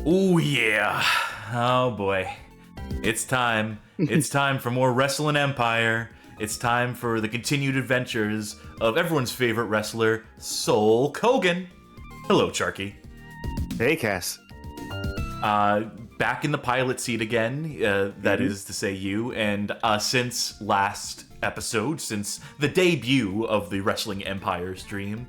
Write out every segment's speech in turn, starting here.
Oh yeah. Oh boy. It's time. It's time for more Wrestling Empire. It's time for the continued adventures of everyone's favorite wrestler, Sulk Hogan. Hello, Charky. Hey, Cass. Back in the pilot seat again, that is to say you, and since last episode, since the debut of the Wrestling Empire stream,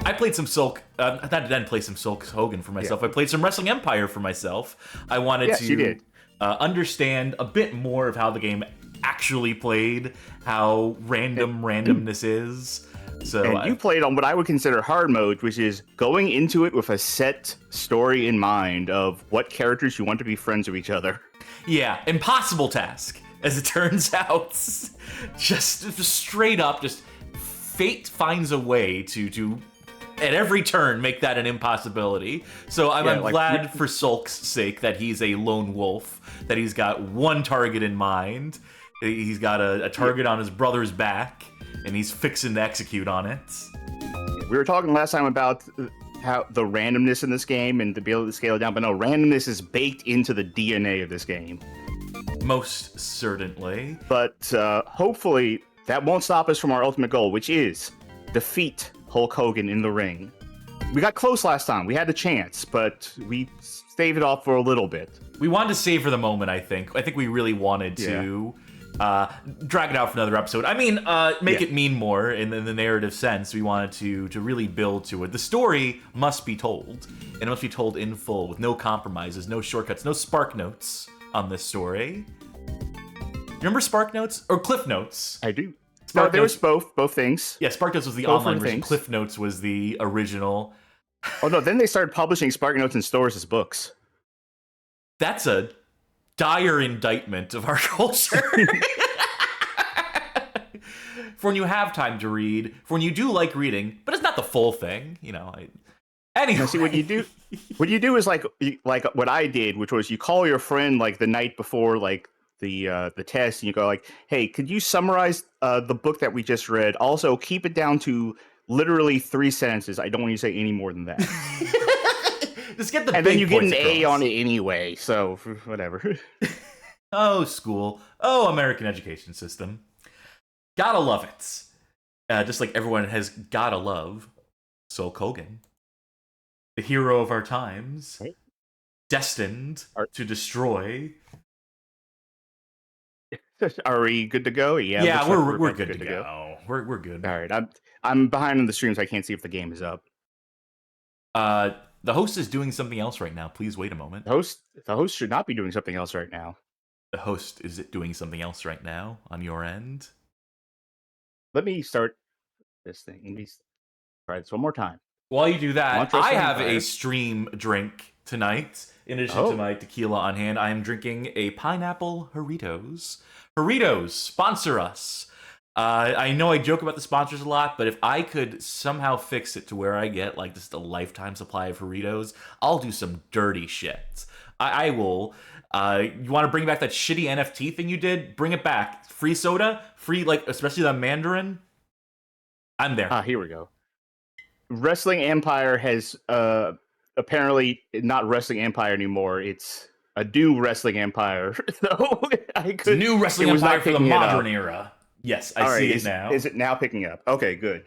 I played some Sulk, I didn't play some Sulk Hogan for myself, I played some Wrestling Empire for myself. I wanted to understand a bit more of how the game actually played, how randomness is. So and you played on what I would consider hard mode, which is going into it with a set story in mind of what characters you want to be friends with each other. Yeah, impossible task, as it turns out. Just straight up, just fate finds a way to at every turn make that an impossibility. So I'm glad for Sulk's sake that he's a lone wolf, that he's got one target in mind. He's got a target on his brother's back, and he's fixing to execute on it. We were talking last time about how the randomness in this game and to be able to scale it down, but no, randomness is baked into the DNA of this game. Most certainly. But hopefully that won't stop us from our ultimate goal, which is defeat Hulk Hogan in the ring. We got close last time. We had a chance, but we staved it off for a little bit. We wanted to save for the moment, I think. I think we really wanted to drag it out for another episode. I mean, make it mean more in the narrative sense. We wanted to really build to it. The story must be told, and it must be told in full, with no compromises, no shortcuts, no spark notes on this story. Remember Spark Notes? Or Cliff Notes? I do. No, there was both things. Yeah, Spark Notes was the online version. Cliff Notes was the original. Oh no, then they started publishing Spark Notes in stores as books. That's a dire indictment of our culture. For when you have time to read, for when you do like reading, but it's not the full thing, you know. Anyway. Now, see, what you do is like what I did, which was you call your friend like the night before like the test, and you go like, "Hey, could you summarize the book that we just read? Also, keep it down to literally 3 sentences. I don't want you to say any more than that." Just get the and big then you get an across. A on it anyway, so whatever. Oh, school. Oh, American education system. Gotta love it. Just like everyone has gotta love Sulk Hogan, the hero of our times, destined to destroy. Are we good to go? Yeah, we're good to go. We're good. All right, I'm behind on the streams. I can't see if the game is up. The host is doing something else right now. Please wait a moment. The host should not be doing something else right now. The host is doing something else right now on your end. Let me start this thing. Let me try this one more time. While you do that, I have a stream drink tonight. In addition to my tequila on hand, I am drinking a pineapple Doritos. Doritos, sponsor us. I know I joke about the sponsors a lot, but if I could somehow fix it to where I get like just a lifetime supply of Doritos, I'll do some dirty shit. I will. You want to bring back that shitty NFT thing you did? Bring it back. Free soda, free especially the Mandarin. I'm there. Here we go. Wrestling Empire has apparently not Wrestling Empire anymore. It's a new Wrestling Empire. So new Wrestling Empire for the modern era. Yes, I see it now. Is it now picking up? Okay, good.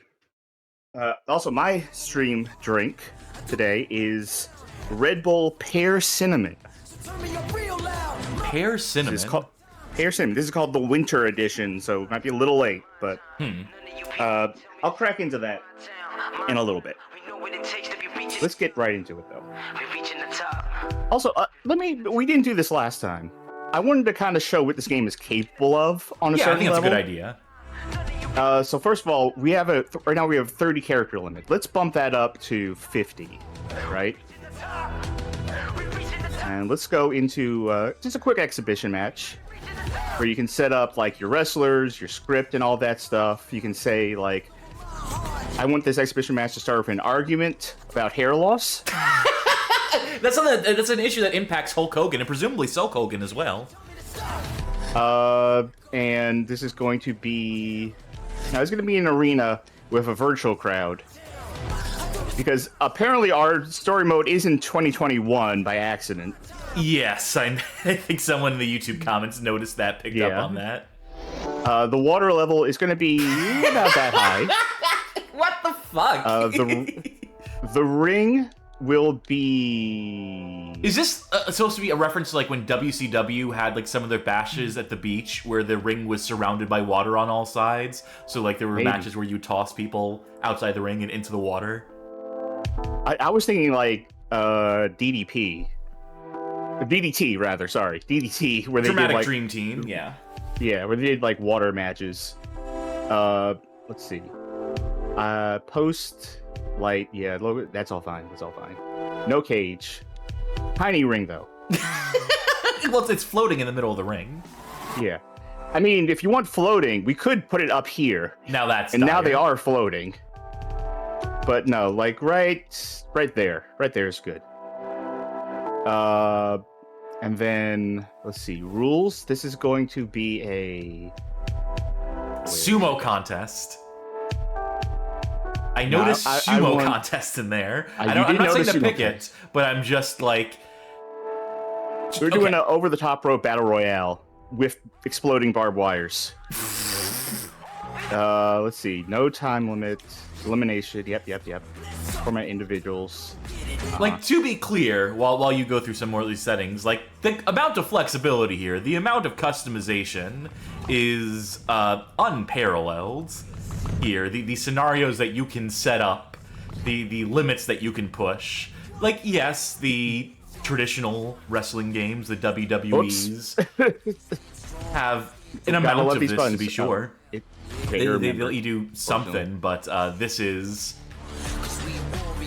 Also, my stream drink today is Red Bull Pear Cinnamon. Pear Cinnamon? Pear Cinnamon. This is called the Winter Edition, so it might be a little late, but I'll crack into that in a little bit. Let's get right into it, though. Also, we didn't do this last time. I wanted to kind of show what this game is capable of on a certain level. I think that's a good idea. So first of all, right now we have 30 character limit. Let's bump that up to 50, right? And let's go into just a quick exhibition match where you can set up like your wrestlers, your script, and all that stuff. You can say like, I want this exhibition match to start with an argument about hair loss. That's an issue that impacts Hulk Hogan and presumably Sulk Hogan as well. And this is going to be an arena with a virtual crowd. Because apparently our story mode is in 2021 by accident. Yes, I think someone in the YouTube comments noticed that, picked up on that. The water level is going to be about that high. What the fuck? The ring will be... Is this supposed to be a reference to like when WCW had like some of their bashes at the beach where the ring was surrounded by water on all sides? So like there were matches where you toss people outside the ring and into the water? I was thinking like DDP. DDT, rather, sorry. DDT, where they Dramatic did like... Dream Team, yeah. Yeah, where they did like water matches. Let's see. Post light, yeah, that's all fine. That's all fine. No cage. Tiny ring though. Well, it's floating in the middle of the ring. Yeah. I mean, if you want floating, we could put it up here. Now that's and dire. Now they are floating. But no, like right there. Right there is good. And then let's see, rules. This is going to be a sumo contest. I noticed sumo contest in there. I'm not saying to pick it, but I'm just like... We're doing an over-the-top rope battle royale with exploding barbed wires. Let's see. No time limit. Elimination. Yep. Format individuals. Like, to be clear, while you go through some more of these settings, like, the amount of flexibility here, the amount of customization is unparalleled here. The scenarios that you can set up, the limits that you can push. Like, yes, the traditional wrestling games, the WWEs, have an amount of this, to be sure. They let you do something, but this is...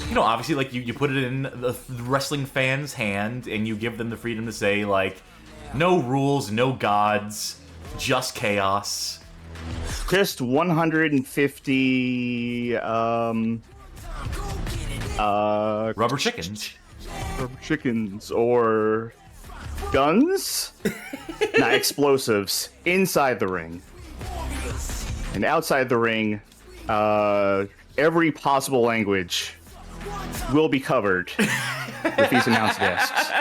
You know, obviously, like, you put it in the wrestling fan's hand, and you give them the freedom to say, like, no rules, no gods, just chaos. Just 150, rubber chickens. Rubber chickens, or guns? Not explosives, inside the ring. And outside the ring, every possible language will be covered with these announced desks.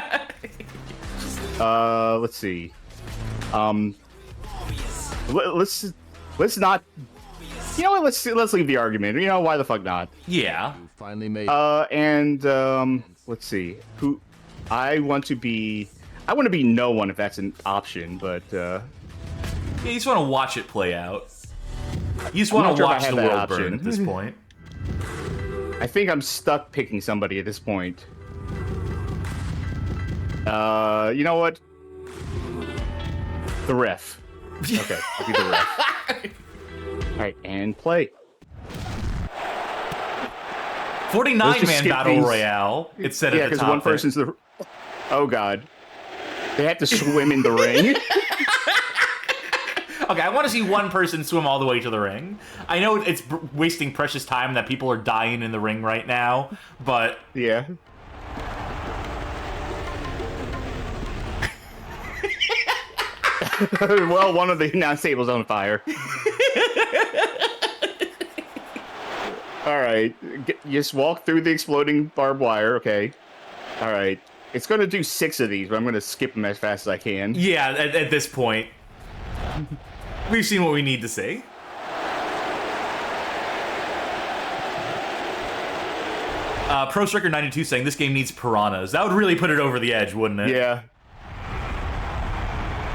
Let's see. Let's not. You know what? Let's leave the argument. You know, why the fuck not? Yeah. Finally made. Let's see. Who? I want to be no one if that's an option, but. Yeah, you just want to watch it play out. You just want to watch the world burn at this point. I think I'm stuck picking somebody at this point. You know what? The ref. Okay, I'll be the ref. Alright, and play. 49-man battle royale. It said at the top. Yeah, because one person's the... Oh, God. They have to swim in the ring. Okay, I want to see one person swim all the way to the ring. I know it's wasting precious time that people are dying in the ring right now, but... Yeah. Well, one of the announce tables on fire. Alright, just walk through the exploding barbed wire, okay. Alright, it's going to do 6 of these, but I'm going to skip them as fast as I can. Yeah, at this point. We've seen what we need to see. Pro Striker 92 saying this game needs piranhas. That would really put it over the edge, wouldn't it? Yeah.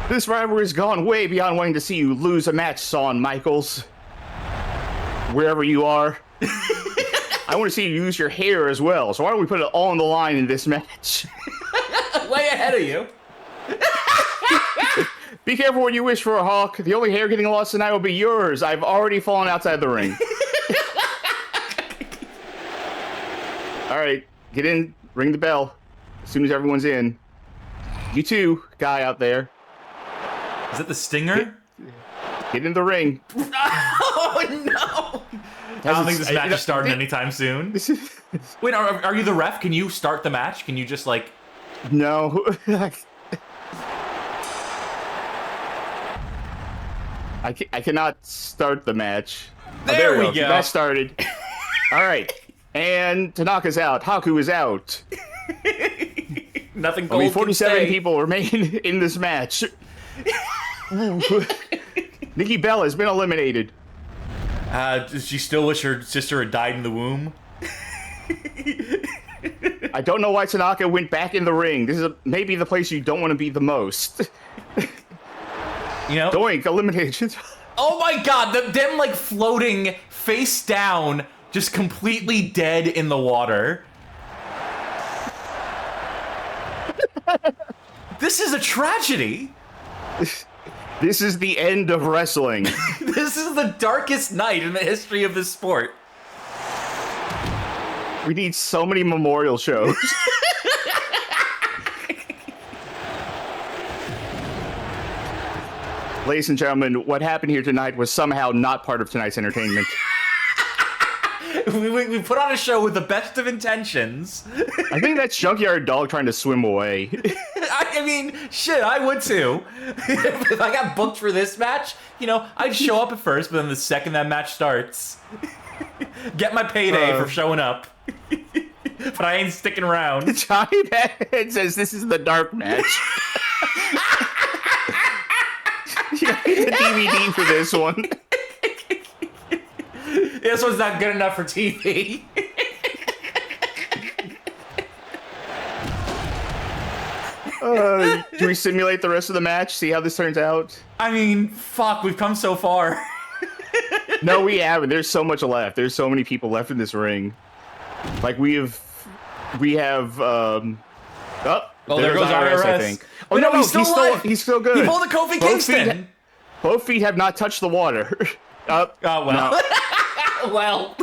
This rivalry has gone way beyond wanting to see you lose a match, Shawn Michaels. Wherever you are. I want to see you use your hair as well, so why don't we put it all on the line in this match? Way ahead of you. Be careful what you wish for, Hawk. The only hair getting lost tonight will be yours. I've already fallen outside the ring. Alright, get in, ring the bell. As soon as everyone's in. You too, guy out there. Is that the Stinger? Get in the ring. Oh, no! I don't think this match is starting anytime soon. Wait, are you the ref? Can you start the match? Can you just, like... No. I cannot start the match. There we go. That started. All right. And Tanaka's out. Haku is out. Nothing gold. Only 47 people remain in this match. Nikki Bella has been eliminated. Does she still wish her sister had died in the womb? I don't know why Tanaka went back in the ring. This is maybe the place you don't want to be the most. You know? Doink, eliminated. Oh my god, them like floating face down, just completely dead in the water. This is a tragedy. This is the end of wrestling. This is the darkest night in the history of this sport. We need so many memorial shows. Ladies and gentlemen, what happened here tonight was somehow not part of tonight's entertainment. We put on a show with the best of intentions. I think that's Junkyard Dog trying to swim away. I mean, shit, I would too. If I got booked for this match, you know, I'd show up at first, but then the second that match starts, get my payday for showing up. But I ain't sticking around. Johnny Bad says this is the dark match. You need the DVD for this one. This one's not good enough for TV. Do we simulate the rest of the match? See how this turns out? I mean, fuck, we've come so far. No, we haven't. There's so much left. There's so many people left in this ring. Like, we have, oh, there goes IRS. I think. Oh, Wait, no, he's still good. He He pulled a Kofi Kingston. Both feet have not touched the water. Oh, well. No. Well.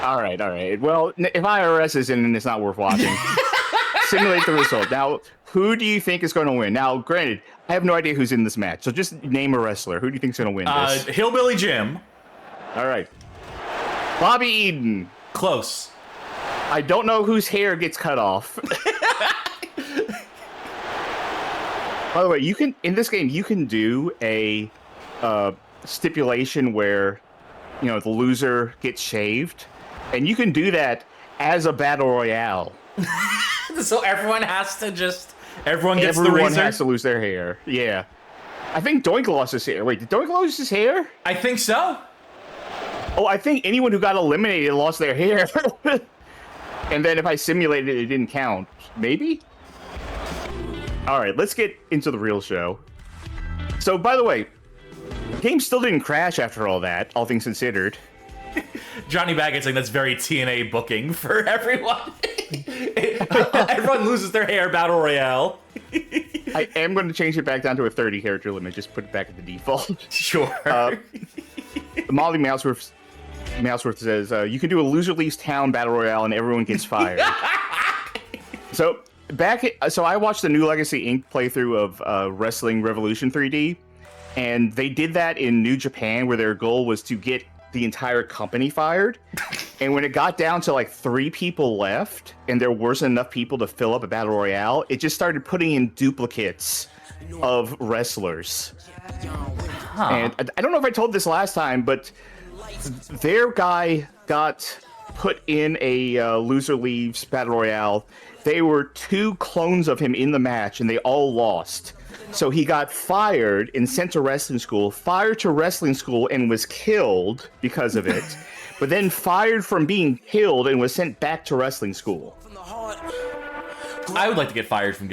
All right. Well, if IRS is in, then it's not worth watching. Simulate the result. Now, who do you think is going to win? Now, granted, I have no idea who's in this match, so just name a wrestler. Who do you think is going to win this? Hillbilly Jim. All right. Bobby Eaton. Close. I don't know whose hair gets cut off. By the way, you can in this game you can do a stipulation where, you know, the loser gets shaved, and you can do that as a battle royale. So everyone has to everyone has to lose their hair. Yeah, I think Doink lost his hair. Wait, did Doink lose his hair? I think so. Oh, I think anyone who got eliminated lost their hair. And then if I simulated it, it didn't count. Maybe? All right, let's get into the real show. So, by the way, the game still didn't crash after all that, all things considered. Johnny Baggett saying that's very TNA booking for everyone. Everyone loses their hair, Battle Royale. I am going to change it back down to a 30 character limit, just put it back at the default. Sure. Molly Mouseworth says, you can do a loser leaves town Battle Royale and everyone gets fired. So I watched the New Legacy Inc. playthrough of Wrestling Revolution 3D, and they did that in New Japan, where their goal was to get the entire company fired. And when it got down to like 3 people left, and there wasn't enough people to fill up a Battle Royale, it just started putting in duplicates of wrestlers. Huh. And I don't know if I told this last time, but their guy got put in a loser leaves Battle Royale. They were 2 clones of him in the match, and they all lost. So he got fired and sent to wrestling school, fired to wrestling school and was killed because of it, but then fired from being killed and was sent back to wrestling school. I would like to get fired from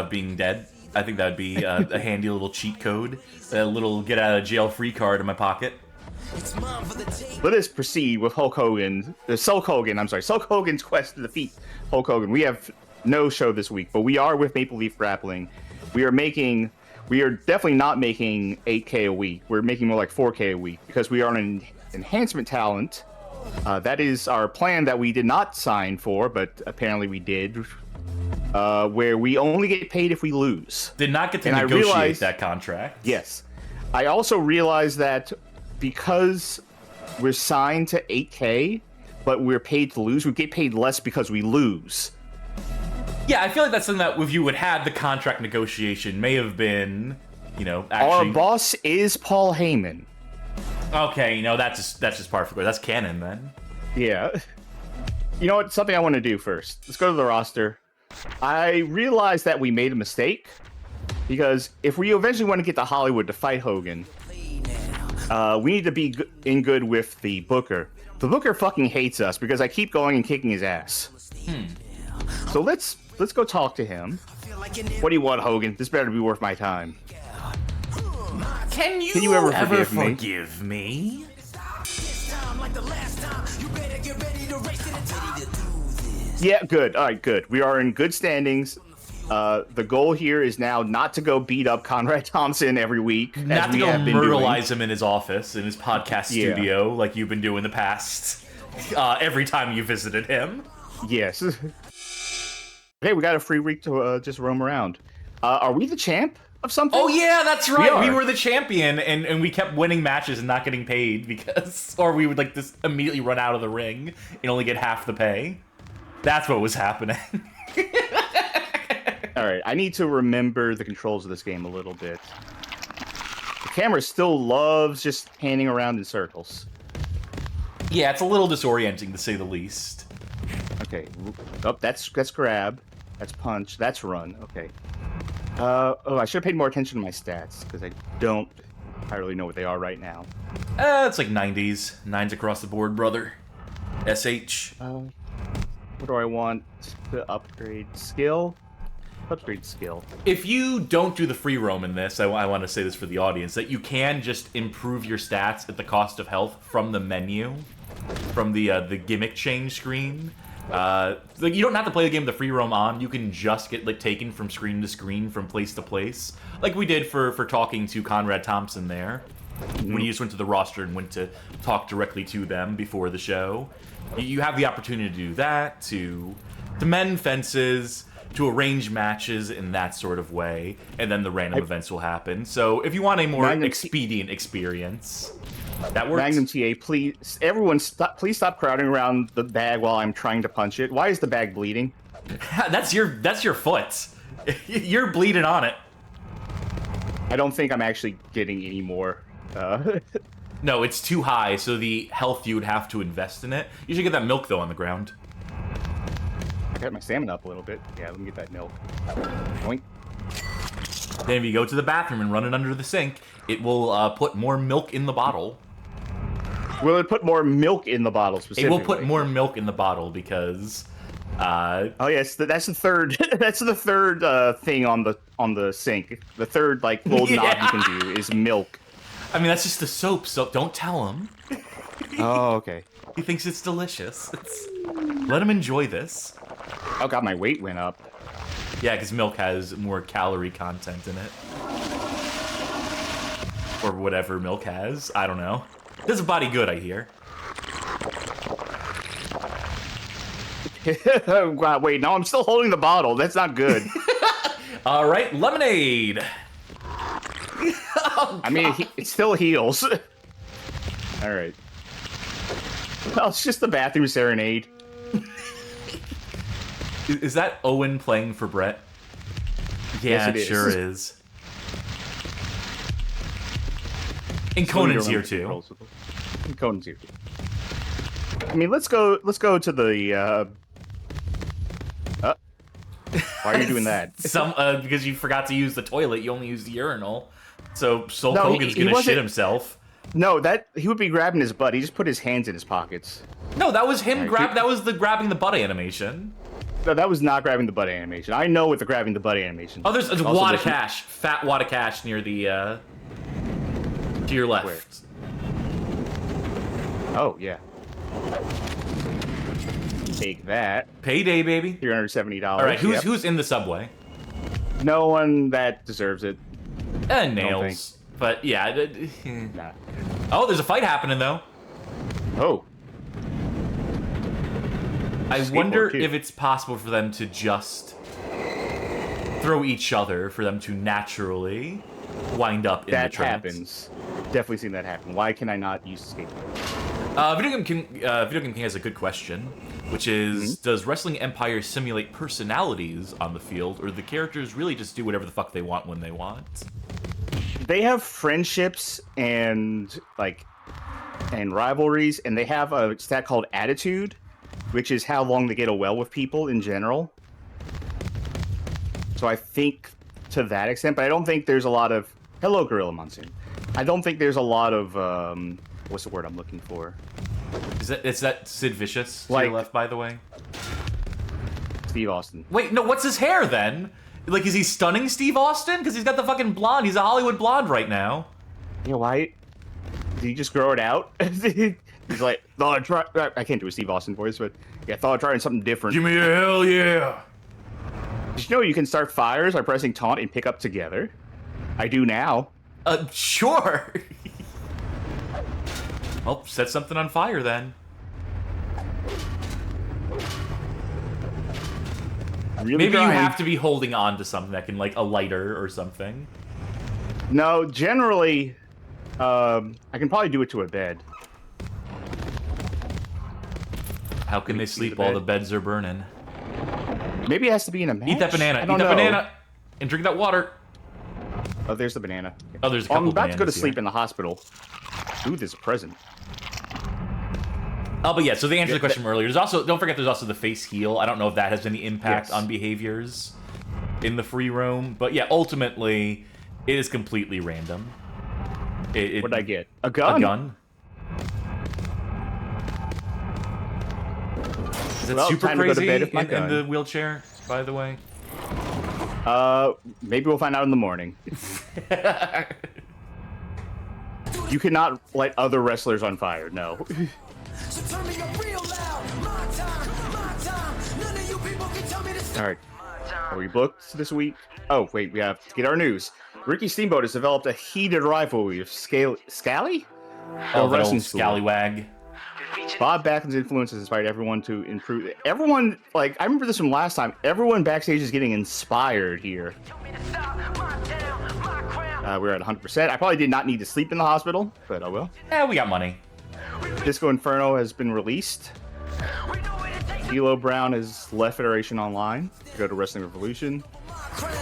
being dead. I think that would be a handy little cheat code, a little get out of jail free card in my pocket. Let us proceed with Sulk Hogan's quest to defeat Hulk Hogan. We have no show this week, but we are with Maple Leaf Grappling. We are definitely not making 8K a week. We're making more like 4K a week because we are an enhancement talent. That is our plan that we did not sign for, but apparently we did. Where we only get paid if we lose. Did not get to negotiate that contract. Yes. I also realized that because we're signed to 8K, but we're paid to lose, we get paid less because we lose. Yeah, I feel like that's something that if you would have the contract negotiation may have been, you know, actually... Our boss is Paul Heyman. Okay, that's just par for the course. That's canon then. Yeah. You know what? Something I want to do first. Let's go to the roster. I realized that we made a mistake because if we eventually want to get to Hollywood to fight Hogan, we need to be in good with the Booker. The Booker fucking hates us because I keep going and kicking his ass. So let's go talk to him. What do you want, Hogan? This better be worth my time. Can you ever forgive me? Yeah, good. All right, good. We are in good standings. The goal here is now not to go beat up Conrad Thompson every week. Not to go myrtleize him in his office, in his podcast studio, like you've been doing the past every time you visited him. Yes. Hey, we got a free week to just roam around. Are we the champ of something? Oh yeah, that's right. We were the champion, and we kept winning matches and not getting paid because, or we would like just immediately run out of the ring and only get half the pay. That's what was happening. All right, I need to remember the controls of this game a little bit. The camera still loves just panning around in circles. Yeah, it's a little disorienting to say the least. Okay, oh, that's grab, that's punch, that's run. Okay. Oh, I should have paid more attention to my stats because I don't entirely know what they are right now. It's like 90s, 9s across the board, brother. SH. What do I want to upgrade? Skill? Upgrade skill. If you don't do the free roam in this, I want to say this for the audience, that you can just improve your stats at the cost of health from the menu, from the gimmick change screen. Like you don't have to play the game with the free roam on. You can just get like taken from screen to screen, from place to place, like we did for talking to Conrad Thompson there. When you just went to the roster and went to talk directly to them before the show. You have the opportunity to do that, to mend fences, to arrange matches in that sort of way, and then the random events will happen. So if you want a more expedient experience, that works. Magnum TA, please, everyone, please stop crowding around the bag while I'm trying to punch it. Why is the bag bleeding? That's your foot. You're bleeding on it. I don't think I'm actually getting any more. No, it's too high, so the health you would have to invest in it. You should get that milk, though, on the ground. I got my stamina up a little bit. Yeah, let me get that milk. Oink. Then if you go to the bathroom and run it under the sink, it will put more milk in the bottle. Will it put more milk in the bottle specifically? It will put more milk in the bottle because... oh yes, that's the third. That's the third thing on the sink. The third like little knob you can do is milk. I mean, that's just the soap, so don't tell him. Oh, okay. He thinks it's delicious. Let him enjoy this. Oh god, my weight went up. Yeah, because milk has more calorie content in it. Or whatever milk has. I don't know. Does a body good, I hear. Oh god, wait, no, I'm still holding the bottle. That's not good. All right, lemonade. Oh, I mean, it still heals. All right. Well, it's just the bathroom serenade. Is that Owen playing for Brett? Yeah, yes, it sure is. And Conan's here too. And Conan's here too. I mean, let's go to the. Why are you doing that? Because you forgot to use the toilet. You only used the urinal. So Sulk Hogan's gonna shit himself. No, he would be grabbing his butt. He just put his hands in his pockets. No, that was him that was the grabbing the butt animation. No, that was not grabbing the butt animation. I know what the grabbing the butt animation. Oh, there's a wad of cash, fat wad of cash near the to your left. Where? Oh yeah. Take that. Payday, baby. $370. All right, who's in the subway? No one that deserves it. Nails. But yeah. Nah. Oh, there's a fight happening though. Oh. I wonder if it's possible for them to just throw each other, for them to naturally wind up in the trance. That happens. Definitely seen that happen. Why can I not use skateboard? Video Game King has a good question, which is, does Wrestling Empire simulate personalities on the field, or do the characters really just do whatever the fuck they want when they want? They have friendships and, like, and rivalries, and they have a stat called attitude, which is how long they get well with people in general. So I think to that extent, but I don't think there's a lot of... Hello, Gorilla Monsoon. I don't think there's a lot of... what's the word I'm looking for? Is that Sid Vicious to your left, by the way? Steve Austin. Wait, no, what's his hair, then? Like, is he stunning Steve Austin? Because he's got the fucking blonde. He's a Hollywood blonde right now. Yeah, why? Did he just grow it out? He's like, thought I'd try... I can't do a Steve Austin voice, but yeah, thought I'd try something different. Give me a hell yeah! Did you know you can start fires by pressing taunt and pick up together? I do now. Sure. Well, set something on fire then. Really Maybe trying. you have to be holding on to something that can, like, a lighter or something. No, generally, I can probably do it to a bed. How can they sleep while the beds are burning? Maybe it has to be in a match. Eat that banana. Eat that banana. And drink that water. Oh, there's the banana. Oh, there's a couple I'm about to go to here. sleep in the hospital. Ooh, there's a present. Oh, but yeah, so they answered the question from earlier. There's also, don't forget, there's also the face heal. I don't know if that has any impact on behaviors in the free roam. But yeah, ultimately, it is completely random. What'd I get? A gun? A gun. Is that super crazy in the wheelchair, by the way? Maybe we'll find out in the morning. You cannot light other wrestlers on fire, no. Alright. Are we booked this week? Oh, wait, we have to get our news. Ricky Steamboat has developed a heated rivalry with Scally? Oh, that old scallywag. Bob Backlund's influence has inspired everyone to improve. Everyone, like, I remember this from last time. Everyone backstage is getting inspired here. We're at 100%. I probably did not need to sleep in the hospital, but I will. Yeah, we got money. Disco Inferno has been released. D'Lo Brown has left Federation Online to go to Wrestling Revolution.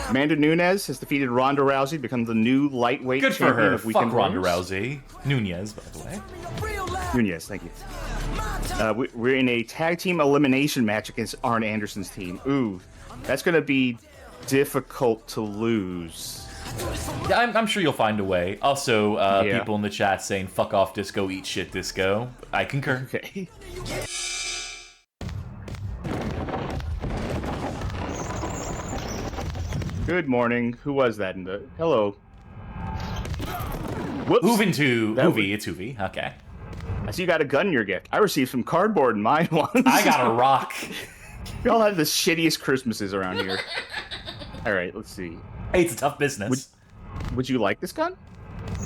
Amanda Nunes has defeated Ronda Rousey to become the new lightweight Good for champion her. of Weekend Fuck Ronda Warriors. Rousey. Nunez, by the way. Nunez, thank you. We're in a tag team elimination match against Arn Anderson's team. Ooh, that's going to be difficult to lose. Yeah, I'm sure you'll find a way. Also, people in the chat saying, fuck off, Disco, eat shit, Disco. I concur. Okay. Good morning. Who was that in the... Hello. Whoops. Hoovy. It's Hoovy. Okay. I see you got a gun in your gift. I received some cardboard in mine once. I got a rock. We all have the shittiest Christmases around here. Alright, let's see. Hey, it's a tough business. Would you like this gun?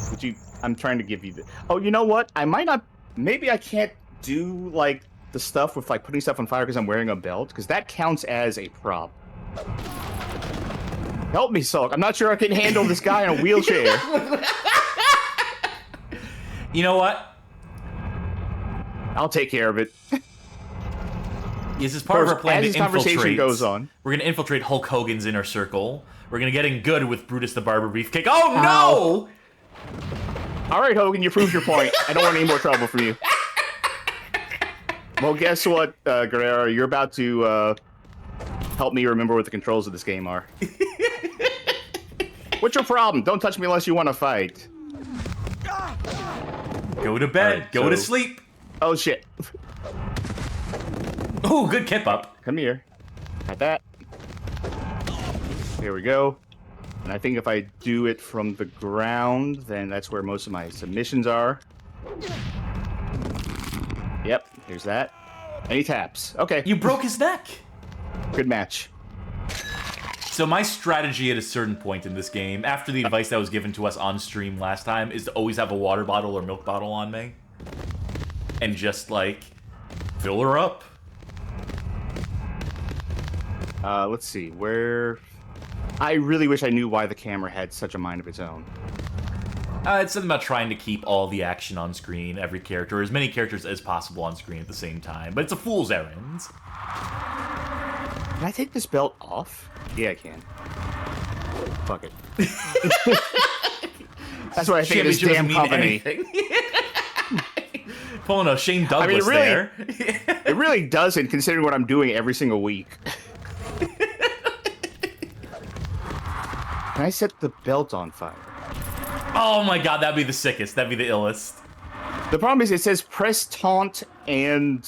Would you... I'm trying to give you the... Oh, you know what? I might not... Maybe I can't do, like, the stuff with, like, putting stuff on fire because I'm wearing a belt, because that counts as a prop. Help me, Sulk. I'm not sure I can handle this guy in a wheelchair. You know what? I'll take care of it. This is part of our plan to infiltrate. As this conversation goes on. We're going to infiltrate Hulk Hogan's inner circle. We're going to get in good with Brutus the Barber Beefcake. Oh, no! All right, Hogan, you proved your point. I don't want any more trouble from you. Well, guess what, Guerrero? You're about to help me remember what the controls of this game are. What's your problem? Don't touch me unless you want to fight. Go to bed. Right, Go to sleep. Oh, shit. Oh, good kip up. Come here. Got that. Here we go. And I think if I do it from the ground, then that's where most of my submissions are. Yep, here's that. And he taps. Okay. You broke his neck. Good match. So my strategy at a certain point in this game, after the advice that was given to us on stream last time, is to always have a water bottle or milk bottle on me. And just, like, fill her up. Let's see. Where... I really wish I knew why the camera had such a mind of its own. It's something about trying to keep all the action on screen, every character, or as many characters as possible on screen at the same time. But it's a fool's errand. Can I take this belt off? Yeah, I can. Fuck it. That's what I think of this damn company. Pulling a Shane Douglas there. It really doesn't, considering what I'm doing every single week. Can I set the belt on fire? Oh my god, that'd be the sickest. That'd be the illest. The problem is it says press taunt and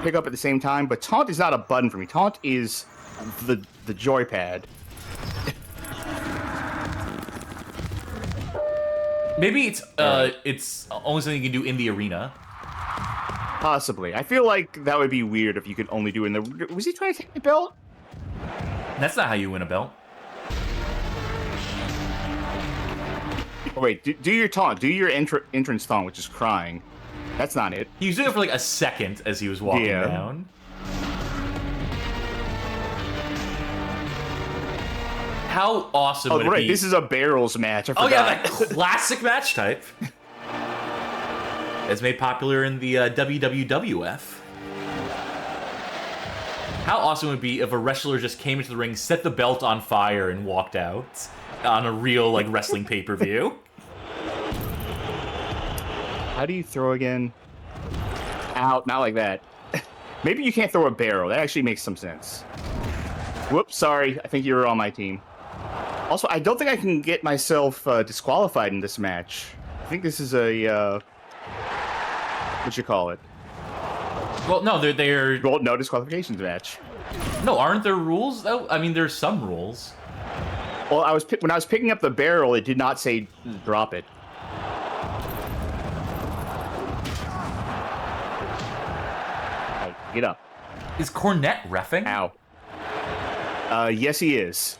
pick up at the same time, but taunt is not a button for me. Taunt is the joypad. Maybe it's only something you can do in the arena. Possibly. I feel like that would be weird if you could only do it in the... Was he trying to take the belt? That's not how you win a belt. Oh, wait, do your taunt. Do your entrance taunt, which is crying. That's not it. He was doing it for like a second as he was walking down. How awesome would it be? This is a barrels match. I forgot. Oh yeah, that classic match type. It's made popular in the WWF. How awesome would it be if a wrestler just came into the ring, set the belt on fire, and walked out on a real like wrestling pay-per-view? How do you throw again? Out, not like that. Maybe you can't throw a barrel. That actually makes some sense. Whoops, sorry. I think you were on my team. Also, I don't think I can get myself disqualified in this match. I think this is a what you call it? Well, no, they're well, no disqualifications match. No, aren't there rules though? I mean, there's some rules. Well, when I was picking up the barrel, it did not say drop it. Right, get up. Is Cornette reffing? Ow. Yes, he is.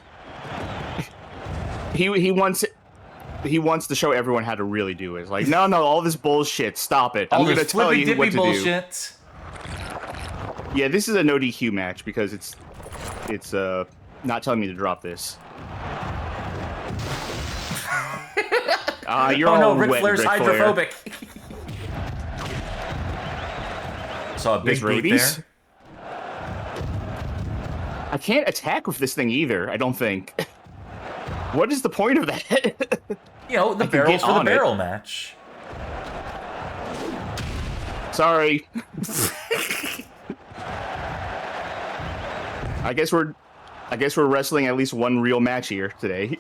He wants to show everyone how to really do it. It's like, no, all this bullshit. Stop it. I'm gonna tell you what to bullshit. do. Yeah, this is a no DQ match because it's not telling me to drop this. You're all Ric wet, Flair's hydrophobic. Saw a big boot there. I can't attack with this thing either, I don't think. What is the point of that? You know, the barrel's for the barrel match. Sorry. I guess we're wrestling at least one real match here today.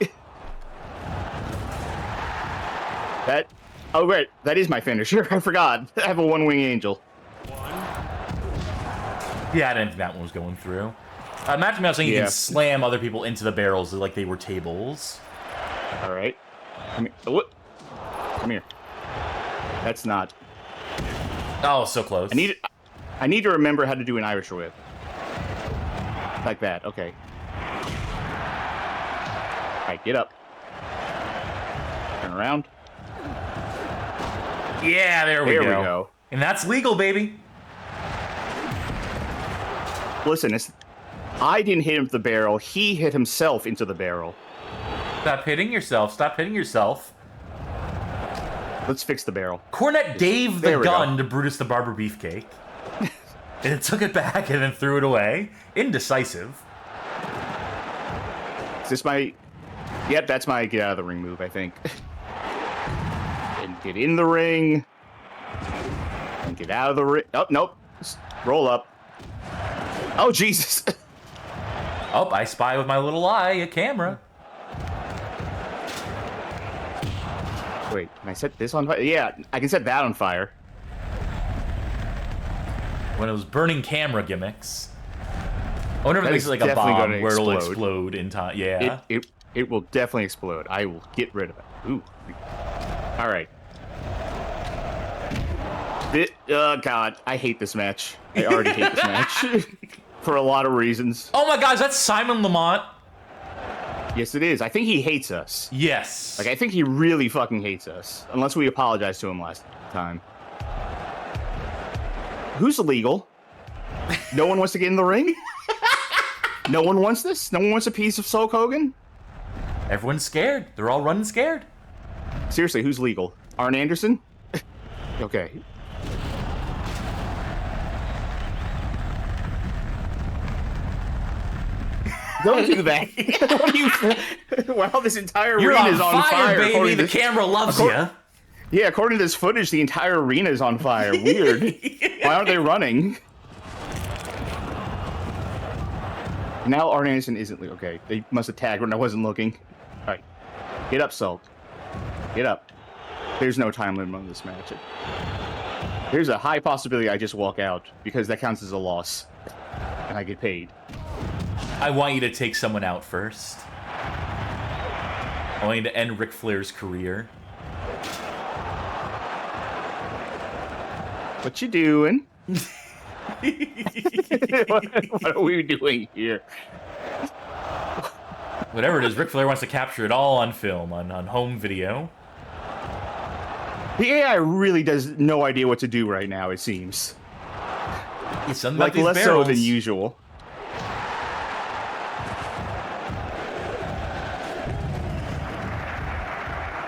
Oh right, that is my finisher. I forgot. I have a one-wing angel. Yeah, I didn't think that one was going through. Imagine now saying you can slam other people into the barrels like they were tables. All right. Come here. Oh, come here. That's not. Oh, so close. I need to remember how to do an Irish whip. Like that. Okay. All right, get up. Turn around. Yeah, there we go. And that's legal, baby. Listen, I didn't hit him with the barrel. He hit himself into the barrel. Stop hitting yourself. Stop hitting yourself. Let's fix the barrel. Cornette gave the gun to Brutus the Barber Beefcake. And took it back and then threw it away. Indecisive. Is this my... Yep, that's my get out of the ring move, I think. And get in the ring. And get out of the ring. Oh, nope. Just roll up. Oh, Jesus. Oh, I spy with my little eye a camera. Wait, can I set this on fire? Yeah, I can set that on fire. When it was burning camera gimmicks. I wonder if it makes like a bomb where it'll explode in time. Yeah. It will definitely explode. I will get rid of it. Ooh. All right. God, I hate this match. I already hate this match. For a lot of reasons. Oh my gosh, that's Simon Lamont. Yes, it is. I think he hates us. Yes. Like, I think he really fucking hates us. Unless we apologized to him last time. Who's illegal? No one wants to get in the ring? No one wants this? No one wants a piece of Sulk Hogan? Everyone's scared. They're all running scared. Seriously, who's legal? Arn Anderson? Okay. Don't do that. What are you... Wow, this entire arena is on fire. Baby. The camera loves you. Yeah, according to this footage, the entire arena is on fire. Weird. Why aren't they running? Now Arn Anderson isn't... Okay, they must have tagged when I wasn't looking. Alright. Get up, Sulk. Get up. There's no time limit on this match. There's a high possibility I just walk out, because that counts as a loss. And I get paid. I want you to take someone out first. I want you to end Ric Flair's career. What you doing? What are we doing here? Whatever it is, Ric Flair wants to capture it all on film, on home video. The AI really does no idea what to do right now, it seems. It's something like less barrels. so than usual.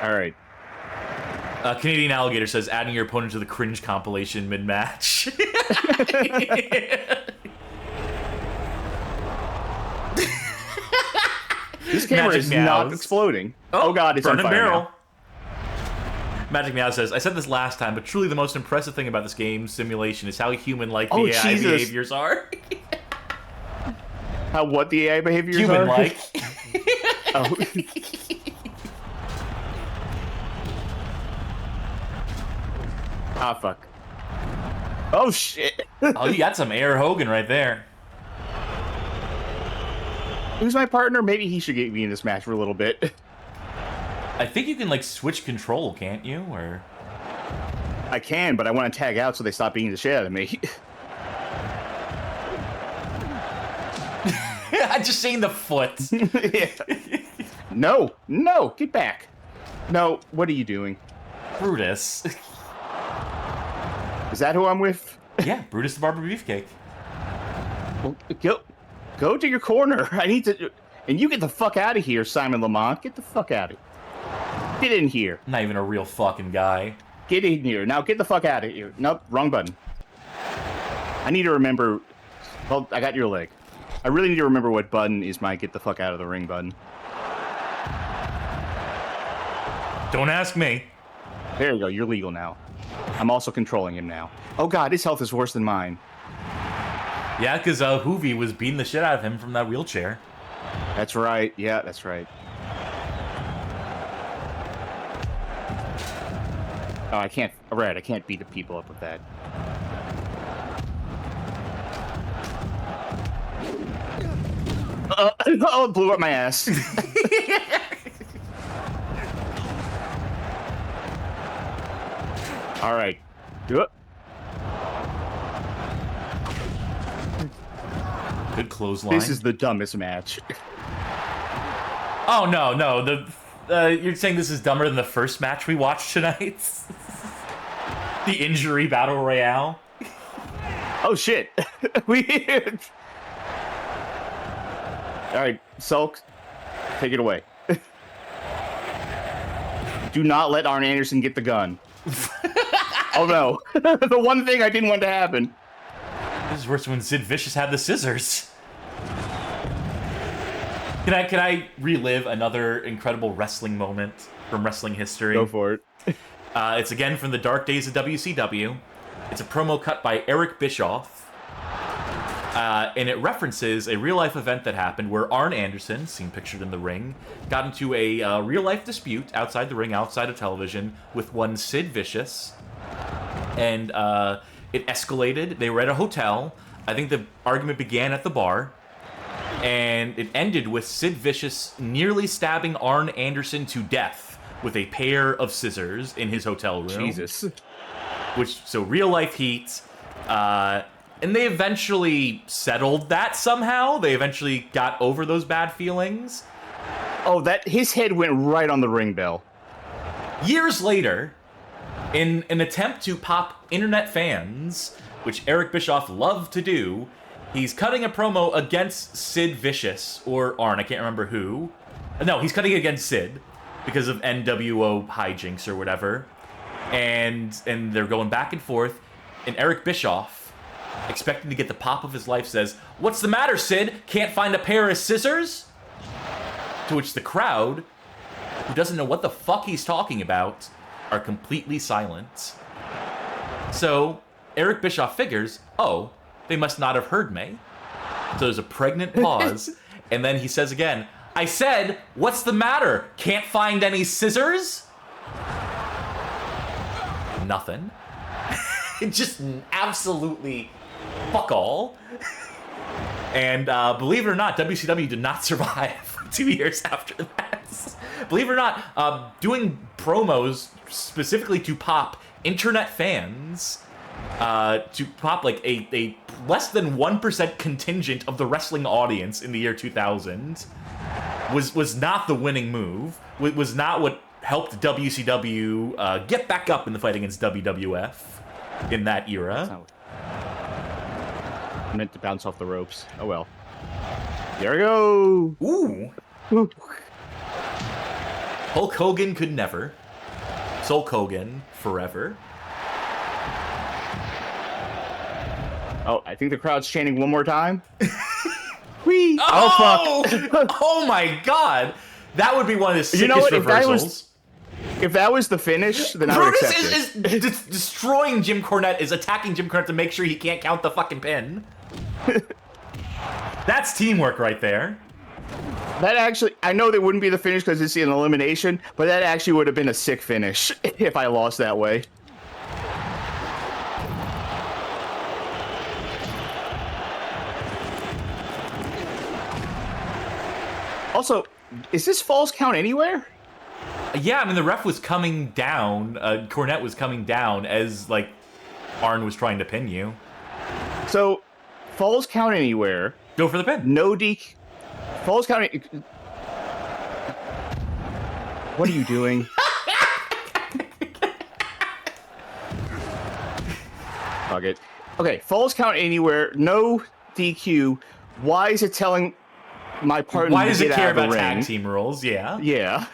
All right. Canadian Alligator says, adding your opponent to the cringe compilation mid-match. This camera is not exploding. Oh God, it's on fire barrel. now. Magic Meow says, I said this last time, but truly the most impressive thing about this game simulation is how human-like the AI behaviors are. How what the AI behaviors human-like. Are? Oh. Ah, fuck. Oh, shit. Oh, you got some Air Hogan right there. Who's my partner? Maybe he should get me in this match for a little bit. I think you can, like, switch control, can't you? Or I can, but I want to tag out so they stop beating the shit out of me. I'm just saying the foot. Yeah. No, no, get back. No, what are you doing? Brutus. Is that who I'm with? Yeah, Brutus the Barber Beefcake. Well, go to your corner. I need to... And you get the fuck out of here, Simon Lamont. Get the fuck out of here. Get in here. Not even a real fucking guy. Get in here. Now get the fuck out of here. Nope, wrong button. I need to remember... Well, I got your leg. I really need to remember what button is my get the fuck out of the ring button. Don't ask me. There you go. You're legal now. I'm also controlling him now. Oh God, his health is worse than mine. Yeah, because Hoovy was beating the shit out of him from that wheelchair. That's right. Yeah, that's right. Oh, I can't... Right, I can't beat the people up with that. Oh, it blew up my ass. All right. Do it. Good clothesline. This is the dumbest match. Oh, no. You're saying this is dumber than the first match we watched tonight? The injury battle royale? Oh, shit. Weird. All right, Sulk, take it away. Do not let Arn Anderson get the gun. Oh, no. The one thing I didn't want to happen. This is worse when Sid Vicious had the scissors. Can I relive another incredible wrestling moment from wrestling history? Go for it. It's again from the dark days of WCW. It's a promo cut by Eric Bischoff. And it references a real-life event that happened where Arn Anderson, seen pictured in the ring, got into a real-life dispute outside the ring, outside of television, with one Sid Vicious. And it escalated. They were at a hotel. I think the argument began at the bar. And it ended with Sid Vicious nearly stabbing Arn Anderson to death with a pair of scissors in his hotel room. Jesus. So real-life heat. And they eventually settled that somehow. They eventually got over those bad feelings. Oh, his head went right on the ring bell. Years later, in an attempt to pop internet fans, which Eric Bischoff loved to do, he's cutting a promo against Sid Vicious, or Arn, I can't remember who. No, he's cutting against Sid because of NWO hijinks or whatever. And they're going back and forth, and Eric Bischoff, expecting to get the pop of his life, says, "What's the matter, Sid? Can't find a pair of scissors?" To which the crowd, who doesn't know what the fuck he's talking about, are completely silent. So Eric Bischoff figures, oh, they must not have heard me. So there's a pregnant pause, and then he says again, I said, what's the matter? Can't find any scissors? Nothing. Just absolutely fuck all. And believe it or not, WCW did not survive 2 years after that. Believe it or not, doing promos specifically to pop internet fans, to pop like a less than 1% contingent of the wrestling audience in the year 2000 was not the winning move, was not what helped WCW get back up in the fight against WWF in that era. I meant to bounce off the ropes. Oh well. There we go. Ooh. Hulk Hogan could never. Sulk Hogan forever. Oh, I think the crowd's chanting one more time. Whee! Oh, fuck. Oh my god. That would be one of the sickest reversals. If that was the finish, then I would accept it. Brutus is destroying Jim Cornette, is attacking Jim Cornette to make sure he can't count the fucking pin. That's teamwork right there. That actually, I know that wouldn't be the finish because it's an elimination, but that actually would have been a sick finish if I lost that way. Also, is this Falls Count Anywhere? Yeah, I mean, the ref was coming down, Cornette was coming down as, like, Arn was trying to pin you. So, Falls Count Anywhere. Go for the pin. No DQ. Falls Count. What are you doing? Fuck it. Okay, Falls Count Anywhere. No DQ. Why is it telling my partner Why does to it get care out of the about ring? tag team rules? Yeah. Yeah.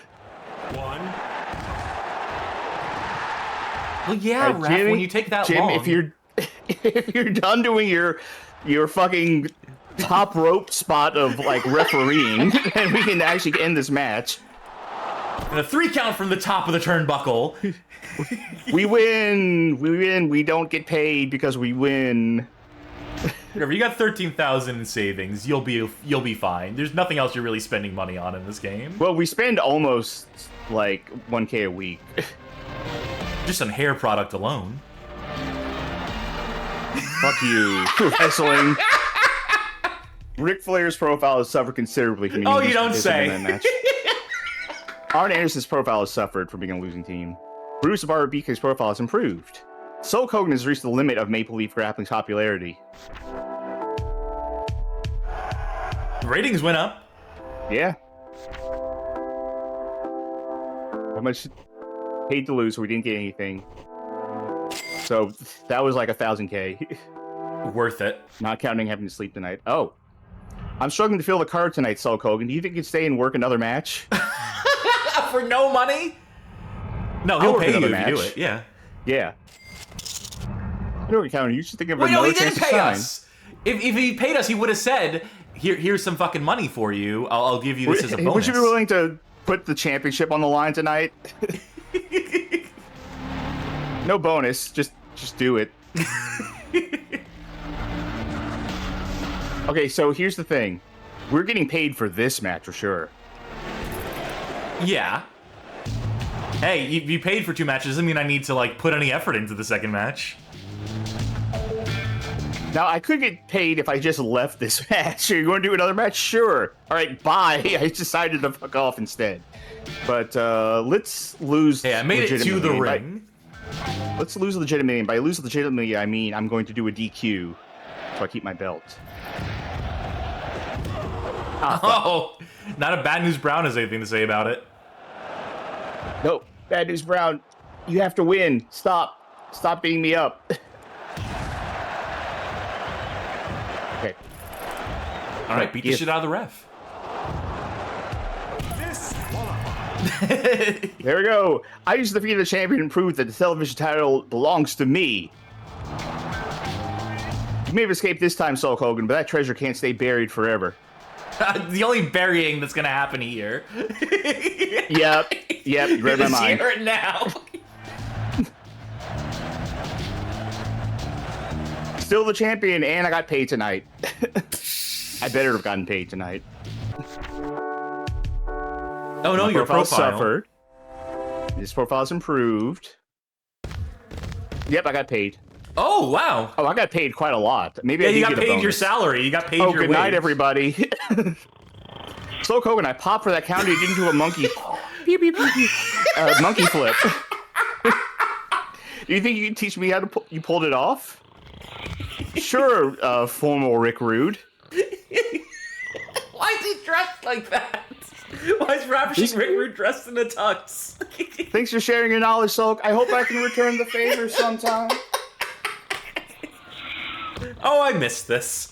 One. Well, yeah, ref, Jimmy, when you take that Jim, long. if you're done doing your fucking top rope spot of like refereeing, then we can actually end this match. And a 3 count from the top of the turnbuckle. We win. We win. We don't get paid because we win. Whatever, you got 13,000 in savings. You'll be fine. There's nothing else you're really spending money on in this game. Well, we spend almost like 1K a week. Just on hair product alone. Fuck you, wrestling. Ric Flair's profile has suffered considerably from Oh, you don't say. in that match. Arn Anderson's profile has suffered from being a losing team. Bruce Barber BK's profile has improved. Sulk Hogan has reached the limit of Maple Leaf Grappling's popularity. Ratings went up. Yeah. How much paid to lose, so we didn't get anything. So that was like 1,000K. Worth it. Not counting having to sleep tonight. Oh. I'm struggling to fill the card tonight, Sulk Hogan. Do you think you can stay and work another match? For no money? No, he'll pay you if you do it. Yeah. Yeah. I know what counting. You should think of Wait, no, another he chance didn't to pay sign. us. If he paid us, he would have said, "Here's some fucking money for you. I'll give you this as a bonus." Would you be willing to put the championship on the line tonight? No bonus. Just do it. Okay, so here's the thing. We're getting paid for this match for sure. Yeah. Hey, you paid for 2 matches. Doesn't mean I need to like put any effort into the second match. Now, I could get paid if I just left this match. Are you going to do another match? Sure. All right, bye. I decided to fuck off instead. But let's lose. Hey, I made it to the ring. Let's lose legitimately. And by lose legitimately, I mean I'm going to do a DQ so I keep my belt. Oh, not a Bad News Brown has anything to say about it. Nope. Bad News Brown. You have to win. Stop. Stop beating me up. Okay. All right, beat the shit out of the ref. There we go. I used to defeat the champion and prove that the television title belongs to me. You may have escaped this time, Sulk Hogan, but that treasure can't stay buried forever. The only burying that's gonna happen here. Yep. You read my mind. Here and now. still the champion, and I got paid tonight. I better have gotten paid tonight. Oh no, your profile suffered. This profile's improved. Yep, I got paid. Oh wow! Oh, I got paid quite a lot. Maybe yeah, I did you got get a paid bonus. your salary. You got paid your good night, everybody. Sulk Hogan, I popped for that counter. You didn't do a monkey. Beep, beep, beep, beep. Monkey flip. Do you think you can teach me how to you pulled it off? Sure, formal Rick Rude. Why is he dressed like that? Why is Ravishing Rick Rude dressed in a tux? Thanks for sharing your knowledge, Sulk. I hope I can return the favor sometime. Oh, I missed this.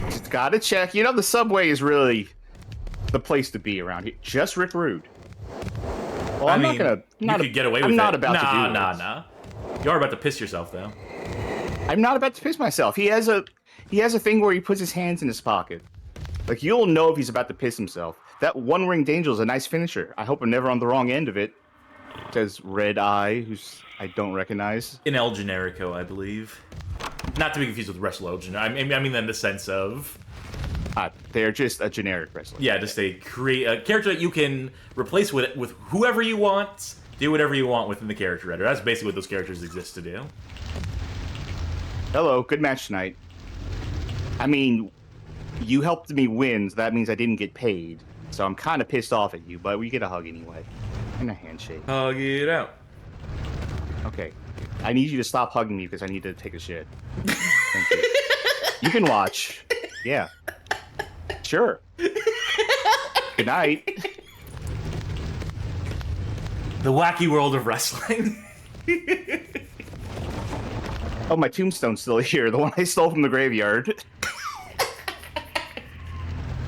Just gotta check. You know, the subway is really the place to be around here. Just Rick Rude. Well, I'm not gonna. You could get away with it. I'm not about to do it. Nah. You are about to piss yourself, though. I'm not about to piss myself. He has a thing where he puts his hands in his pocket. Like, you'll know if he's about to piss himself. That one-ringed angel is a nice finisher. I hope I'm never on the wrong end of it. Says Red Eye, who's I don't recognize. In El Generico, I believe. Not to be confused with Wrestle El Generico. I mean in the sense of... they're just a generic wrestler. Yeah, just create a character that you can replace with whoever you want, do whatever you want within the character editor. That's basically what those characters exist to do. Hello, good match tonight. I mean, you helped me win, so that means I didn't get paid. So I'm kind of pissed off at you, but we get a hug anyway. And a handshake. Hug it out. Okay. I need you to stop hugging me because I need to take a shit. Thank you. You can watch. Yeah. Sure. Good night. The wacky world of wrestling. Oh, my tombstone's still here. The one I stole from the graveyard.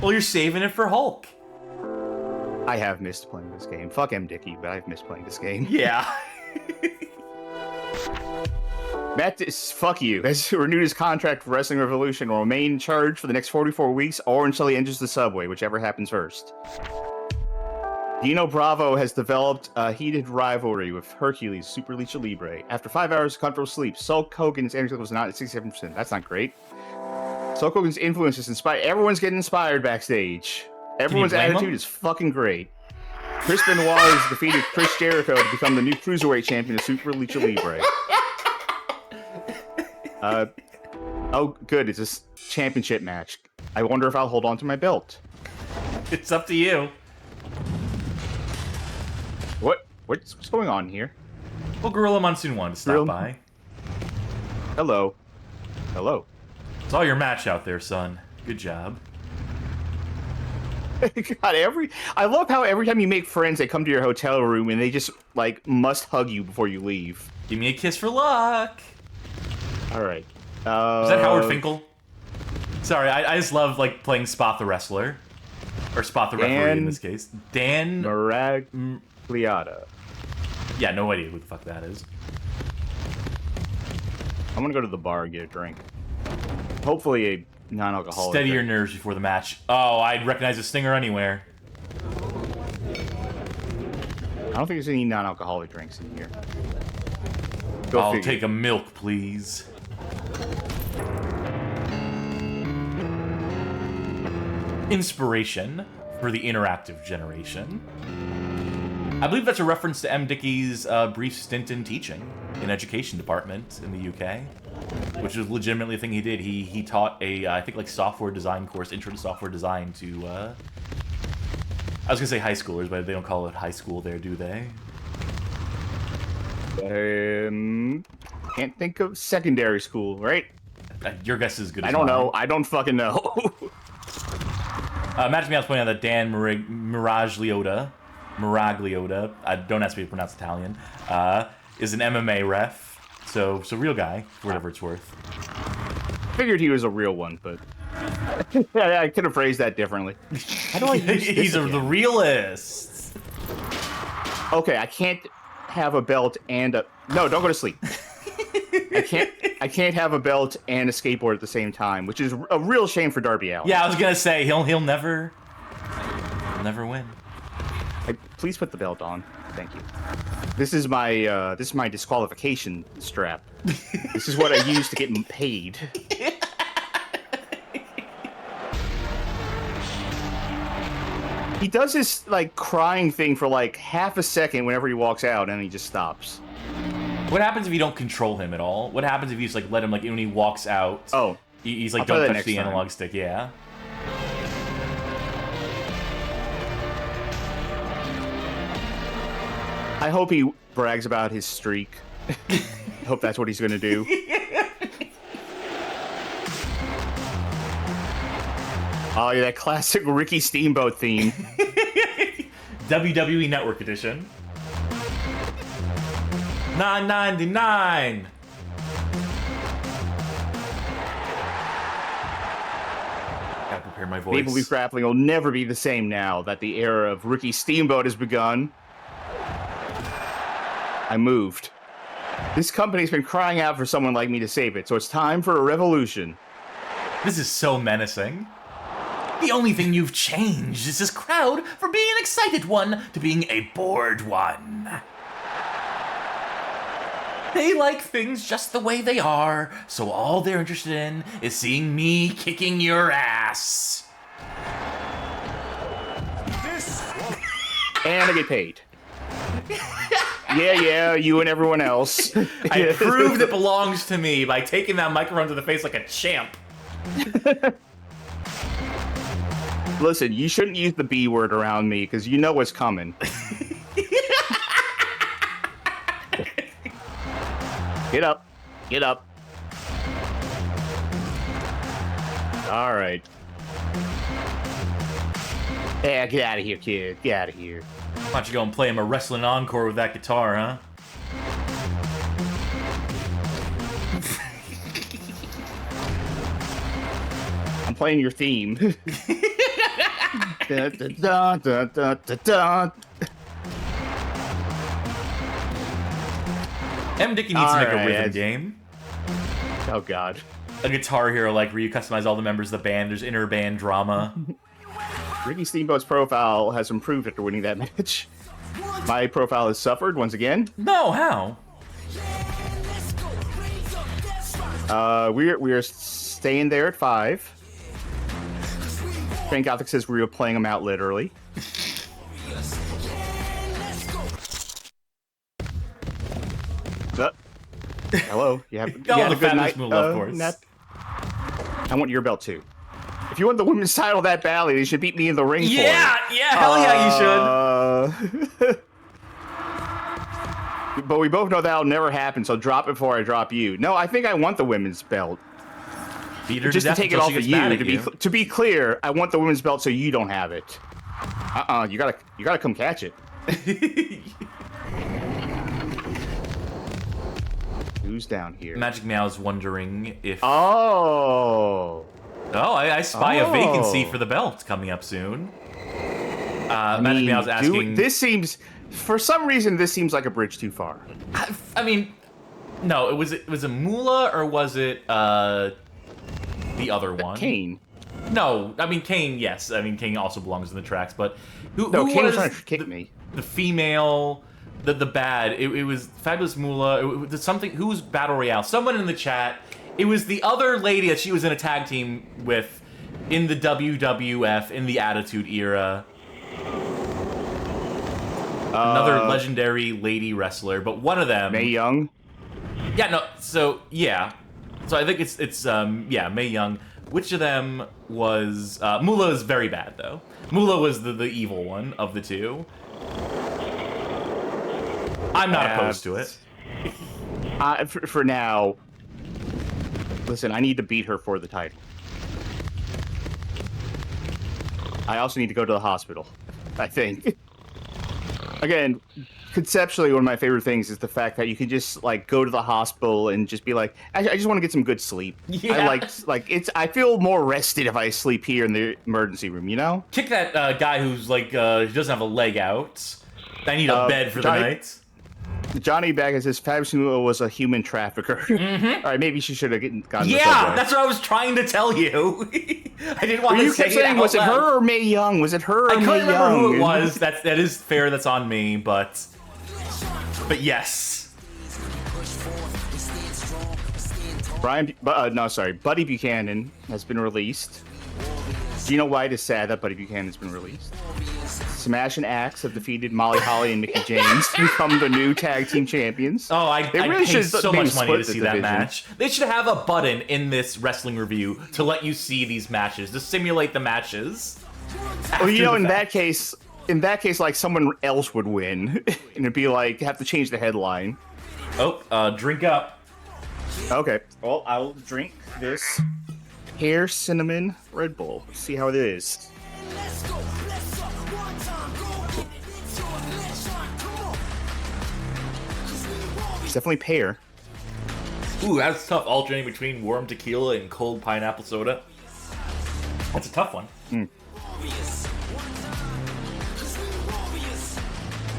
Well, you're saving it for Hulk. I have missed playing this game. Fuck MDickie, but I've missed playing this game. Yeah. Matt, fuck you. Has renewed his contract for Wrestling Revolution will remain in charge for the next 44 weeks or until he enters the subway, whichever happens first. Dino Bravo has developed a heated rivalry with Hercules Super Lucha Libre. After 5 hours of comfortable sleep, Sulk Hogan's energy level was not at 67%. That's not great. Sulk Hogan's influence is inspired. Everyone's getting inspired backstage. Everyone's attitude is fucking great. Chris Benoit has defeated Chris Jericho to become the new Cruiserweight champion of Super Lucha Libre. Oh, good. It's a championship match. I wonder if I'll hold on to my belt. It's up to you. What's going on here? Well, Gorilla Monsoon wanted to stop by. Hello. Hello. Saw your match out there, son. Good job. God, I love how every time you make friends, they come to your hotel room and they just, like, must hug you before you leave. Give me a kiss for luck. All right. Is that Howard Finkel? Sorry, I just love, like, playing Spot the Wrestler. Or Spot the Referee in this case. Dan... Maragliata. Yeah, no idea who the fuck that is. I'm gonna go to the bar and get a drink. Hopefully a non-alcoholic. Steady your nerves before the match. Oh, I'd recognize a stinger anywhere. I don't think there's any non-alcoholic drinks in here. I'll take a milk, please. Inspiration for the interactive generation. I believe that's a reference to MDickie's brief stint in teaching in education department in the UK, which was legitimately a thing he did. He taught a, I think, like, software design course, intro to software design to, I was gonna say high schoolers, but they don't call it high school there, do they? Can't think of secondary school, right? Your guess is as good as I don't mine. know. I don't fucking know. Match me, I was pointing out that Dan Miragliotta, don't ask me to pronounce Italian, is an MMA ref, so real guy, for whatever it's worth. Figured he was a real one, but I could have phrased that differently. How do I use this He's again? the realist. Okay, I can't have a belt and a... No, don't go to sleep. I can't have a belt and a skateboard at the same time, which is a real shame for Darby Allin. Yeah, I was gonna say he'll never win. please put the belt on. Thank you. This is my disqualification strap. This is what I use to get paid. He does this like crying thing for like half a second whenever he walks out, and he just stops. What happens if you don't control him at all? What happens if you just like let him like when he walks out? Oh, he's like, don't touch the analog stick. Yeah. I hope he brags about his streak. I hope that's what he's gonna do. Oh, yeah, that classic Ricky Steamboat theme. WWE Network Edition. $9.99. Gotta prepare my voice. Maple Leaf Grappling will never be the same now that the era of Ricky Steamboat has begun. I moved. This company's been crying out for someone like me to save it, so it's time for a revolution. This is so menacing. The only thing you've changed is this crowd from being an excited one to being a bored one. They like things just the way they are, so all they're interested in is seeing me kicking your ass. And I get paid. Yeah, you and everyone else. I proved it belongs to me by taking that microphone to the face like a champ. Listen, you shouldn't use the B word around me, because you know what's coming. Get up. Get up. All right. Yeah, get out of here, kid. Get out of here. Why don't you go and play him a wrestling encore with that guitar, huh? I'm playing your theme. Da, da, da, da, da, da. MDickie needs to make a rhythm game. Oh, God. A Guitar Hero, like, where you customize all the members of the band. There's inner band drama. Ricky Steamboat's profile has improved after winning that match. My profile has suffered once again. No, how? We're staying there at 5. Frank Gothic says we were playing them out literally. Hello, you had a good night. Moolah, of course. I want your belt too. If you want the women's title that badly, they should beat me in the ring for it. Hell yeah, you should. But we both know that'll never happen, so drop it before I drop you. No, I think I want the women's belt. Beat her just to take it off of you. To be clear, I want the women's belt so you don't have it. You gotta come catch it. Who's down here? Magic Meow's wondering if... Oh, I spy a vacancy for the belt coming up soon. Magic Meow's asking... This seems... For some reason, this seems like a bridge too far. I mean... No, was it Moolah or was it the other one? Kane. No, I mean Kane, yes. I mean Kane also belongs in the tracks, but who Kane was was trying to kick me. The female... The bad, it was Fabulous Moolah, it was something, who was Battle Royale? Someone in the chat, it was the other lady that she was in a tag team with in the WWF, in the Attitude Era. Another legendary lady wrestler, but one of them... Mae Young? Yeah, no, so, yeah. So I think it's Mae Young. Which of them was... Moolah is very bad, though. Moolah was the evil one of the two. I'm not opposed to it. For now, listen, I need to beat her for the title. I also need to go to the hospital, I think. Again, conceptually, one of my favorite things is the fact that you can just, like, go to the hospital and just be like, I just want to get some good sleep. Yeah. I feel more rested if I sleep here in the emergency room, you know? Kick that guy who's, like, doesn't have a leg out. I need a bed for the night. Johnny Backus says Fabulous Moolah was a human trafficker. Mm-hmm. All right, maybe she should have gotten. Yeah, that's what I was trying to tell you. I didn't want to say it out was it loud. her or Mae Young? Was it her or Mae Young? I couldn't remember who it was. That is fair. That's on me, but yes. Buddy Buchanan has been released. Do you know why it is sad that Buddy Buchanan has been released? Smash and Axe have defeated Molly Holly and Mickie James to become the new tag team champions. Oh, I really paid so much money to see that match. They should have a button in this wrestling review to let you see these matches, to simulate the matches. Well, you know, in that case, like someone else would win, and it'd be like have to change the headline. Oh, drink up. Okay. Well, I'll drink this Hair Cinnamon Red Bull. Let's see how it is. It's definitely pear. Ooh, that's tough. Alternating between warm tequila and cold pineapple soda. That's a tough one.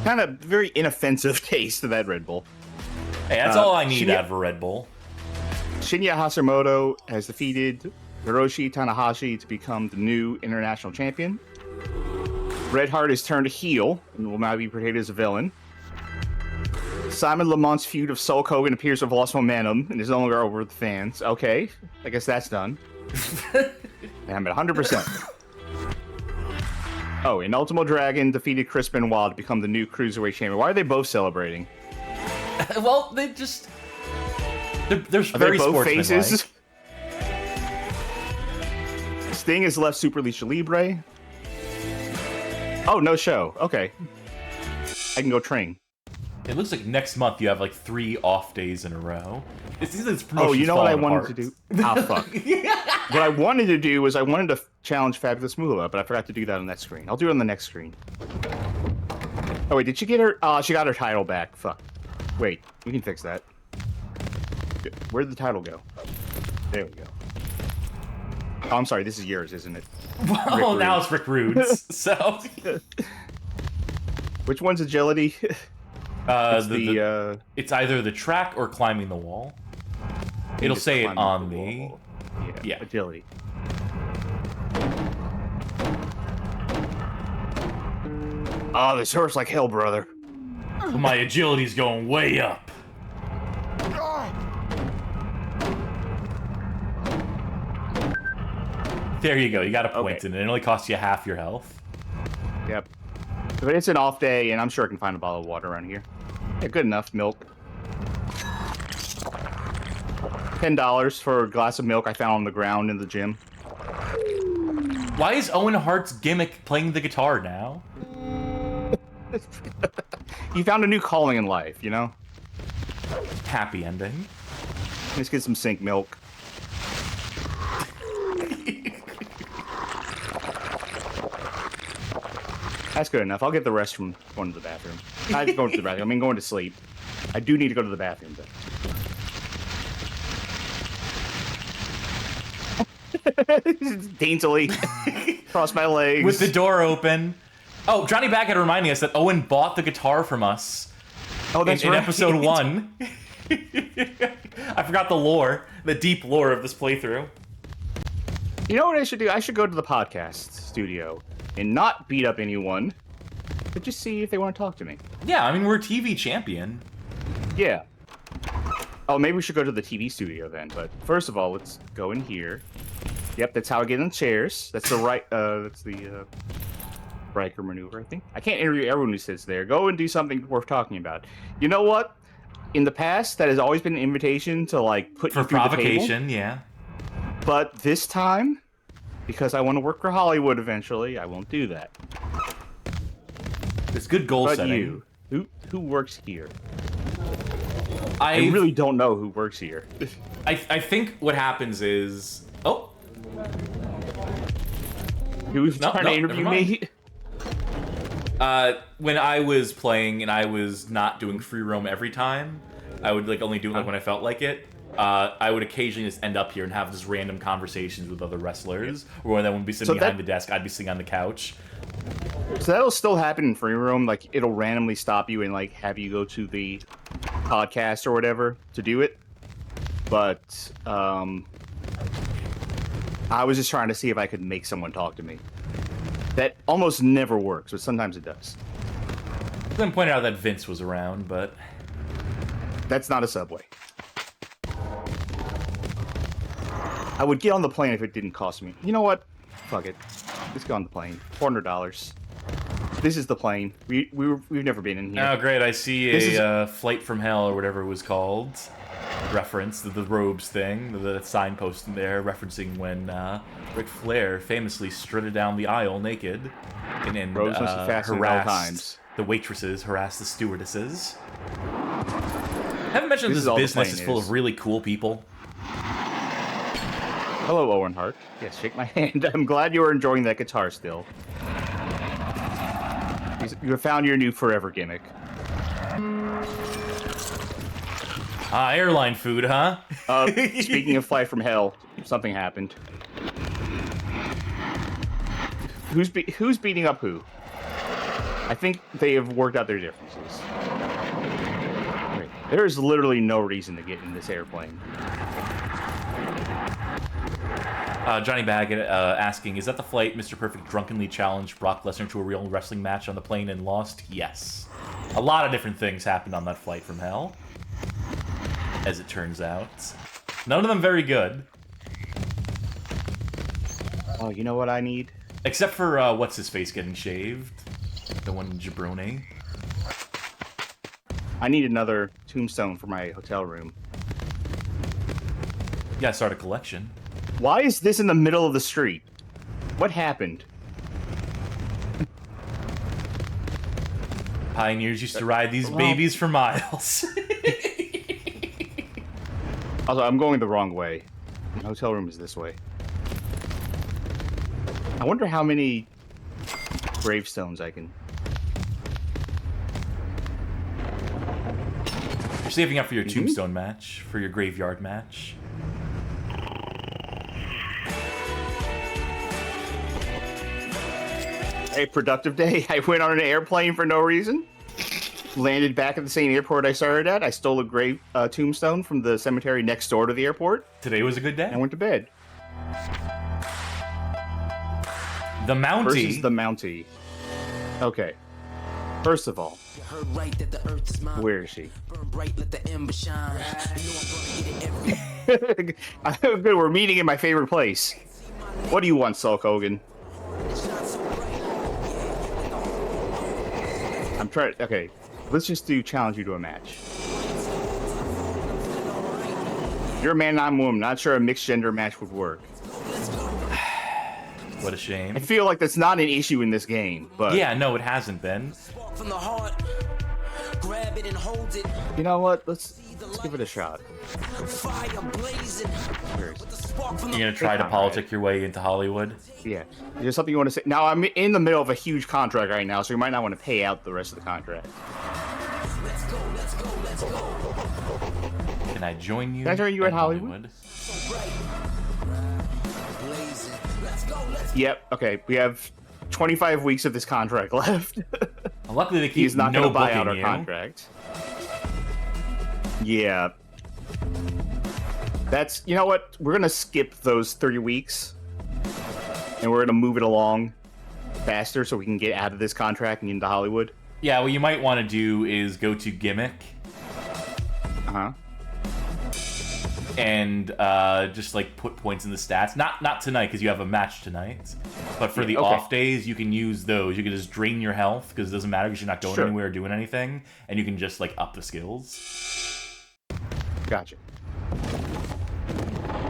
Kind of very inoffensive taste to that Red Bull. Hey, that's all I need out of a Red Bull. Shinya Hashimoto has defeated Hiroshi Tanahashi to become the new international champion. Red Heart is turned heel and will now be portrayed as a villain. Simon Lamont's feud of Sulk Hogan appears to have lost momentum and is no longer over the fans. Okay, I guess that's done. I'm at 100%. Oh, and Ultimo Dragon defeated Chris Benoit to become the new Cruiserweight champion. Why are they both celebrating? Well, they just... They're they very both faces? sportsmanlike. Sting has left Super Lucha Libre. Oh, no show. Okay. I can go train. It looks like next month you have like 3 off days in a row. Oh, you know what I wanted to do? Ah, fuck. What I wanted to do was I wanted to challenge Fabulous Moolah, but I forgot to do that on that screen. I'll do it on the next screen. Oh, wait, did she get her... she got her title back. Fuck. Wait, we can fix that. Where did the title go? There we go. Oh, I'm sorry, this is yours, isn't it? Well, now it's Rick Rude's, so... Which one's agility? It's either the track or climbing the wall. It'll say it on the... Yeah, agility. Oh, this hurts like hell, brother. My agility's going way up. There you go. You got a point in it. It only costs you half your health. Yep. But it's an off day, and I'm sure I can find a bottle of water around here. Yeah, good enough. Milk. $10 for a glass of milk I found on the ground in the gym. Why is Owen Hart's gimmick playing the guitar now? He found a new calling in life, you know? Happy ending. Let's get some sink milk. That's good enough. I'll get the rest from going to the bathroom. Not going to the bathroom. I mean, going to sleep. I do need to go to the bathroom, though. Daintily cross my legs. With the door open. Oh, Johnny Backhead reminding us that Owen bought the guitar from us. Oh, that's in right. episode 1. I forgot the lore, the deep lore of this playthrough. You know what I should do? I should go to the podcast studio and not beat up anyone, but just see if they want to talk to me. Yeah, I mean, we're a TV champion. Yeah. Oh, maybe we should go to the TV studio then, but first of all, let's go in here. Yep, that's how I get in chairs. That's the right, that's the, Riker maneuver, I think. I can't interview everyone who sits there. Go and do something worth talking about. You know what? In the past, that has always been an invitation to, like, put you through provocation, the table. yeah. But this time, because I want to work for Hollywood eventually, I won't do that. It's good goal setting. You, who works here? I really don't know who works here. I think what happens is... Oh. Who's trying to interview me? When I was playing and I was not doing free roam every time, I would like only do it like when I felt like it. I would occasionally just end up here and have just random conversations with other wrestlers, or when I wouldn't be sitting behind the desk, I'd be sitting on the couch. So that'll still happen in free roam. Like, it'll randomly stop you and, like, have you go to the podcast or whatever to do it. But, I was just trying to see if I could make someone talk to me. That almost never works, but sometimes it does. Glenn pointed out that Vince was around, but... That's not a subway. I would get on the plane if it didn't cost me. You know what? Fuck it. Let's go on the plane. $400. This is the plane. We've never been in here. Oh, great. I see a Flight from Hell, or whatever it was called. Reference to the robes thing. The signpost in there referencing when Ric Flair famously strutted down the aisle naked and harassed the waitresses, harassed the stewardesses. I haven't mentioned this business is full of really cool people. Hello, Owen Hart. Yes, shake my hand. I'm glad you are enjoying that guitar still. You have found your new forever gimmick. Airline food, huh? Speaking of Flight from Hell, something happened. Who's beating up who? I think they have worked out their differences. Wait, there is literally no reason to get in this airplane. Johnny Baggett asking, is that the flight Mr. Perfect drunkenly challenged Brock Lesnar to a real wrestling match on the plane and lost? Yes. A lot of different things happened on that Flight from Hell, as it turns out. None of them very good. Oh, you know what I need? Except for, what's-his-face getting shaved. The one jabroni. I need another tombstone for my hotel room. You gotta start a collection. Why is this in the middle of the street? What happened? Pioneers used to ride these babies for miles. Also, I'm going the wrong way. The hotel room is this way. I wonder how many gravestones I can... You're saving up for your tombstone match, for your graveyard match. A productive day. I went on an airplane for no reason. Landed back at the same airport I started at. I stole a tombstone from the cemetery next door to the airport. Today was a good day. And I went to bed. The Mountie. Versus the Mountie. Okay. First of all, where is she? We're meeting in my favorite place. What do you want, Sulk Hogan? I'm trying. Okay, let's just challenge you to a match. You're a man, I'm a woman. Not sure a mixed gender match would work. What a shame. I feel like that's not an issue in this game, but yeah, no, it hasn't been. You know what? Let's give it a shot. You're gonna try to politic your way into Hollywood? Yeah. Is there something you want to say? Now, I'm in the middle of a huge contract right now, so you might not want to pay out the rest of the contract. Can I join you? Can I join you at Hollywood? Yep. Okay. We have 25 weeks of this contract left. Well, luckily, they keep He's not going to buy out our you. contract. Yeah. That's, you know what? We're going to skip those 30 weeks. And we're going to move it along faster so we can get out of this contract and into Hollywood. Yeah, what you might want to do is go to Gimmick. Uh-huh. And just, like, put points in the stats. Not tonight, because you have a match tonight. But for the off days, you can use those. You can just drain your health, because it doesn't matter, because you're not going anywhere or doing anything. And you can just, like, up the skills. Gotcha.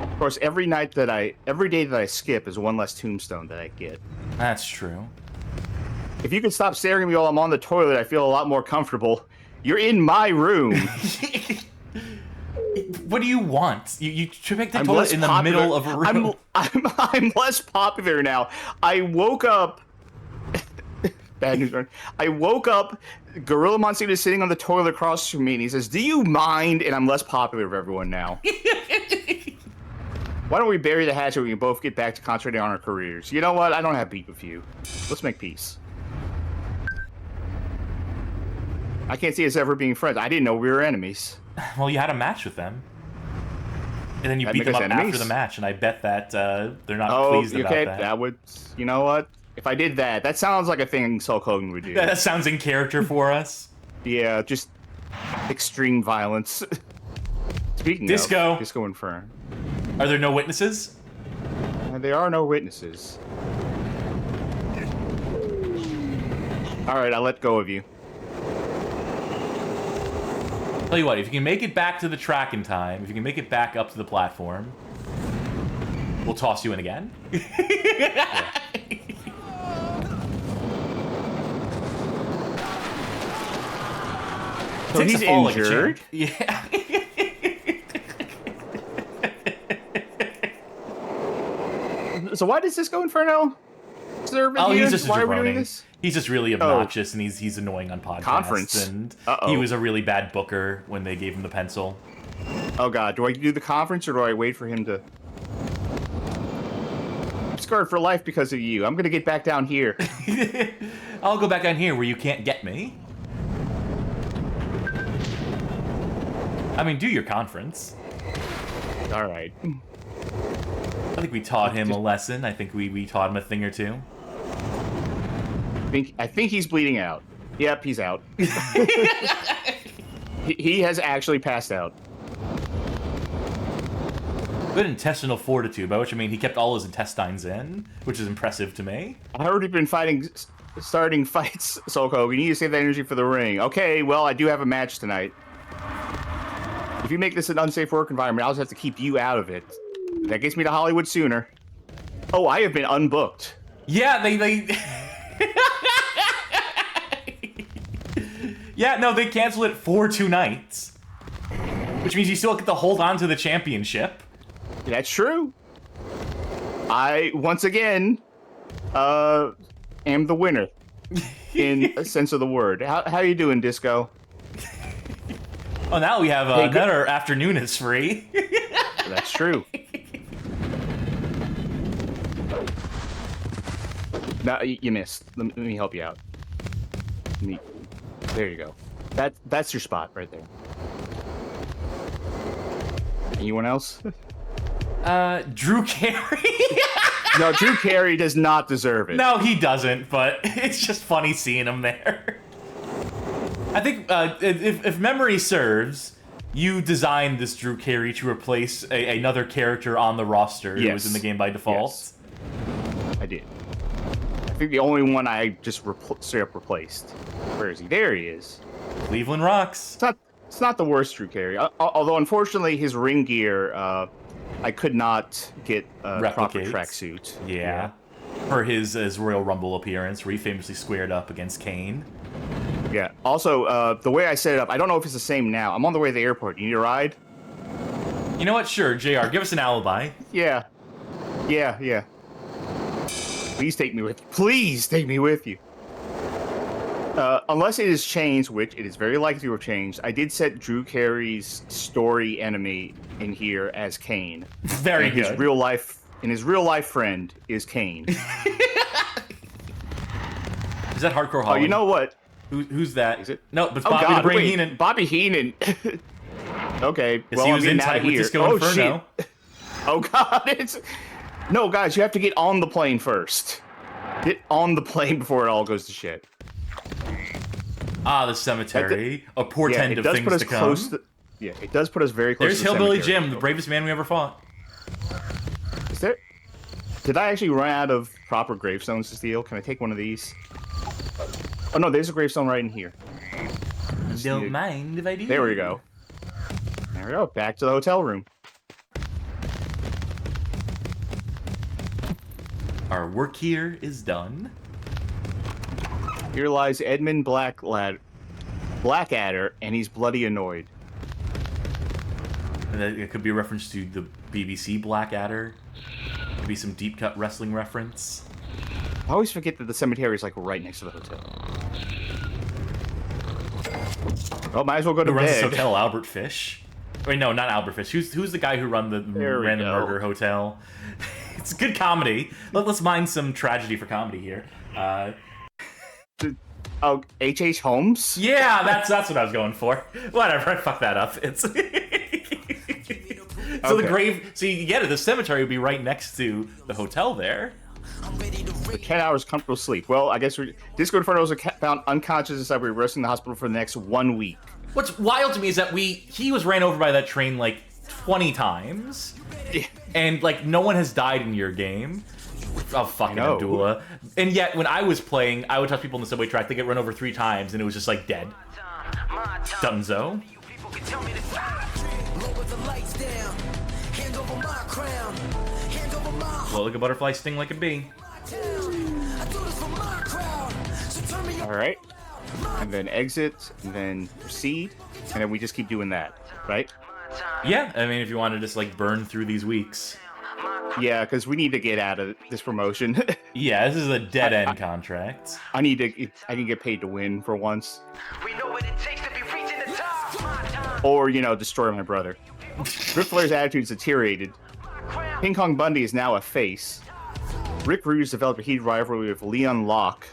Of course, every day that I skip is one less tombstone that I get. That's true. If you could stop staring at me while I'm on the toilet, I feel a lot more comfortable. You're in my room. What do you want? You pick the toilet in the middle of a room. I'm less popular now. I woke up. Bad news. I woke up. Gorilla Monsoon is sitting on the toilet across from me, and he says, "Do you mind?" And I'm less popular with everyone now. Why don't we bury the hatchet? We can both get back to concentrating on our careers. You know what? I don't have beef with you. Let's make peace. I can't see us ever being friends. I didn't know we were enemies. Well, you had a match with them. And then you beat them up after the match, and I bet that they're not pleased about that. That would... You know what? If I did that, that sounds like a thing Sulk Hogan would do. That sounds in character for us. Yeah, just extreme violence. Speaking Disco. of Disco Inferno. Are there no witnesses? There are no witnesses. Alright, I'll let go of you. Tell you what, if you can make it back to the track in time, if you can make it back up to the platform, we'll toss you in again. Yeah. So he's injured? Yeah. So why does Disco Inferno serve in here? He's just why a are we doing jabroni. this? He's just really obnoxious, and he's annoying on podcasts. Conference. And he was a really bad booker when they gave him the pencil. Oh god, do I do the conference or do I wait for him to... I'm scarred for life because of you. I'm gonna get back down here. I'll go back down here where you can't get me. I mean, do your conference. Alright. I think we taught him a lesson. I think we taught him a thing or two. I think he's bleeding out. Yep, he's out. he has actually passed out. Good intestinal fortitude, by which I mean he kept all his intestines in, which is impressive to me. I heard you've been starting fights, Sulk Hogan. You need to save that energy for the ring. Okay, well, I do have a match tonight. If you make this an unsafe work environment, I'll just have to keep you out of it. That gets me to Hollywood sooner. Oh, I have been unbooked. Yeah, they... Yeah, no, they canceled it for 2 nights. Which means you still get to hold on to the championship. That's true. I, once again, am the winner. In a sense of the word. How you doing, Disco? Oh, now we have another afternoon is free. That's true. No, you missed. Let me help you out. There you go. That's your spot right there. Anyone else? Drew Carey? No, Drew Carey does not deserve it. No, he doesn't, but it's just funny seeing him there. I think, if memory serves, you designed this Drew Carey to replace another character on the roster who was in the game by default. Yes. I did. I think the only one I just straight up replaced. Where is he? There he is. Cleveland rocks. It's not the worst Drew Carey. Although, unfortunately, his ring gear, I could not get a proper tracksuit. Yeah. For his Royal Rumble appearance, where he famously squared up against Kane. Yeah. Also, the way I set it up, I don't know if it's the same now. I'm on the way to the airport. You need a ride? You know what? Sure, JR. Give us an alibi. Yeah. Yeah. Please take me with you. Please take me with you. Unless it is changed, which it is very likely to have changed, I did set Drew Carey's story enemy in here as Kane. Very good. His real life friend is Kane. Is that Hardcore Holland? Oh, you know what? Who's that? Is it? No, but Bobby the Brain Heenan. Bobby Heenan. Okay. Well, he was in tight with Disco Inferno. Shit. Oh god, No, guys, you have to get on the plane first. Get on the plane before it all goes to shit. Ah, the cemetery. A portend of things to come. Yeah, it does put us very close to the Hillbilly cemetery. Jim, the bravest man we ever fought. Is there... Did I actually run out of proper gravestones to steal? Can I take one of these? Oh no, there's a gravestone right in here. Don't mind if I do. There we go. There we go. Back to the hotel room. Our work here is done. Here lies Edmund Blackadder, and he's bloody annoyed. And it could be a reference to the BBC Blackadder. Could be some deep cut wrestling reference. I always forget that the cemetery is like right next to the hotel. Oh, might as well go to bed. Who runs this hotel? Albert Fish. Wait, no, not Albert Fish. Who's the guy who run the random murder hotel? It's good comedy. Let's mine some tragedy for comedy here. Oh, H.H. Holmes? Yeah, that's what I was going for. Whatever, I fucked that up. It's so the grave. So you get it. The cemetery would be right next to the hotel there. For 10 hours comfortable sleep. Well, I guess Disco Inferno was found unconscious inside. We were resting in the hospital for the next 1 week. What's wild to me is that he was ran over by that train like 20 times, and like no one has died in your game. Oh, fucking Abdullah. And yet, when I was playing, I would touch people in the subway track. They get run over 3 times, and it was just like dead. Dunzo. Blow like a butterfly, sting like a bee. Alright. And then exit, and then proceed, and then we just keep doing that, right? Yeah, I mean, if you want to just like burn through these weeks. Yeah, because we need to get out of this promotion. Yeah, this is a dead-end contract. I can get paid to win for once. Or, destroy my brother. Ric Flair's attitude's deteriorated. King Kong Bundy is now a face. Rick Rude developed a heated rivalry with Leon Locke.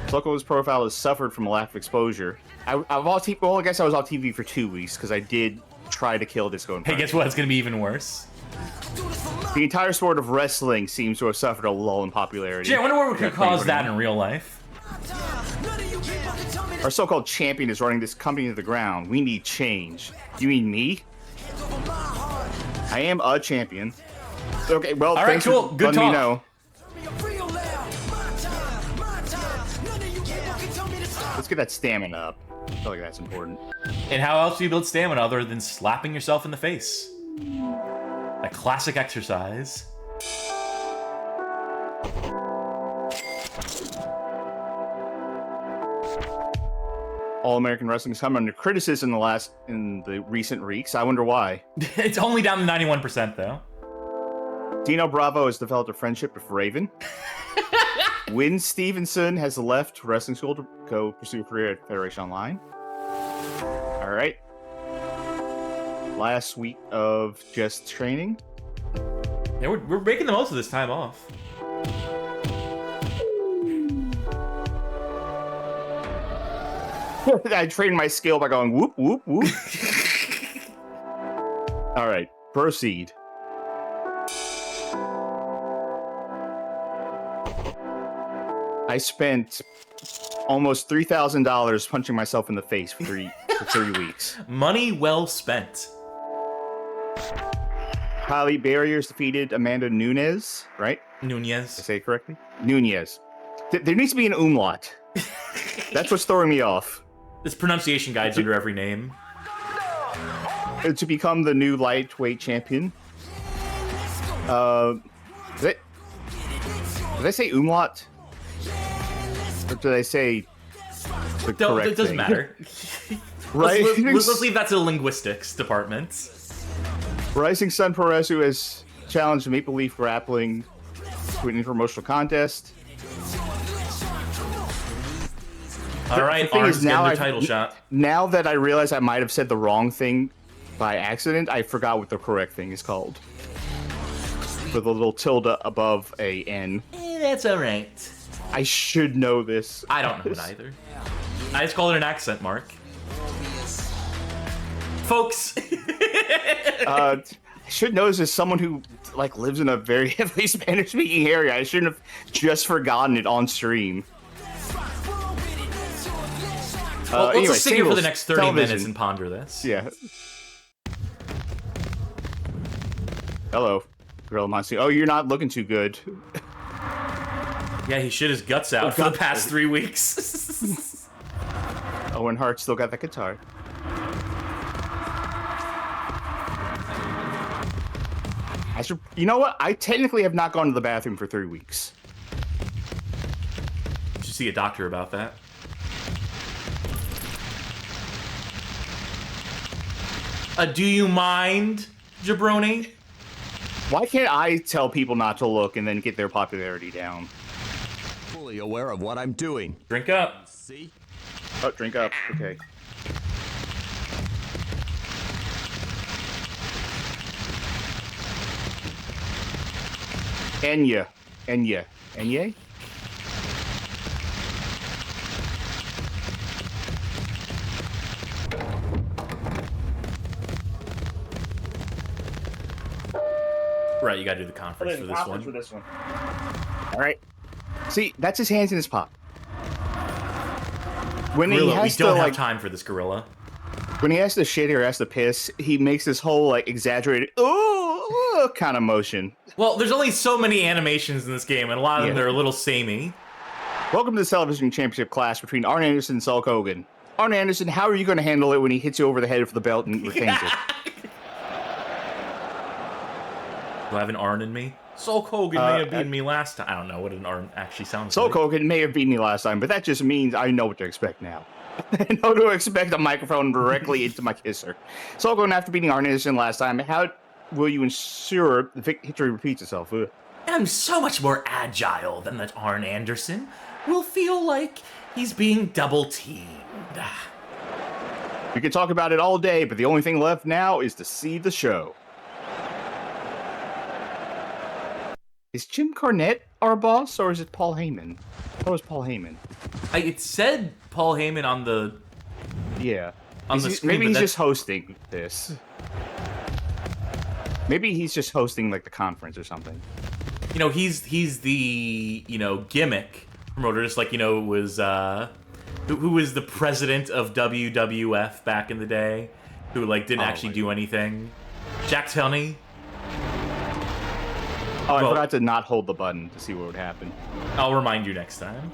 Sulk Hogan's profile has suffered from a lack of exposure. I guess I was off TV for 2 weeks because I did try to kill Disco Inferno. Hey, guess what? It's gonna be even worse. The entire sport of wrestling seems to have suffered a lull in popularity. Gee, I wonder what could cause that in real life. Our so-called champion is running this company to the ground. We need change. You mean me? I am a champion. Okay, well, all right, cool. Good talk. Me know. Let's get that stamina up. I feel like that's important. And how else do you build stamina other than slapping yourself in the face? A classic exercise. All-American Wrestling has come under criticism in the recent weeks. I wonder why. It's only down to 91% though. Dino Bravo has developed a friendship with Raven. Wynn Stevenson has left wrestling school to go pursue a career at Federation Online. All right. Last week of just training. Yeah, we're making the most of this time off. I trained my skill by going whoop, whoop, whoop. All right, proceed. I spent almost $3,000 punching myself in the face for 3 weeks. Money well spent. Kylie Barriers defeated Amanda Nunes, right? Nunez. Did I say it correctly? Nunez. There needs to be an umlaut. That's what's throwing me off. This pronunciation guide's under every name. To become the new lightweight champion. Did I say umlaut? Or did I say the correct It doesn't thing? matter. Right? Let's leave that to the linguistics department. Rising Sun Pro Wrestling has challenged Maple Leaf Grappling to an promotional contest. All right, Arn's getting the title shot. Now that I realize I might have said the wrong thing by accident, I forgot what the correct thing is called. With a little tilde above a N. That's all right. I should know this. I don't know it either. I just call it an accent mark. Folks. I should know this as someone who lives in a very heavily Spanish-speaking area. I shouldn't have just forgotten it on stream. Well, anyway, let's sit here for the next 30 television. minutes and ponder this. Yeah. Hello, Gorilla Monster. Oh, you're not looking too good. Yeah, he shit his guts out for the past 3 weeks. Owen Hart still got that guitar. You know what? I technically have not gone to the bathroom for 3 weeks. You should see a doctor about that. Do you mind, jabroni? Why can't I tell people not to look and then get their popularity down? Fully aware of what I'm doing. Drink up. See? Oh, drink up. Okay. Enya. Right, you gotta do the conference for this one. All right. See, that's his hands in his pocket. When Gorilla, he has we don't to, have time for this, Gorilla. When he has to shit or has to piss, he makes this whole like exaggerated ooh kind of motion. Well, there's only so many animations in this game, and a lot of them they're a little samey. Welcome to the television championship clash between Arn Anderson and Sulk Hogan. Arn Anderson, how are you going to handle it when he hits you over the head for the belt and retains it? Do I have an Arn in me? Sulk Hogan may have beaten me last time. I don't know what an Arn actually sounds like. Sulk Hogan may have beaten me last time, but that just means I know what to expect now. I know to expect a microphone directly into my kisser. Sulk Hogan, after beating Arn Anderson last time, how will you ensure the victory repeats itself? I'm so much more agile than that Arn Anderson. Will feel like he's being double-teamed. We can talk about it all day, but the only thing left now is to see the show. Is Jim Cornette our boss, or is it Paul Heyman? That was Paul Heyman. It said Paul Heyman on the... Yeah. On the screen, maybe he's just hosting this. Maybe he's just hosting, like, the conference or something. You know, he's the, gimmick promoter, just like, was, who was the president of WWF back in the day, who, like, didn't actually do anything. Jack Tunney. Oh, I forgot to not hold the button to see what would happen. I'll remind you next time.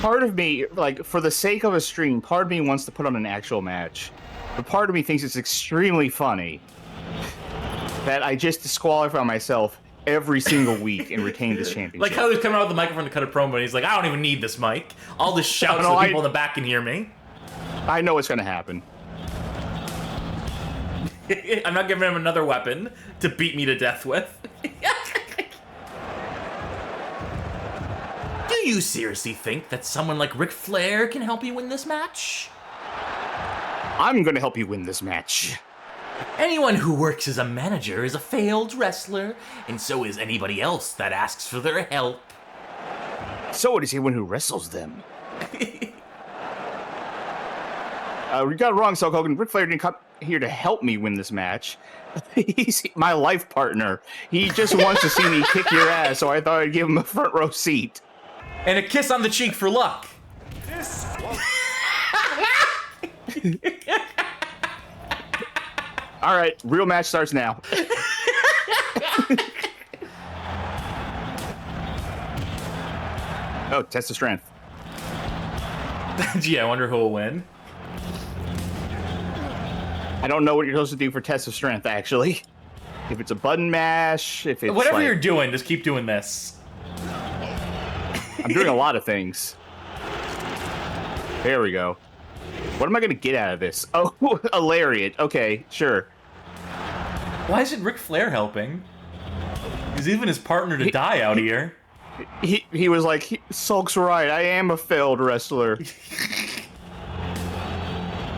Part of me, like, for the sake of a stream, part of me wants to put on an actual match. But part of me thinks it's extremely funny that I just disqualify myself every single week and retain this championship. Like how he's coming out with the microphone to cut a promo, and he's like, I don't even need this mic. I'll just shout so the people in the back can hear me. I know what's going to happen. I'm not giving him another weapon to beat me to death with. Do you seriously think that someone like Ric Flair can help you win this match? I'm going to help you win this match. Anyone who works as a manager is a failed wrestler, and so is anybody else that asks for their help. So is anyone who wrestles them. We got it wrong, Sulk Hogan. Ric Flair didn't come here to help me win this match. He's my life partner. He just wants to see me kick your ass, so I thought I'd give him a front row seat. And a kiss on the cheek for luck. All right, real match starts now. Oh, test of strength. Gee, I wonder who will win. I don't know what you're supposed to do for test of strength, actually. If it's a button mash, if it's whatever like, you're doing, just keep doing this. I'm doing a lot of things. There we go. What am I going to get out of this? Oh, a lariat. Okay, sure. Why isn't Ric Flair helping? He's even his partner to die out here. He was like, Sulk's right, I am a failed wrestler.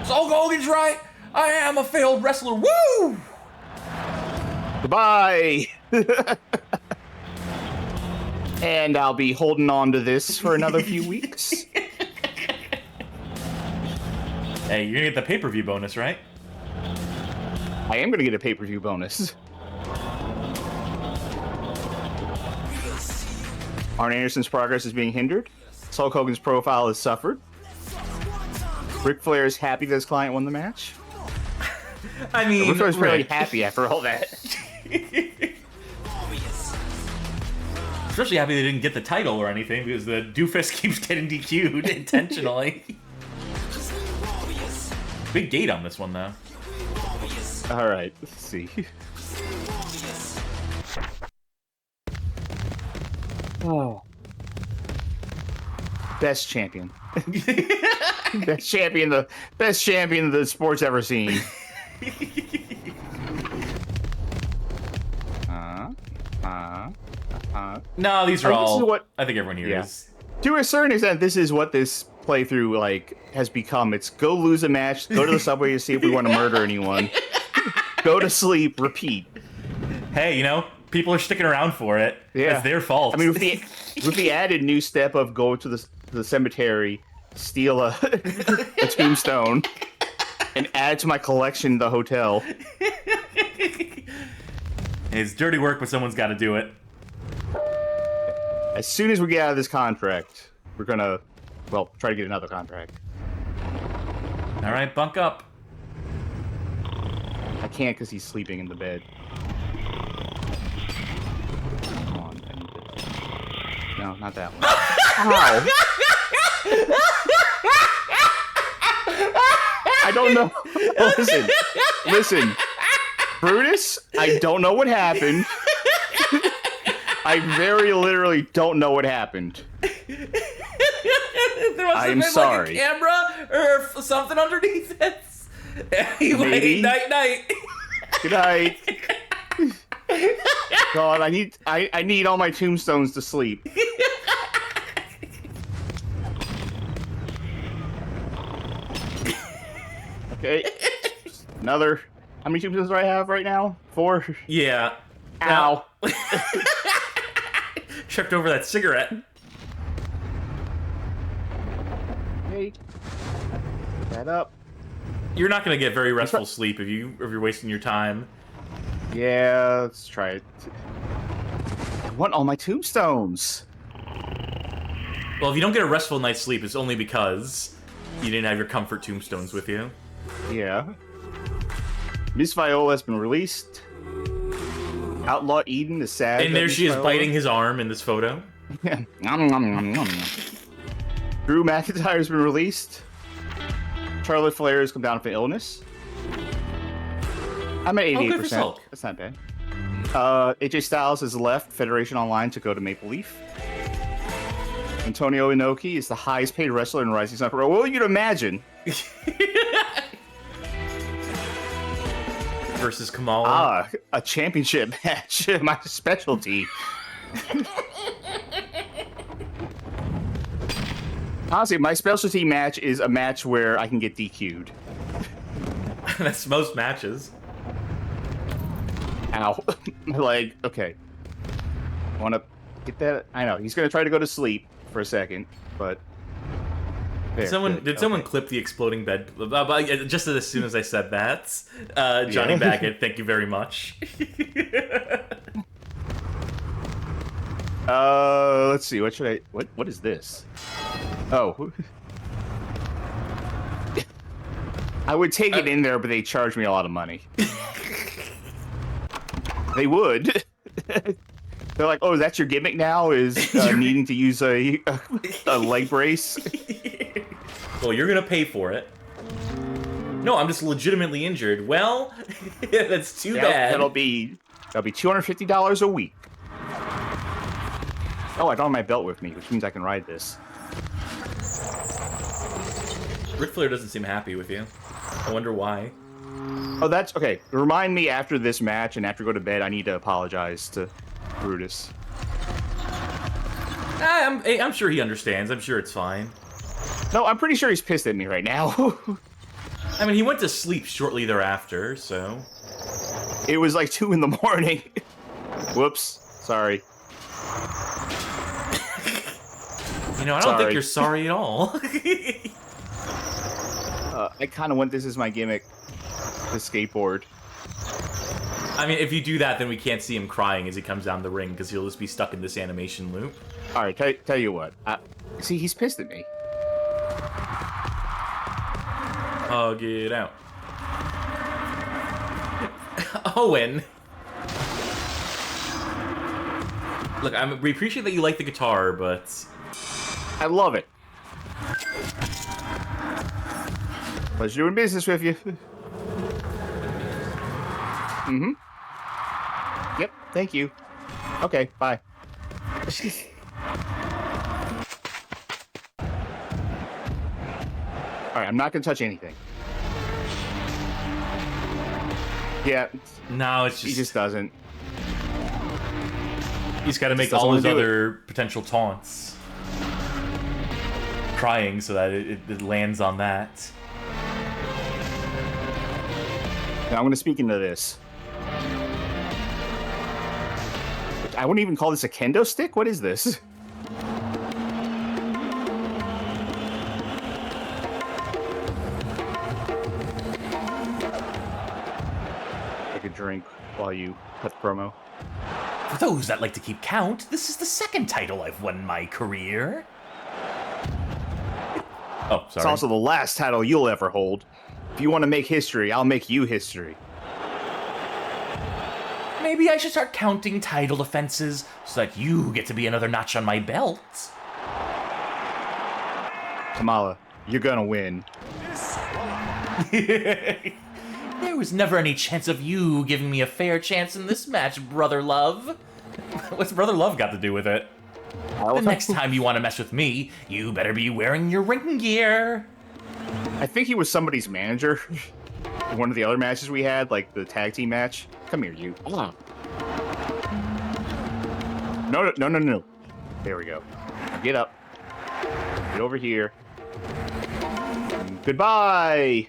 Sulk Hogan's right! I am a failed wrestler. Woo! Goodbye! And I'll be holding on to this for another few weeks. Hey, you're gonna get the pay-per-view bonus, right? I am gonna get a pay-per-view bonus. Arn Anderson's progress is being hindered. Sulk Hogan's profile has suffered. Ric Flair is happy that his client won the match. I mean, Ric Flair's really happy after all that. Especially happy they didn't get the title or anything, because the doofus keeps getting DQ'd intentionally. Big gate on this one, though. Alright, let's see. Oh. Best champion. best champion the sport's ever seen. No, these are all. This is what, I think everyone here is. To a certain extent, this is what this playthrough has become. It's go lose a match, go to the subway to see if we want to murder anyone, go to sleep, repeat. Hey, people are sticking around for it. Yeah. It's their fault. I mean, with the added new step of go to the cemetery, steal a tombstone, and add to my collection the hotel. It's dirty work, but someone's got to do it. As soon as we get out of this contract, we're gonna, well, try to get another contract. All right, bunk up. I can't because he's sleeping in the bed. Come on, I need this. No, not that one. Ow! I don't know. Listen. Brutus, I don't know what happened. I very literally don't know what happened. There must have been sorry. Like a camera or something underneath it. Anyway, Maybe. night. Good night. God, I need all my tombstones to sleep. Okay. Another. How many tombstones do I have right now? 4? Yeah. Ow. Tripped over that cigarette. Okay. Put that up. You're not gonna get very restful sleep if you're wasting your time. Yeah, let's try it. I want all my tombstones. Well, if you don't get a restful night's sleep, it's only because you didn't have your comfort tombstones with you. Yeah. Miss Viola has been released. Outlaw Eden is sad. And there she is biting his arm in this photo. Yeah. Drew McIntyre has been released. Charlotte Flair has come down from illness. I'm at 88%. good for Sulk. That's not bad. AJ Styles has left Federation Online to go to Maple Leaf. Antonio Inoki is the highest paid wrestler in Rising Sun Pro. What you'd imagine? Versus Kamala. A championship match. My specialty. Honestly, my specialty match is a match where I can get DQ'd. That's most matches. Ow. My leg. Okay. Want to get that? I know. He's going to try to go to sleep for a second, but... There, Did someone clip the exploding bed? Just as soon as I said that, Johnny Baggett, thank you very much. Let's see. What should I... What is this? Oh. I would take it in there, but they charge me a lot of money. They would. They're like, oh, that's your gimmick now? Is needing to use a leg brace? Well, you're gonna pay for it. No, I'm just legitimately injured. Well, that's too bad. That'll be $250 a week. Oh, I don't have my belt with me, which means I can ride this. Ric Flair doesn't seem happy with you. I wonder why. Oh, that's okay. Remind me after this match and after I go to bed, I need to apologize to Brutus. I'm sure he understands. I'm sure it's fine. No, I'm pretty sure he's pissed at me right now. I mean, he went to sleep shortly thereafter, so... It was like 2 in the morning. Whoops. Sorry. You know, I don't think you're sorry at all. I kind of want this as my gimmick. The skateboard. I mean, if you do that, then we can't see him crying as he comes down the ring, because he'll just be stuck in this animation loop. Alright, tell you what. See, he's pissed at me. Hug it out. Owen. Look, we appreciate that you like the guitar, but... I love it. Pleasure doing business with you. Mm-hmm. Yep, thank you. Okay, bye. Alright, I'm not gonna touch anything. Yeah. No, it's just... He just doesn't. He's got to make all his other potential taunts crying so that it lands on that. Now I'm gonna speak into this. I wouldn't even call this a kendo stick? What is this? Like a drink while you cut the promo. For those that like to keep count, this is the second title I've won in my career. Oh, sorry. It's also the last title you'll ever hold. If you want to make history, I'll make you history. Maybe I should start counting title defenses so that you get to be another notch on my belt. Kamala, you're gonna win. There was never any chance of you giving me a fair chance in this match, Brother Love. What's Brother Love got to do with it? The next time you want to mess with me, you better be wearing your ring gear. I think he was somebody's manager. In one of the other matches we had, like the tag team match. Come here, you. No. There we go. Get up. Get over here. Goodbye.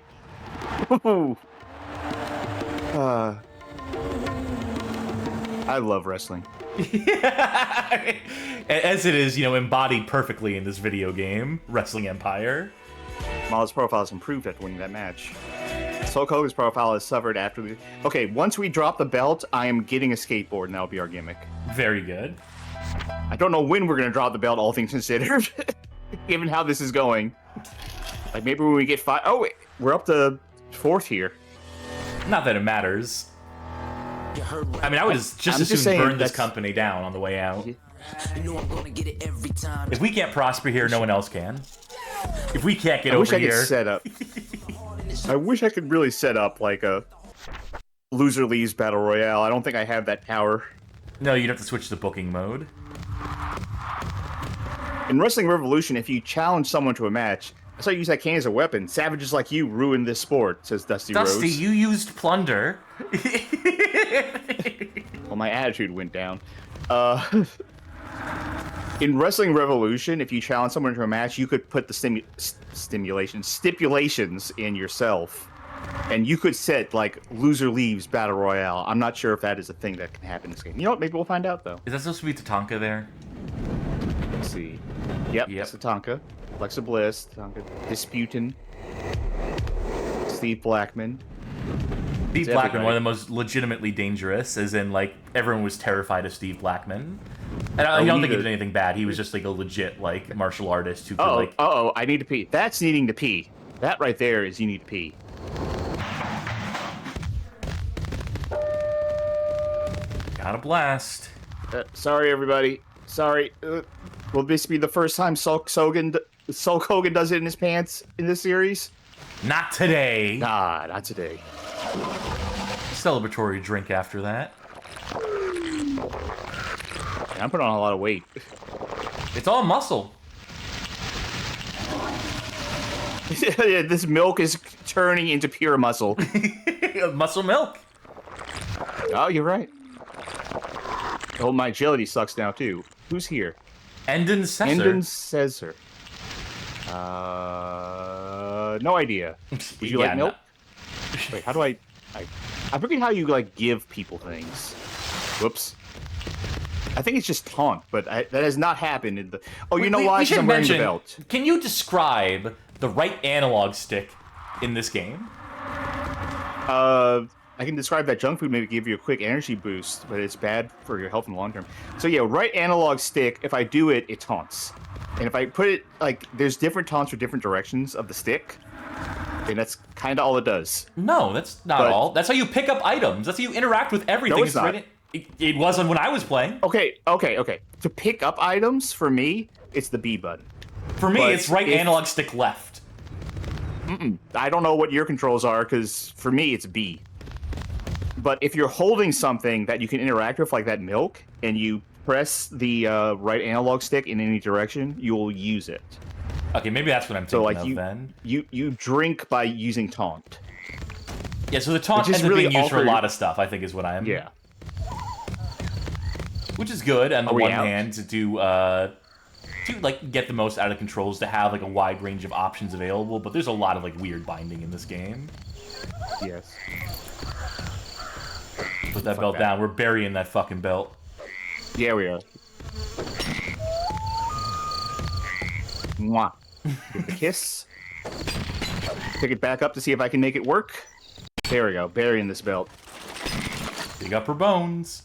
I love wrestling. As it is, embodied perfectly in this video game, Wrestling Empire. Mala's profile has improved after winning that match. Sulk Hogan's profile has suffered after the... Okay, once we drop the belt, I am getting a skateboard, and that'll be our gimmick. Very good. I don't know when we're going to drop the belt, all things considered, given how this is going. Like, maybe when we get 5... Oh, wait, we're up to 4th here. Not that it matters. I mean, I would just as soon burn this company down on the way out. If we can't prosper here, no one else can. If we can't get over here... I wish I could really set up, like, a loser leaves battle royale. I don't think I have that power. No, you'd have to switch to booking mode. In Wrestling Revolution, if you challenge someone to a match, that's how you use that cane as a weapon. Savages like you ruin this sport, says Dusty Rhodes. Dusty, you used plunder. Well, my attitude went down. In Wrestling Revolution, if you challenge someone to a match, you could put the stipulations in yourself. And you could set, like, loser leaves battle royale. I'm not sure if that is a thing that can happen in this game. You know what? Maybe we'll find out, though. Is that supposed to be Tatanka there? Let's see. Yep. That's Tatanka. Alexa Bliss, Tatanka, Disputin, Steve Blackman. Steve Blackman, one of the most legitimately dangerous, as in, like, everyone was terrified of Steve Blackman. And I don't think he did anything bad. He was just, like, a legit, like, martial artist who could, like... Uh-oh, I need to pee. That's needing to pee. That right there is you need to pee. Got a blast. Sorry, everybody. Sorry. Will this be the first time Sulk Hogan does it in his pants in this series? Not today. Nah, not today. Celebratory drink after that. I'm putting on a lot of weight. It's all muscle. Yeah, this milk is turning into pure muscle. Muscle milk. Oh, you're right. Oh, my agility sucks now, too. Who's here? Endon Cesar. Endon Cesar. No idea. Would you like milk? No. Wait, how do I forget how you, like, give people things. Whoops. I think it's just taunt, but that has not happened in the... Oh, you know why? Because I'm wearing the belt. Can you describe the right analog stick in this game? I can describe that junk food maybe give you a quick energy boost, but it's bad for your health in the long term. So yeah, right analog stick, if I do it, it taunts. And if I put it, like, there's different taunts for different directions of the stick, and that's kind of all it does. No, that's not all. That's how you pick up items. That's how you interact with everything. No, it's not. It wasn't when I was playing. Okay. To pick up items, for me, it's the B button. For me, it's right analog stick left. I don't know what your controls are, because for me, it's B. But if you're holding something that you can interact with, like that milk, and you press the right analog stick in any direction, you will use it. Okay, maybe that's what I'm thinking of then. You drink by using taunt. Yeah, so the taunt ends up being used for a lot of stuff, I think is what I'm... Yeah. Which is good on the one hand to like get the most out of controls, to have like a wide range of options available, but there's a lot of like weird binding in this game. Yes. Put that belt down. We're burying that fucking belt. Yeah, we are. Mwah. Give the kiss. Pick it back up to see if I can make it work. There we go. Burying this belt. Dig up her bones.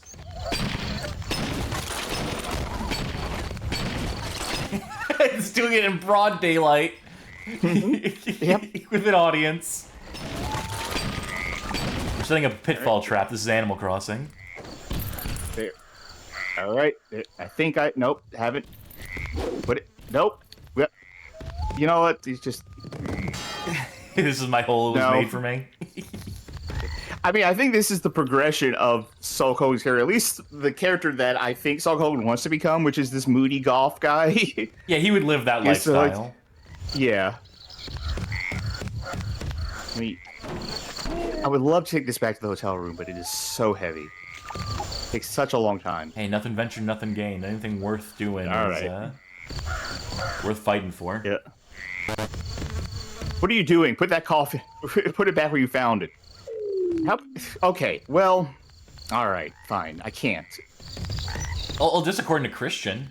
It's doing it in broad daylight. Yep. With an audience. We're setting up a pitfall trap. This is Animal Crossing. There. All right. I think nope, haven't. Put it. Nope. You know what? He's just. This is my hole it was made for me. I mean, I think this is the progression of Sulk Hogan's character, at least the character that I think Sulk Hogan wants to become, which is this moody golf guy. Yeah, he would live that lifestyle. Yeah. I mean, I would love to take this back to the hotel room, but it is so heavy. It takes such a long time. Hey, nothing ventured, nothing gained. Anything worth doing is worth fighting for. Yeah. What are you doing? Put that coffee. Put it back where you found it. Okay, well, all right, fine. I can't. Oh, just according to Christian.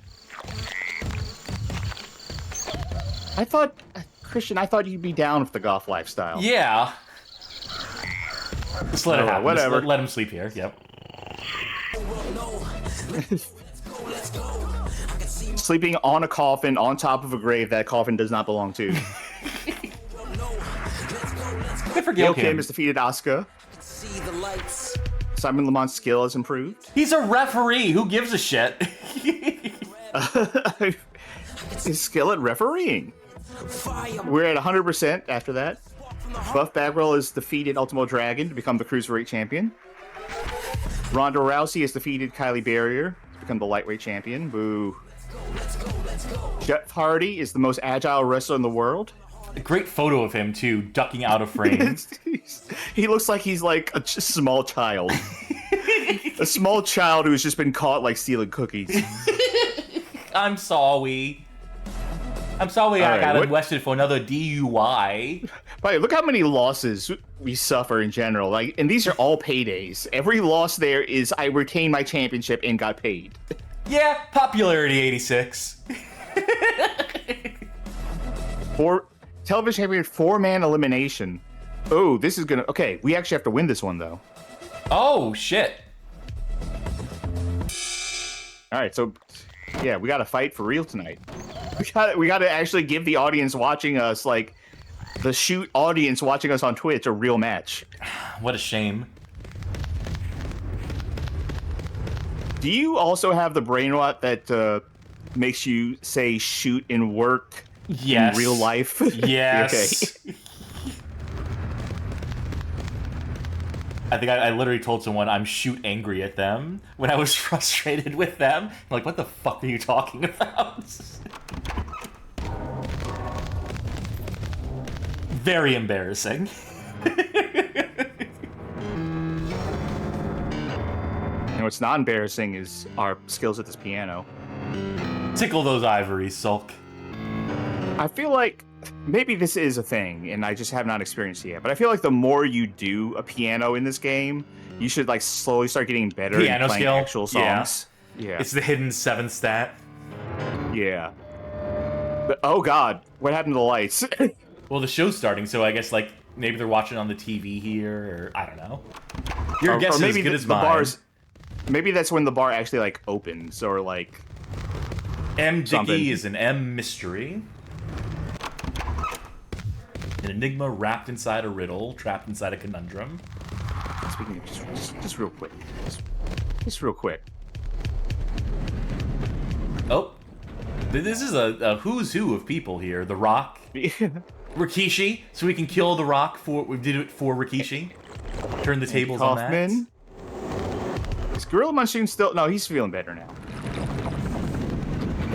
Christian, I thought you'd be down with the golf lifestyle. Yeah. Just let it happen. Whatever. Let him sleep here. Yep. Sleeping on a coffin on top of a grave that coffin does not belong to. I forget Kim has defeated Asuka. Simon Lamont's skill has improved. He's a referee. Who gives a shit? His skill at refereeing. We're at 100% after that. Buff Bagwell has defeated Ultimo Dragon to become the Cruiserweight Champion. Ronda Rousey has defeated Kylie Barrier to become the Lightweight Champion. Boo. Jeff Hardy is the most agile wrestler in the world. A great photo of him, too, ducking out of frame. He looks like he's like a small child. A small child who's just been caught like stealing cookies. I'm sorry. I got arrested for another DUI. But look how many losses we suffer in general. Like, and these are all paydays. Every loss there is I retained my championship and got paid. Yeah, popularity 86. Television champion 4-man elimination. Oh, this is gonna. Okay, we actually have to win this one though. Oh shit! All right, so yeah, we got to fight for real tonight. We got to actually give the audience watching us, like the shoot audience watching us on Twitch, a real match. What a shame. Do you also have the brain rot that makes you say shoot in work? Yes. In real life? Yes. Okay. I think I literally told someone I'm shoot angry at them when I was frustrated with them. I'm like, what the fuck are you talking about? Very embarrassing. And what's not embarrassing is our skills at this piano. Tickle those ivories, Sulk. I feel like maybe this is a thing, and I just have not experienced it yet. But I feel like the more you do a piano in this game, you should like slowly start getting better piano at playing skill? actual songs. Yeah. It's the hidden 7th stat. Yeah. But, oh God, what happened to the lights? Well, the show's starting, so I guess like maybe they're watching on the TV here, or I don't know. Your guess is as good as mine. Maybe that's when the bar actually like opens, or like. MDickie is an M mystery. An enigma wrapped inside a riddle, trapped inside a conundrum. Speaking of, just real quick. Just real quick. Oh. This is a who's who of people here. The Rock. Rikishi. So we can kill The Rock we did it for Rikishi. Turn the tables on that. Is Gorilla Monsoon still... No, he's feeling better now.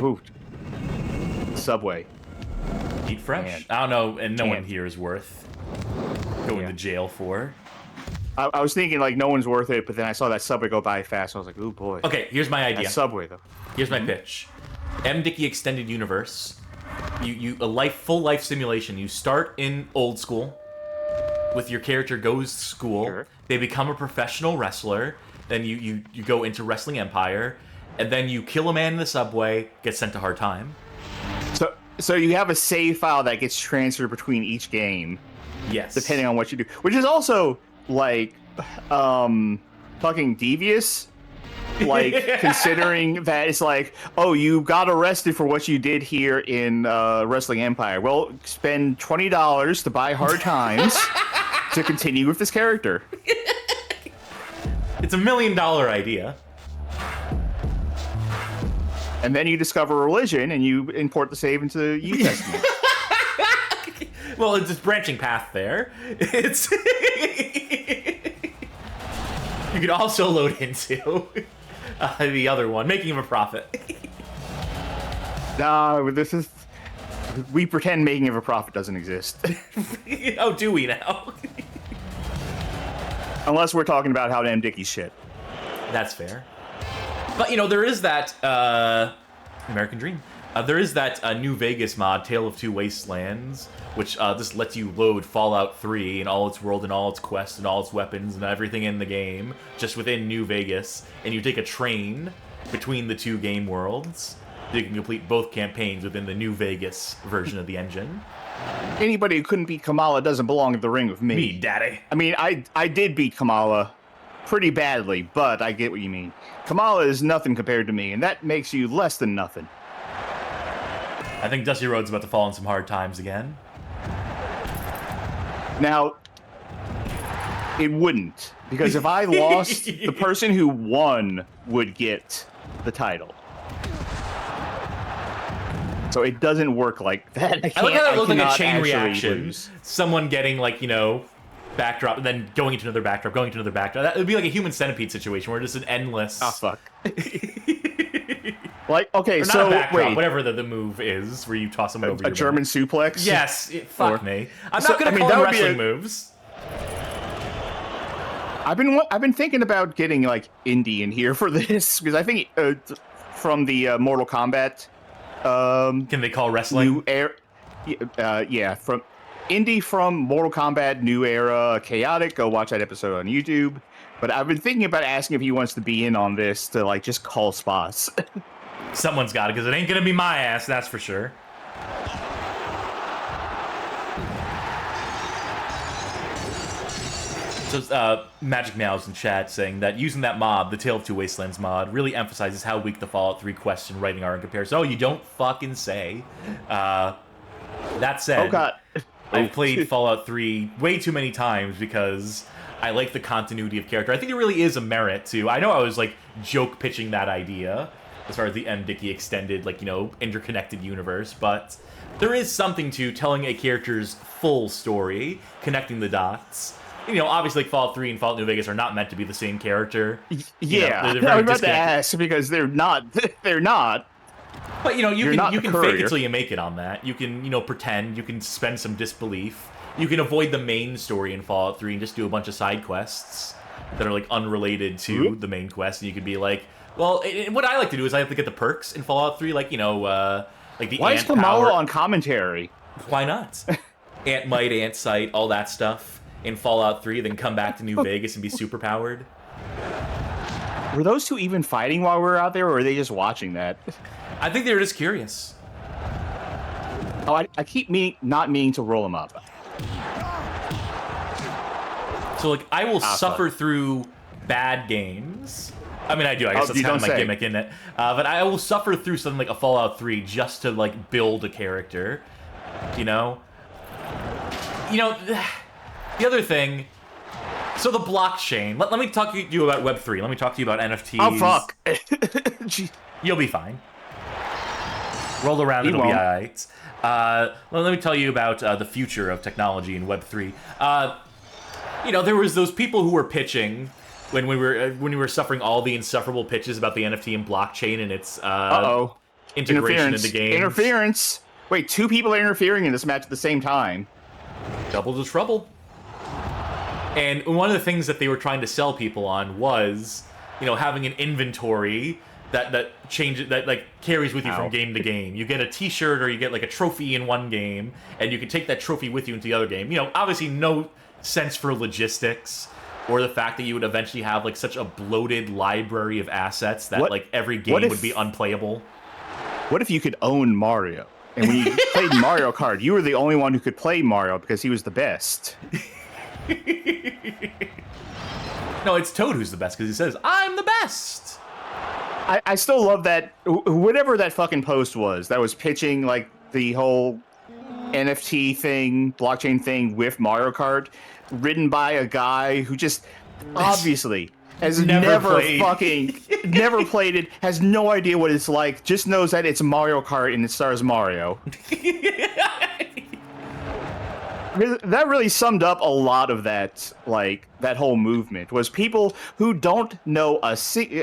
Ooh. Subway. Eat fresh? Man. I don't know, and no one here is worth going to jail for. I was thinking, like, no one's worth it, but then I saw that Subway go by fast, I was like, ooh, boy. Okay, here's my idea. That Subway, though. Here's my pitch. MDickie Extended Universe. A full life simulation. You start in old school, with your character goes to school. Sure. They become a professional wrestler. Then you go into Wrestling Empire, and then you kill a man in the subway, get sent to hard time. So you have a save file that gets transferred between each game. Yes. Depending on what you do. Which is also, like, fucking devious. Like, considering that it's like, oh, you got arrested for what you did here in Wrestling Empire. Well, spend $20 to buy Hard Times to continue with this character. It's $1 million idea. And then you discover religion and you import the save into the New Testament. Well, it's just branching path there. It's you could also load into the other one, making him a profit. No, this is... We pretend making of a profit doesn't exist. Oh, do we now? Unless we're talking about how to MDickie shit. That's fair. But, you know, there is that American Dream. There is that New Vegas mod, Tale of Two Wastelands, which just lets you load Fallout 3 and all its world and all its quests and all its weapons and everything in the game just within New Vegas. And you take a train between the two game worlds. So you can complete both campaigns within the New Vegas version of the engine. Anybody who couldn't beat Kamala doesn't belong in the ring with me. Me, daddy. I mean, I did beat Kamala pretty badly, but I get what you mean. Kamala is nothing compared to me, and that makes you less than nothing. I think Dusty Rhodes about to fall in some hard times again. Now, it wouldn't, because if I lost, the person who won would get the title. So it doesn't work like that. I like how that looks like a chain reaction. Lose. Someone getting, like, you know, backdrop, and then going into another backdrop, going into another backdrop. That would be like a human centipede situation where it's just an endless... Oh, fuck. Like, okay, or not so, a backdrop, wait. whatever the move is, where you toss someone over your German back. suplex? Yes, fuck me. I'm So, not going to call that them would be wrestling moves. I've been thinking about getting, like, indie in here for this, because I think from the Mortal Kombat... Can they call wrestling? Yeah, from indie from Mortal Kombat New Era Chaotic. Go watch that episode on YouTube. But I've been thinking about asking if he wants to be in on this to, like, just call spots. Someone's got it, because it ain't gonna be my ass, that's for sure. So, Magic Meows in chat saying that using that mod, the Tale of Two Wastelands mod, really emphasizes how weak the Fallout 3 quests and writing are in comparison. Oh, you don't fucking say. That said, Oh, God. I've played Fallout 3 way too many times because I like the continuity of character. I think there really is a merit to... I know I was, like, joke pitching that idea as far as the MDickie extended, like, you know, interconnected universe, but there is something to telling a character's full story, connecting the dots. You know, obviously, like, Fallout 3 and Fallout New Vegas are not meant to be the same character. Yeah, they're very I'm about to ask, because they're not. They're not. But, you know, you can fake courier. it till you make it on that. You can, you know, pretend. You can suspend some disbelief. You can avoid the main story in Fallout 3 and just do a bunch of side quests that are, like, unrelated to the main quest. And you could be like, well, what I like to do is I have to get the perks in Fallout 3, like, you know, like the Why is ant Kamala power. on commentary? Why not? Ant might, ant sight, all that stuff in Fallout 3, then come back to New Vegas and be superpowered. Were those two even fighting while we were out there, or were they just watching that? I think they were just curious. Oh, I keep not meaning to roll them up. So, like, I will suffer through bad games. I mean, I do. I guess that's you kind of don't my say. gimmick, isn't it? But I will suffer through something like a Fallout 3 just to, like, build a character. You know? You know, the other thing... So the blockchain. Let me talk to you about Web3. Let me talk to you about NFTs. Oh, fuck. You'll be fine. Roll around, it'll be alright. Let me tell you about the future of technology in Web3. You know, there was those people who were pitching when we were suffering all the insufferable pitches about the NFT and blockchain and its integration into games. Interference. Wait, two people are interfering in this match at the same time. Double the trouble. And one of the things that they were trying to sell people on was, you know, having an inventory that changes, that like carries with you from game to game. You get a T-shirt or you get like a trophy in one game, and you can take that trophy with you into the other game. You know, obviously no sense for logistics or the fact that you would eventually have like such a bloated library of assets that like every game would be unplayable. What if you could own Mario? And when you played Mario Kart, you were the only one who could play Mario because he was the best. No, it's Toad who's the best because he says, "I'm the best." I still love that. Whatever that fucking post was, that was pitching like the whole NFT thing, blockchain thing with Mario Kart, written by a guy who just obviously has never played it, has no idea what it's like, just knows that it's Mario Kart and it stars Mario. That really summed up a lot of that, like, that whole movement, was people who don't know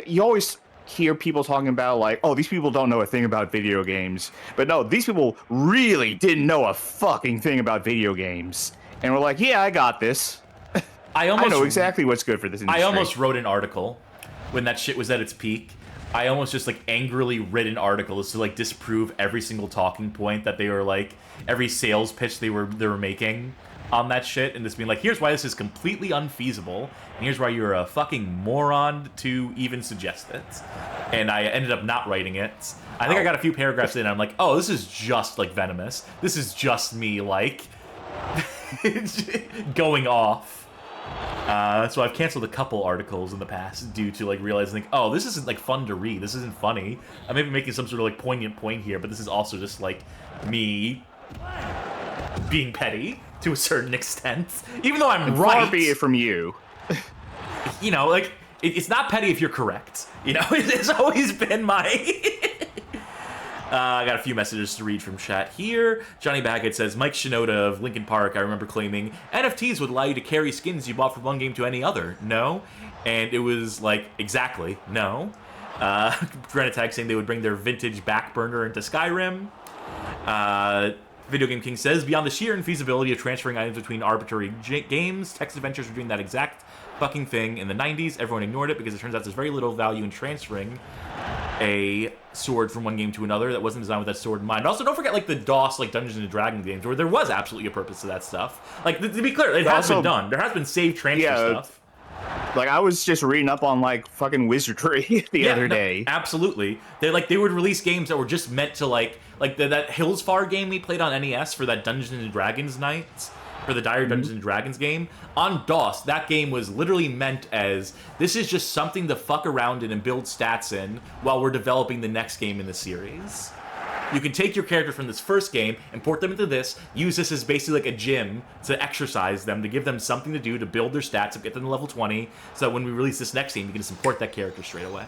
you always hear people talking about, like, oh, these people don't know a thing about video games. But no, these people really didn't know a fucking thing about video games. And we're like, yeah, I got this. I know exactly what's good for this industry. I almost wrote an article when that shit was at its peak. I almost just, like, angrily writ an article to, like, disprove every single talking point that they were, like, every sales pitch they were making on that shit, and just being like, here's why this is completely unfeasible, and here's why you're a fucking moron to even suggest it. And I ended up not writing it. I think I got a few paragraphs in, and I'm like, oh, this is just, like, venomous. This is just me, like, going off. So I've canceled a couple articles in the past due to, like, realizing, like, oh, this isn't, like, fun to read. This isn't funny. I may be making some sort of, like, poignant point here, but this is also just, like, me being petty to a certain extent. Even though I'm right. Far be it from you. You know, like, it's not petty if you're correct. You know, it's always been my... I got a few messages to read from chat here. Johnny Baggett says, Mike Shinoda of Linkin Park, I remember claiming, NFTs would allow you to carry skins you bought from one game to any other. No. And it was like, exactly, no. Granatag saying they would bring their vintage backburner into Skyrim. Video Game King says, beyond the sheer infeasibility of transferring items between arbitrary games, text adventures were doing that exact fucking thing in the 90s. Everyone ignored it because it turns out there's very little value in transferring a sword from one game to another that wasn't designed with that sword in mind. Also, don't forget, like, the DOS, like, Dungeons and Dragons games, where there was absolutely a purpose to that stuff. Like, to be clear, it has been done. There has been save transfer stuff. Like, I was just reading up on, like, fucking wizardry the other day. Absolutely. They would release games that were just meant to, like that Hillsfar game we played on NES for that Dungeons and Dragons night, for the Dire Dungeons and Dragons game. On DOS, that game was literally meant as, this is just something to fuck around in and build stats in while we're developing the next game in the series. You can take your character from this first game and port them into this, use this as basically like a gym to exercise them, to give them something to do to build their stats and get them to level 20, so that when we release this next game, you can just import that character straight away.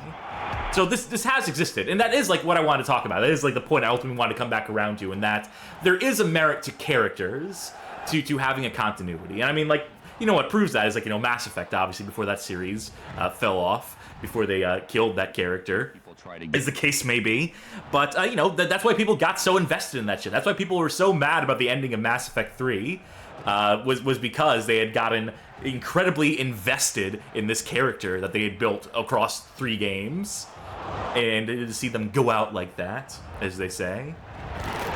So this has existed, and that is like what I want to talk about. That is like the point I ultimately want to come back around to, and that there is a merit to characters, to having a continuity. And I mean, like, you know what proves that is, like, you know, Mass Effect, obviously, before that series fell off, before they killed that character, as the case may be. But, you know, that's why people got so invested in that shit. That's why people were so mad about the ending of Mass Effect 3, was because they had gotten incredibly invested in this character that they had built across 3 games. And to see them go out like that, as they say.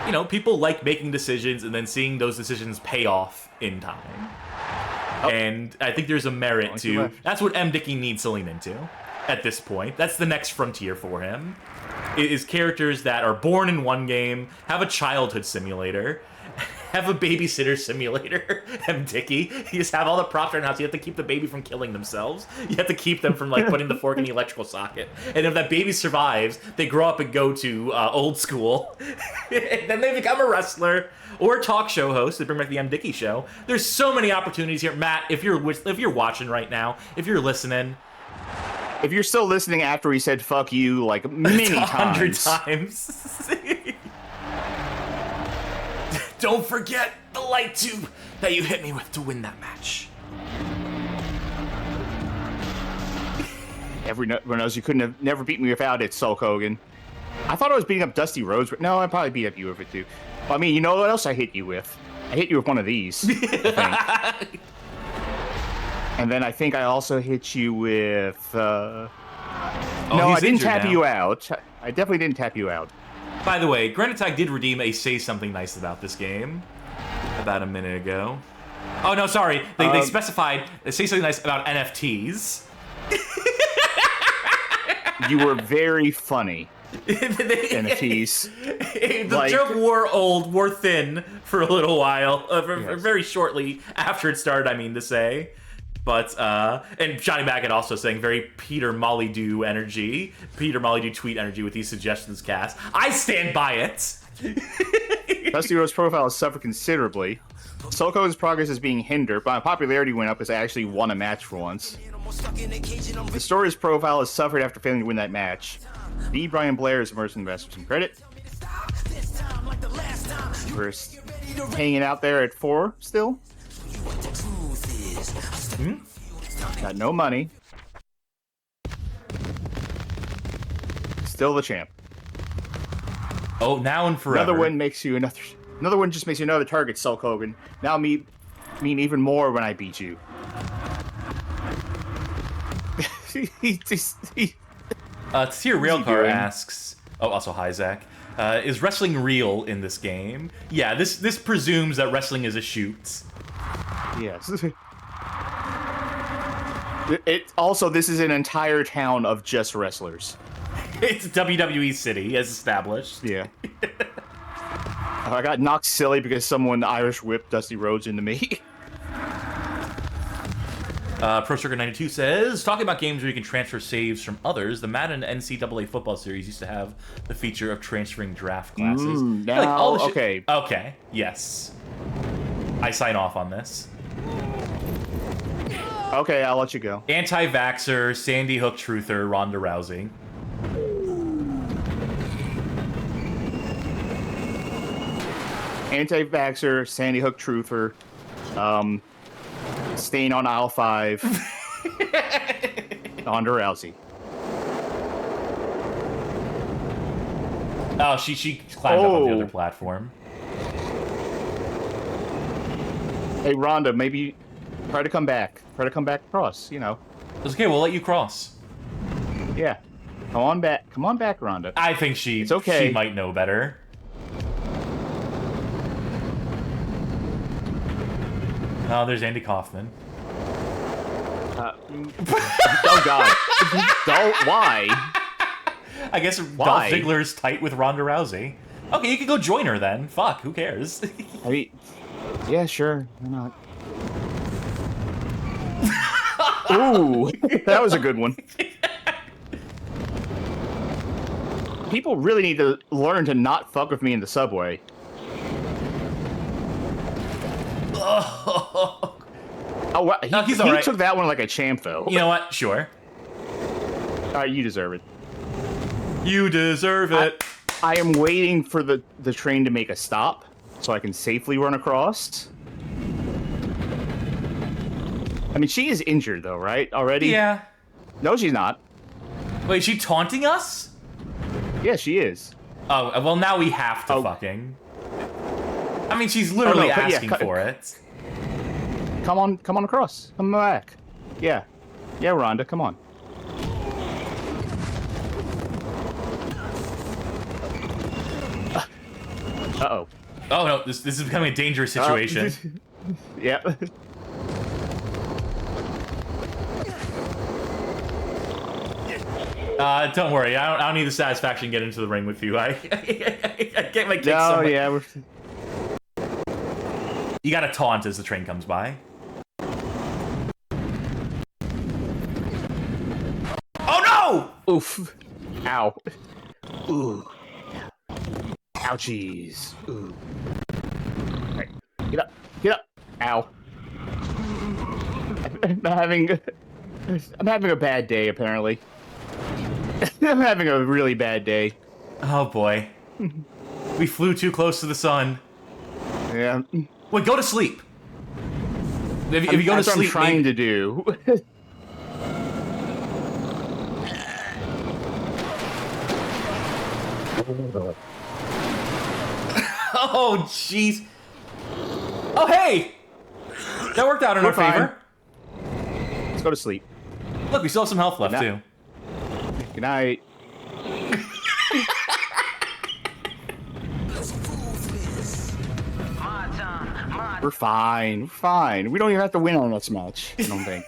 You know, people like making decisions and then seeing those decisions pay off in time. Oh. And I think there's a merit to... That's what MDickie needs to lean into at this point. That's the next frontier for him. Is characters that are born in one game, have a childhood simulator, have a babysitter simulator, MDickie. You just have all the props around the house. You have to keep the baby from killing themselves. You have to keep them from, like, putting the fork in the electrical socket. And if that baby survives, they grow up and go to old school. And then they become a wrestler or a talk show host. They bring back the MDickie show. There's so many opportunities here. Matt, if you're watching right now, if you're listening... If you're still listening after we said fuck you, like, many times. 100 times. Don't forget the light tube that you hit me with to win that match. Everyone knows you couldn't have never beat me without it, Sulk Hogan. I thought I was beating up Dusty Rhodes, but no, I'd probably beat up you with it too. I mean, you know what else I hit you with? I hit you with one of these, I think. And then I think I also hit you with... No, I didn't tap you out. I definitely didn't tap you out. By the way, Granatag did redeem a Say Something Nice About this game about a minute ago. Oh, no, sorry. They specified Say Something Nice About NFTs. You were very funny. NFTs. The joke wore thin for a little while. Very shortly after it started, I mean to say. But, and Johnny Baggett also saying very Peter Molyneux energy. Peter Molyneux tweet energy with these suggestions, Cass. I stand by it! Dusty Rhodes' profile has suffered considerably. Sulk Hogan's progress is being hindered, but my popularity went up because I actually won a match for once. The Story's profile has suffered after failing to win that match. B. Brian Blair is immersed in the best for some credit. We're hanging out there at 4 still. Got no money. Still the champ. Oh, now and forever. Another win makes you another one just makes you another target, Sulk Hogan. Now mean even more when I beat you. Tier Railcar asks. Oh, also hi Zach. Is wrestling real in this game? Yeah, this presumes that wrestling is a shoot. Yes. Also, this is an entire town of just wrestlers. It's WWE City, as established. Yeah. I got knocked silly because someone Irish whipped Dusty Rhodes into me. ProCircuit92 says, talking about games where you can transfer saves from others, the Madden NCAA football series used to have the feature of transferring draft classes. Now, okay. Okay, yes. I sign off on this. Okay, I'll let you go. Anti-vaxxer, Sandy Hook truther, Ronda Rousey. Anti-vaxxer, Sandy Hook truther, stain on aisle 5, Ronda Rousey. Oh, she climbed up on the other platform. Hey, Ronda, maybe try to come back. Try to come back across, you know. It's okay, we'll let you cross. Yeah. Come on back. Come on back, Ronda. I think It's okay. She might know better. Oh, there's Andy Kaufman. Oh, God. Why? I guess Dolph Ziggler's tight with Ronda Rousey. Okay, you can go join her then. Fuck, who cares? I mean, yeah, sure. Why not? Ooh, that was a good one. People really need to learn to not fuck with me in the subway. Oh, wow. He took that one like a champ, though. You know what? Sure. All right, you deserve it. You deserve it. I am waiting for the train to make a stop so I can safely run across. I mean, she is injured, though, right? Already? Yeah. No, she's not. Wait, is she taunting us? Yeah, she is. Oh, well, now we have to fucking... I mean, she's literally asking for it. Come on across. Come back. Yeah. Yeah, Rhonda, come on. Uh-oh. Oh, no, this is becoming a dangerous situation. Yeah. Don't worry, I don't need the satisfaction to get into the ring with you. I get my kicks. No, yeah, you gotta taunt as the train comes by. Oh no! Oof. Ow. Ooh. Ouchies. Ooh. Right. Get up. Get up. Ow. I'm having a bad day, apparently. I'm having a really bad day. Oh boy. We flew too close to the sun. Yeah. Wait, go to sleep. If you go to sleep, I'm trying to do. Oh jeez. Oh hey, that worked out in our favor. Let's go to sleep. Look, we still have some health left too. Good night. We're fine. We're fine. We don't even have to win on this match, I don't think.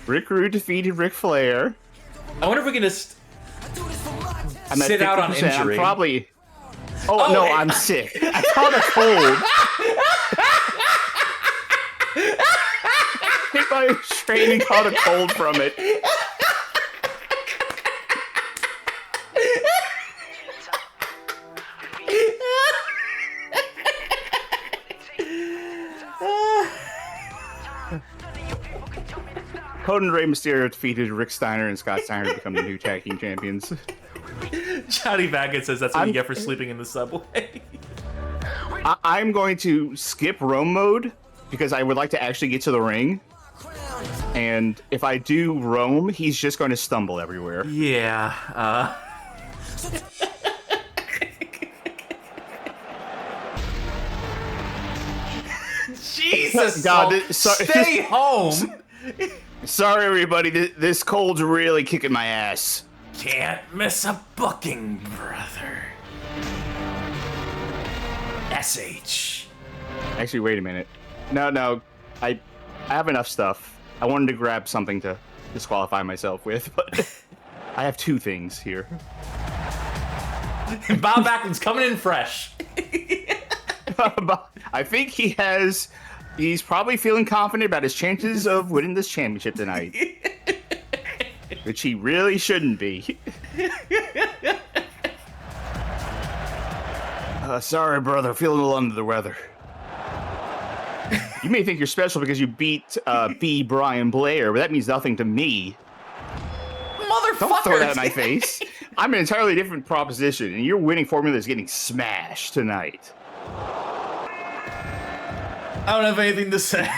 Rick Rude defeated Ric Flair. I wonder if we can just sit out on injury. I'm probably... Oh, no, I'm sick. I caught a cold. I think my training caught a cold from it. Conan Rey Mysterio defeated Rick Steiner and Scott Steiner to become the new tag team champions. Johnny Baggett says that's what you get for sleeping in the subway. I'm going to skip Rome mode because I would like to actually get to the ring. And if I do Rome, he's just going to stumble everywhere. Yeah. Jesus, God, stay home. Sorry, everybody. This cold's really kicking my ass. Can't miss a booking, brother. SH. Actually, wait a minute. No. I have enough stuff. I wanted to grab something to disqualify myself with, but I have two things here. Bob Backlund's coming in fresh. I think he's probably feeling confident about his chances of winning this championship tonight. Which he really shouldn't be. Sorry, brother. Feeling a little under the weather. You may think you're special because you beat B. Brian Blair, but that means nothing to me. Motherfucker! Don't throw that in my face. I'm an entirely different proposition, and your winning formula is getting smashed tonight. I don't have anything to say.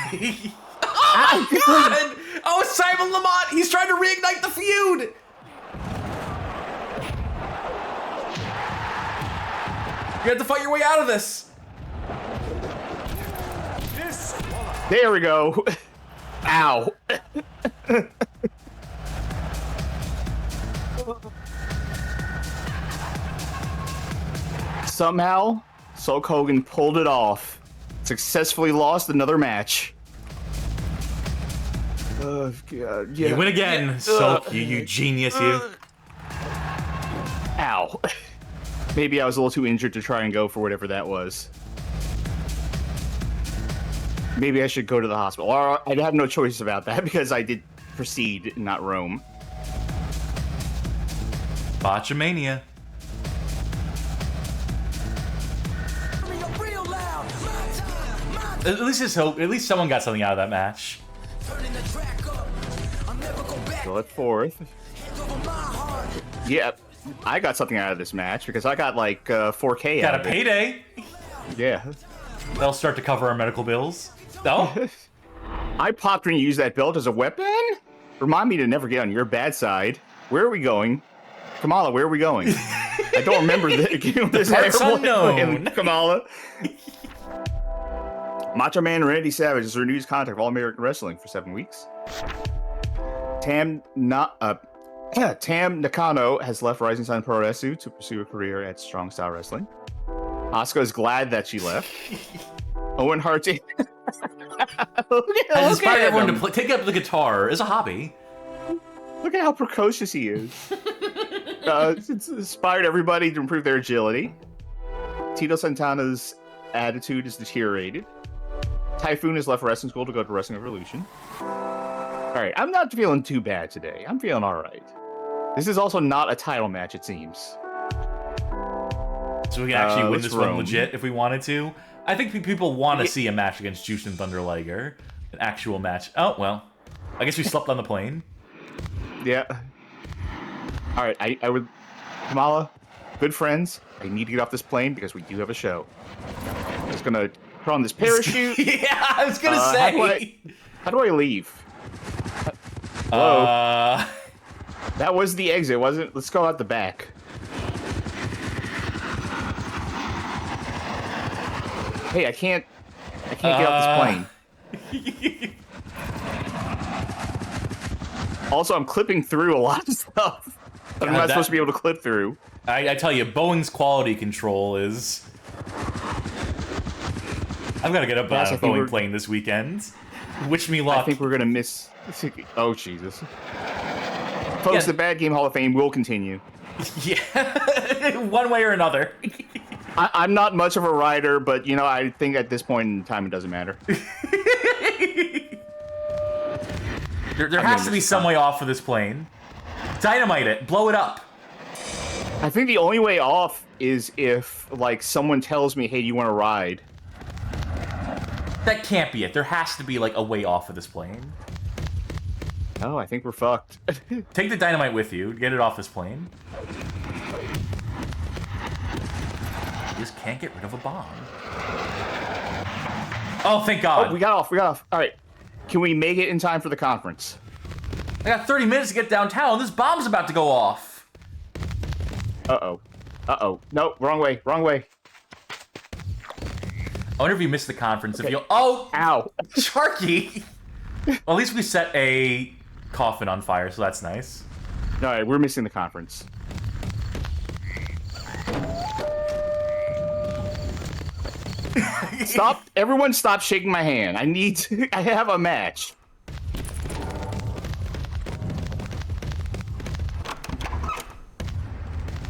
Oh, my God! Oh, Simon Lamont! He's trying to reignite the feud! You have to fight your way out of this. There we go. Ow. Somehow, Sulk Hogan pulled it off. Successfully lost another match. God, yeah. You win again, Sulk, you genius, you. Ow. Maybe I was a little too injured to try and go for whatever that was. Maybe I should go to the hospital. Or I'd have no choice about that because I did proceed, not roam. Botchamania. At least someone got something out of that match. Go at fourth. Yeah, I got something out of this match because I got like 4K out of it. Got a payday. Yeah. That'll start to cover our medical bills. No? I popped when you used that belt as a weapon? Remind me to never get on your bad side. Where are we going? Kamala, where are we going? I don't remember this part's unknown. Kamala. Macho Man Randy Savage has renewed his contract with All American Wrestling for 7 weeks. Tam Nakano has left Rising Sun Pro Wrestling to pursue a career at Strong Style Wrestling. Asuka is glad that she left. Owen Hart has inspired everyone to take up the guitar as a hobby. Look at how precocious he is. It's inspired everybody to improve their agility. Tito Santana's attitude is deteriorated. Typhoon has left wrestling school to go to Wrestling Revolution. Alright, I'm not feeling too bad today. I'm feeling alright. This is also not a title match, it seems. So we can actually win this one legit if we wanted to. I think people want to see a match against Juice and Thunder Liger. An actual match. Oh, well. I guess we slept on the plane. Yeah. Alright, I would... Kamala, good friends, I need to get off this plane because we do have a show. I'm just gonna put on this parachute. Yeah, I was gonna say. How do I leave? Hello? That was the exit, wasn't it? Let's go out the back. Hey, I can't get off this plane. Also, I'm clipping through a lot of stuff that I'm not supposed to be able to clip through. I tell you, Boeing's quality control is... I've got to get up on a Boeing plane this weekend. Wish me luck. I think we're going to miss... Oh, Jesus. Folks, the Bad Game Hall of Fame will continue. Yeah, one way or another. I'm not much of a rider, but, you know, I think at this point in time it doesn't matter. There has to be some way off for this plane. Dynamite it. Blow it up. I think the only way off is if, like, someone tells me, hey, do you want to ride? That can't be it. There has to be, like, a way off of this plane. Oh, I think we're fucked. Take the dynamite with you. Get it off this plane. You just can't get rid of a bomb. Oh, thank God. Oh, we got off. All right. Can we make it in time for the conference? I got 30 minutes to get downtown. This bomb's about to go off. Uh-oh. No, wrong way. I wonder if you missed the conference. Okay. If you... Oh! Ow. Charky! Well, at least we set a coffin on fire, so that's nice. All right, we're missing the conference. Everyone stop shaking my hand. I have a match.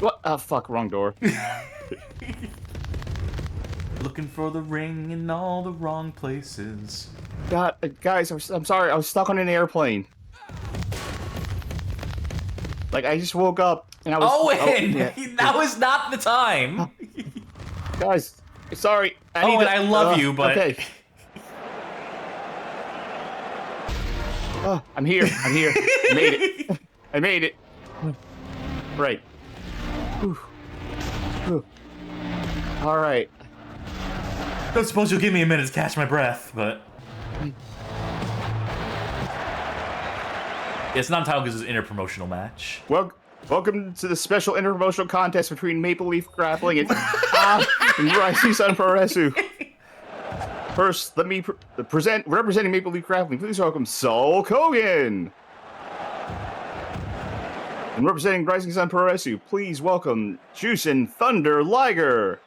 What? Oh, fuck, wrong door. Looking for the ring in all the wrong places. God, guys, I'm sorry. I was stuck on an airplane. Like, I just woke up and I was... Owen! That was not the time! Guys, sorry. I love you, but... Okay. Oh, I'm here. I made it. Right. Whew. All right. Don't suppose you'll give me a minute to catch my breath, but... It's not entitled because it's an interpromotional match. Welcome to the special interpromotional contest between Maple Leaf Grappling and Rising Sun Pro Wrestling. First, let me present, representing Maple Leaf Grappling, please welcome Sulk Hogan. And representing Rising Sun Pro Wrestling, please welcome Juice and Thunder Liger.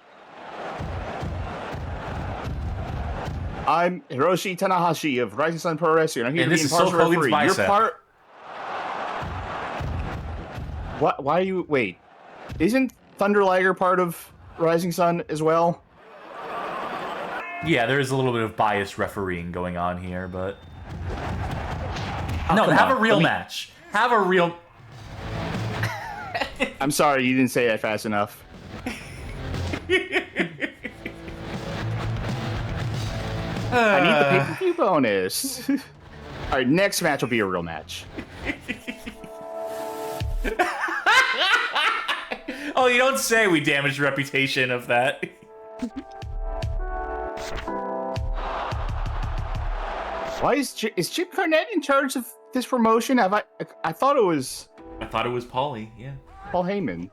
I'm Hiroshi Tanahashi of Rising Sun Pro Wrestling. I'm here to be impartial referee. You're part... What? Why are you... Wait. Isn't Thunder Liger part of Rising Sun as well? Yeah, there is a little bit of biased refereeing going on here, but... Oh, no, have a real match. Have a real... I'm sorry, you didn't say that fast enough. I need the pay-per-view bonus. All right, next match will be a real match. Oh, you don't say. We damaged the reputation of that. Why is Chip Cornette in charge of this promotion? I thought it was... I thought it was Paulie, yeah. Paul Heyman.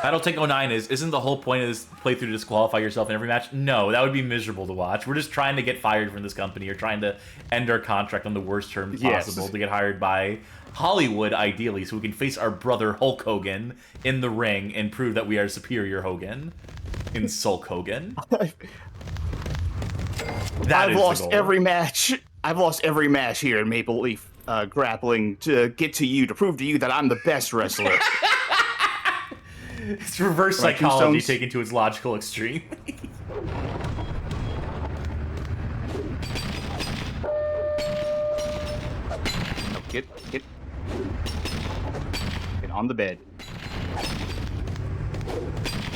Battle Take 09 isn't the whole point of this playthrough to disqualify yourself in every match? No, that would be miserable to watch. We're just trying to get fired from this company or trying to end our contract on the worst terms possible to get hired by Hollywood, ideally, so we can face our brother Hulk Hogan in the ring and prove that we are superior Hogan in Sulk Hogan. I've lost every match. I've lost every match here in Maple Leaf Grappling to get to you, to prove to you that I'm the best wrestler. It's reverse psychology taken to its logical extreme. Get on the bed.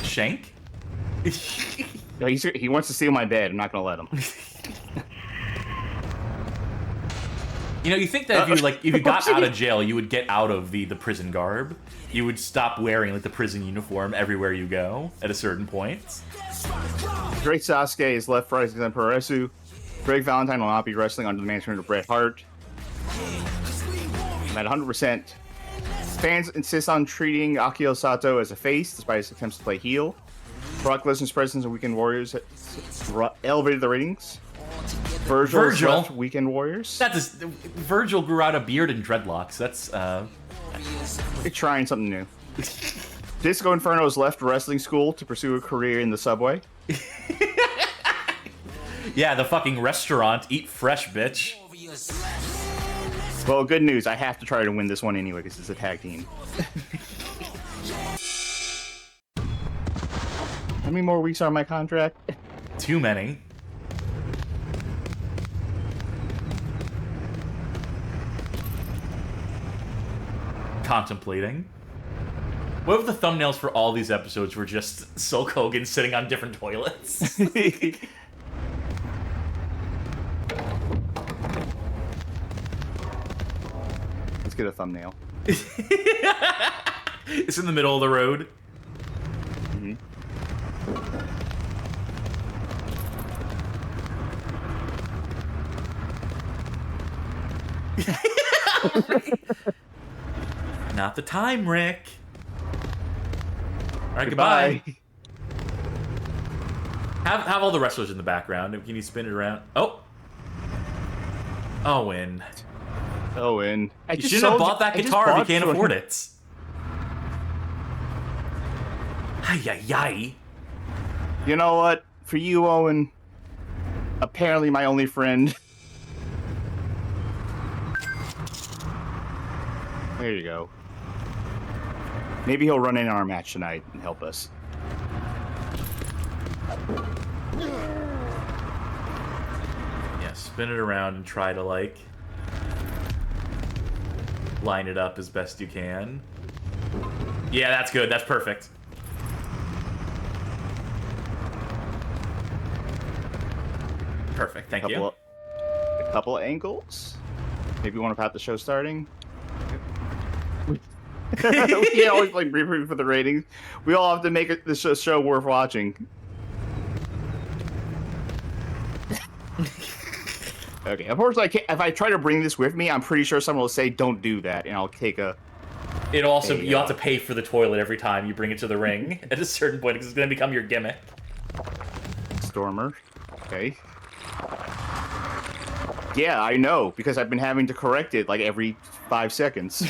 Shank? No, he wants to steal my bed. I'm not gonna let him. You know, you think that if you got out of jail, you would get out of the prison garb. You would stop wearing like the prison uniform everywhere you go at a certain point. Great Sasuke is left Rising Sun Pro Wrestling. Greg Valentine will not be wrestling under the management of Bret Hart. I'm at 100%. Fans insist on treating Akio Sato as a face, despite his attempts to play heel. Brock Lesnar's presence in Weekend Warriors elevated the ratings. Virgil left Weekend Warriors. Virgil grew out a beard and dreadlocks. That's They're trying something new. Disco Inferno's left wrestling school to pursue a career in the subway. Yeah, the fucking restaurant. Eat fresh, bitch. Well, good news. I have to try to win this one anyway because it's a tag team. How many more weeks are on my contract? Too many. contemplating. What if the thumbnails for all these episodes were just Sulk Hogan sitting on different toilets? Let's get a thumbnail. It's in the middle of the road. Mm-hmm. Not the time, Rick. All right, goodbye. Have all the wrestlers in the background. Can you spin it around? Oh. Owen. Owen. You shouldn't have bought that guitar if you can't afford it. Ay. You know what? For you, Owen, apparently my only friend. There you go. Maybe he'll run in our match tonight and help us. Yeah, spin it around and try to, like, line it up as best you can. Yeah, that's good. That's perfect. Perfect. Thank you. A couple of angles. Maybe one about the show starting. We can't always play briefly for the ratings. We all have to make it the show worth watching. Okay, unfortunately, if I try to bring this with me, I'm pretty sure someone will say, "Don't do that," and I'll take a. It'll also you'll have to pay for the toilet every time you bring it to the ring at a certain point because it's going to become your gimmick. Stormer, okay. Yeah, I know because I've been having to correct it like every 5 seconds.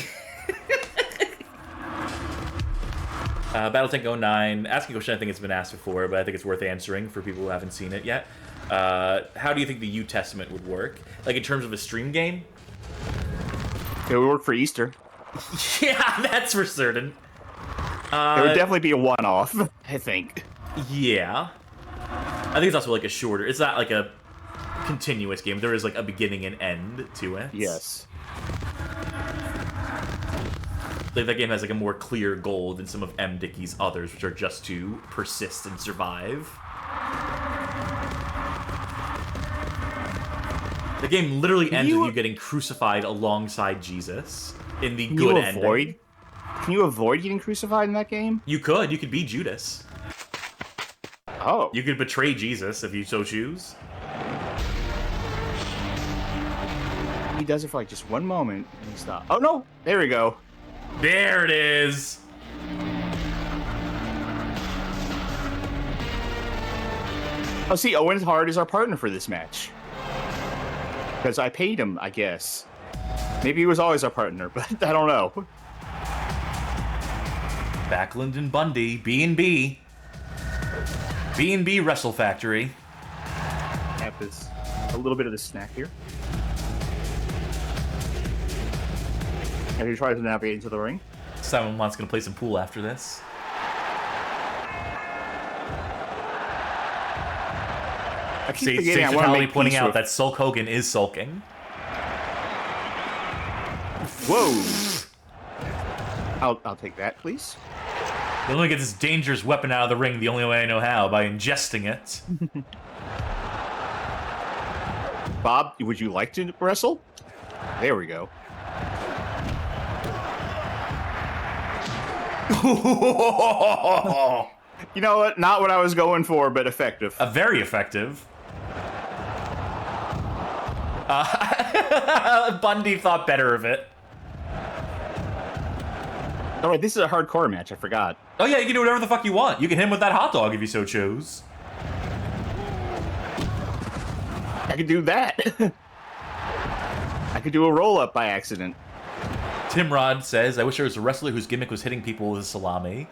Battletank 09, asking a question I think it's been asked before, but I think it's worth answering for people who haven't seen it yet. How do you think the U Testament would work? Like, in terms of a stream game? It would work for Easter. Yeah, that's for certain. It would definitely be a one-off, I think. Yeah. I think it's also, like, a shorter... It's not, like, a continuous game. There is, like, a beginning and end to it. Yes. Like, that game has, like, a more clear goal than some of MDickie's others, which are just to persist and survive. The game literally ends with you getting crucified alongside Jesus in the good ending. Can you avoid getting crucified in that game? You could. You could be Judas. Oh. You could betray Jesus if you so choose. He does it for like just one moment and he stops. Oh no! There we go. There it is. Oh, see, Owen Hart is our partner for this match. Because I paid him, I guess. Maybe he was always our partner, but I don't know. Backlund and Bundy, B&B. B&B Wrestle Factory. Have this, a little bit of the snack here. As he tries to navigate into the ring. Simon Mont's going to play some pool after this. I keep forgetting I want to make pointing out that Sulk Hogan is sulking. Whoa! I'll take that, please. He'll only get this dangerous weapon out of the ring the only way I know how, by ingesting it. Bob, would you like to wrestle? There we go. You know what? Not what I was going for, but effective. Very effective. Bundy thought better of it. All right, this is a hardcore match. I forgot. Oh yeah, you can do whatever the fuck you want. You can hit him with that hot dog if you so chose. I could do that. I could do a roll-up by accident. Tim Rod says, "I wish there was a wrestler whose gimmick was hitting people with a salami."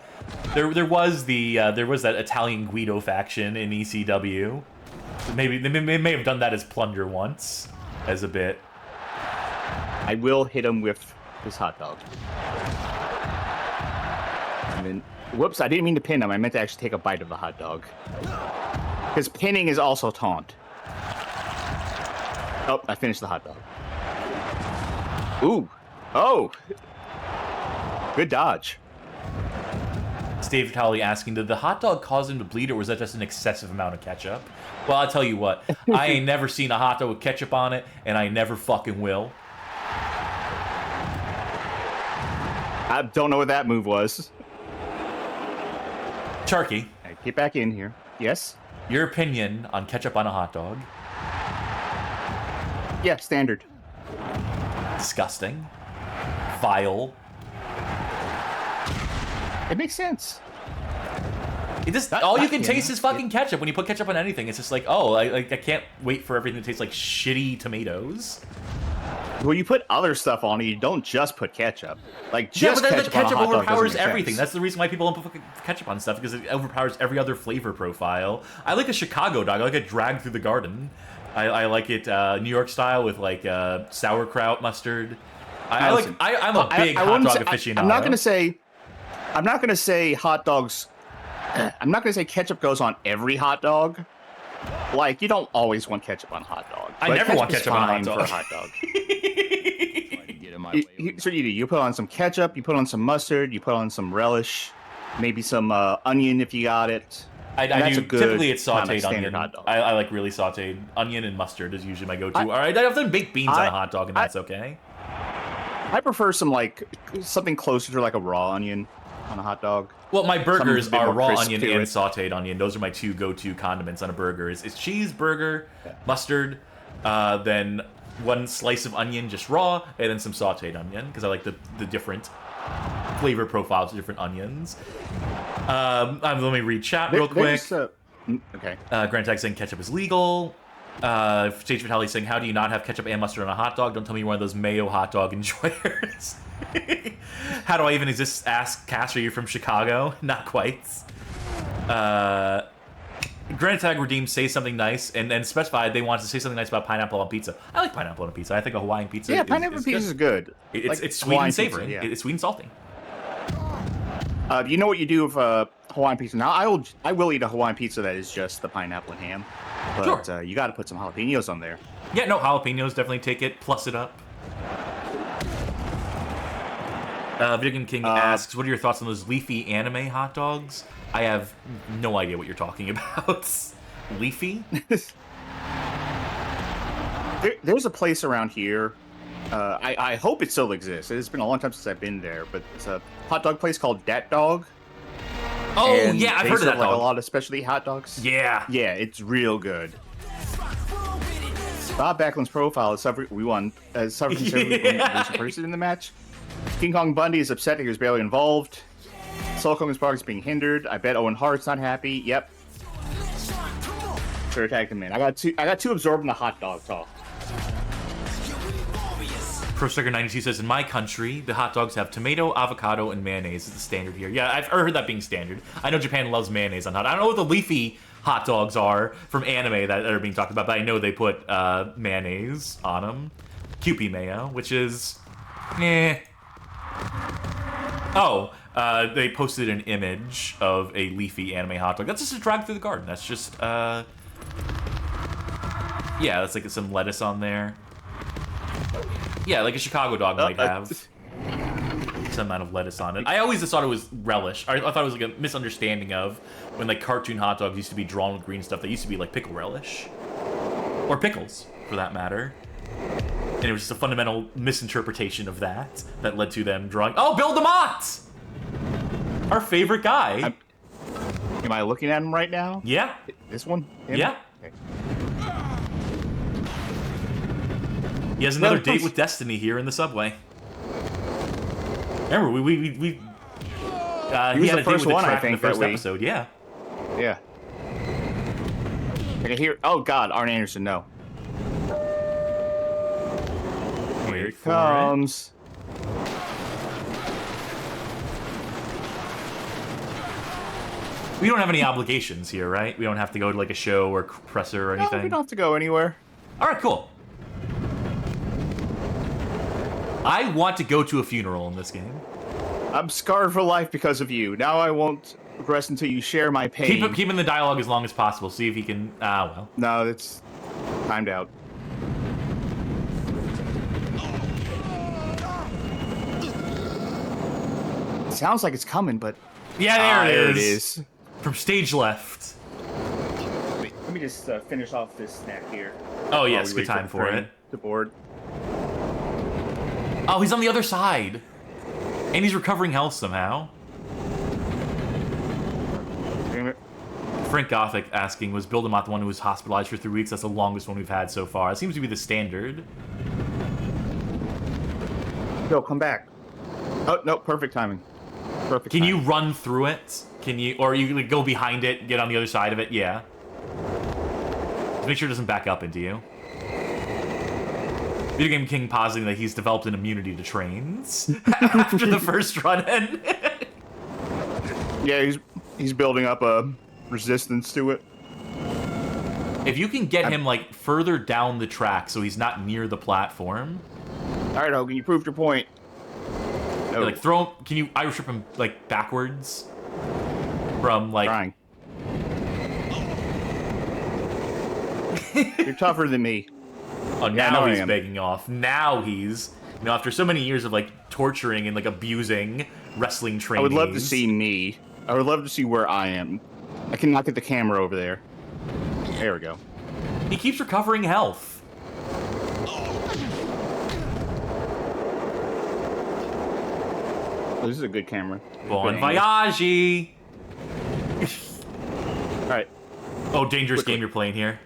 There was that Italian Guido faction in ECW. Maybe they may have done that as Plunger once, as a bit. I will hit him with this hot dog. And then, whoops! I didn't mean to pin him. I meant to actually take a bite of the hot dog. Because pinning is also taunt. Oh, I finished the hot dog. Ooh. Oh! Good dodge. Dave Vitale asking, did the hot dog cause him to bleed, or was that just an excessive amount of ketchup? Well, I'll tell you what. I ain't never seen a hot dog with ketchup on it, and I never fucking will. I don't know what that move was. Charky. Right, get back in here. Yes? Your opinion on ketchup on a hot dog? Yeah, standard. Disgusting. Vile. It makes sense. It just, all you can taste is fucking ketchup when you put ketchup on anything. It's just like, oh, I can't wait for everything to taste like shitty tomatoes. Well, you put other stuff on it. You don't just put ketchup. Like, just yeah, but ketchup, ketchup on a hot dog overpowers doesn't make everything. sense. That's the reason why people don't put ketchup on stuff, because it overpowers every other flavor profile. I like a Chicago dog. I like it dragged through the garden. I like it New York style with like sauerkraut mustard. I'm a big hot dog aficionado. I'm not gonna say hot dogs. I'm not gonna say ketchup goes on every hot dog. Like, you don't always want ketchup on a hot dog. I never want ketchup on a hot dog. For a hot dog. So you do. You put on some ketchup. You put on some mustard. You put on some relish. Maybe some onion if you got it. I do. Typically, it's sauteed onion. Hot dog. I like really sauteed onion and mustard is usually my go-to. All right, I often baked beans on a hot dog, and that's okay. I prefer something closer to like a raw onion on a hot dog. Well, my burgers are raw onion and it. sauteed onion. Those are my two go-to condiments on a burger. It's cheeseburger, mustard, then one slice of onion just raw, and then some sauteed onion, because I like the different flavor profiles of different onions. Let me read chat real quick. Okay. Grant Tag saying ketchup is legal. Stage Vitale saying, how do you not have ketchup and mustard on a hot dog? Don't tell me you're one of those mayo hot dog enjoyers. How do I even exist? Ask Cass, are you from Chicago? Not quite. Grant Tag Redeem say something nice and specify they want to say something nice about pineapple on pizza. I like pineapple on pizza. I think a Hawaiian pizza pineapple pizza is good. It's sweet and savory. Pizza, yeah. It's sweet and salty. You know what you do with Hawaiian pizza? Now, I will eat a Hawaiian pizza that is just the pineapple and ham. But sure. You got to put some jalapenos on there. Yeah, no, jalapenos definitely take it. Plus it up. Vegan King asks, what are your thoughts on those leafy anime hot dogs? I have no idea what you're talking about. Leafy? There's a place around here. I hope it still exists. It's been a long time since I've been there, but it's a hot dog place called Dat Dog. Oh, yeah, I've heard of that dog. A lot of specialty hot dogs. Yeah. Yeah, it's real good. Bob Backlund's profile is suffered. We won. Suffered considerably person in the match. King Kong Bundy is upset that he was barely involved. Sulk Hogan's progress being hindered. I bet Owen Hart's not happy. Yep. Sure attacked him in. I got too absorbed in the hot dog talk. ProStriker92 says, in my country, the hot dogs have tomato, avocado, and mayonnaise. It's the standard here. Yeah, I've heard that being standard. I know Japan loves mayonnaise on hot. I don't know what the leafy hot dogs are from anime that are being talked about, but I know they put mayonnaise on them. Kewpie mayo, which is... Oh, they posted an image of a leafy anime hot dog. That's just a drag through the garden. That's just, yeah, that's like some lettuce on there. Yeah, like a Chicago dog might have some amount of lettuce on it. I always just thought it was relish. I thought it was like a misunderstanding of when like cartoon hot dogs used to be drawn with green stuff. They used to be like pickle relish. Or pickles, for that matter. And it was just a fundamental misinterpretation of that led to them drawing... Oh, Bill DeMott! Our favorite guy. Am I looking at him right now? Yeah. This one? Him? Yeah. Okay. He has another date with Destiny here in the subway. Remember, we he had a date with the track in the first episode. Yeah. Yeah. I can hear... Oh, God. Arn Anderson, no. Here it comes. We don't have any obligations here, right? We don't have to go to like a show or presser or anything. No, we don't have to go anywhere. All right, cool. I want to go to a funeral in this game. I'm scarred for life because of you. Now I won't rest until you share my pain. Keep in the dialogue as long as possible. See if he can... well. No, it's timed out. sounds like it's coming, but... Yeah, there it is. From stage left. Wait, let me just finish off this snack here. Oh, yes, good time for it. The board. Oh, he's on the other side. And he's recovering health somehow. Damn it. Frank Gothic asking, was Build-A-Mott the one who was hospitalized for 3 weeks? That's the longest one we've had so far. It seems to be the standard. Go, come back. Oh, no, perfect timing. Perfect Can timing. you run through it? Can you, or you like, go behind it, get on the other side of it? Yeah. Just make sure it doesn't back up into you. Video Game King positing that he's developed an immunity to trains after the first run-in. Yeah, he's building up a resistance to it. If you can get him, like, further down the track so he's not near the platform... Alright, Hogan, you proved your point. No. Like, throw him... Can you Irish whip him, like, backwards? From, like... Trying. You're tougher than me. Oh, now he's begging off. Now he's... You know, after so many years of, like, torturing and, like, abusing wrestling trainees... I would love to see me. I would love to see where I am. I cannot get the camera over there. There we go. He keeps recovering health. Oh, this is a good camera. Bon voyage! Alright. Oh, dangerous game you're playing here.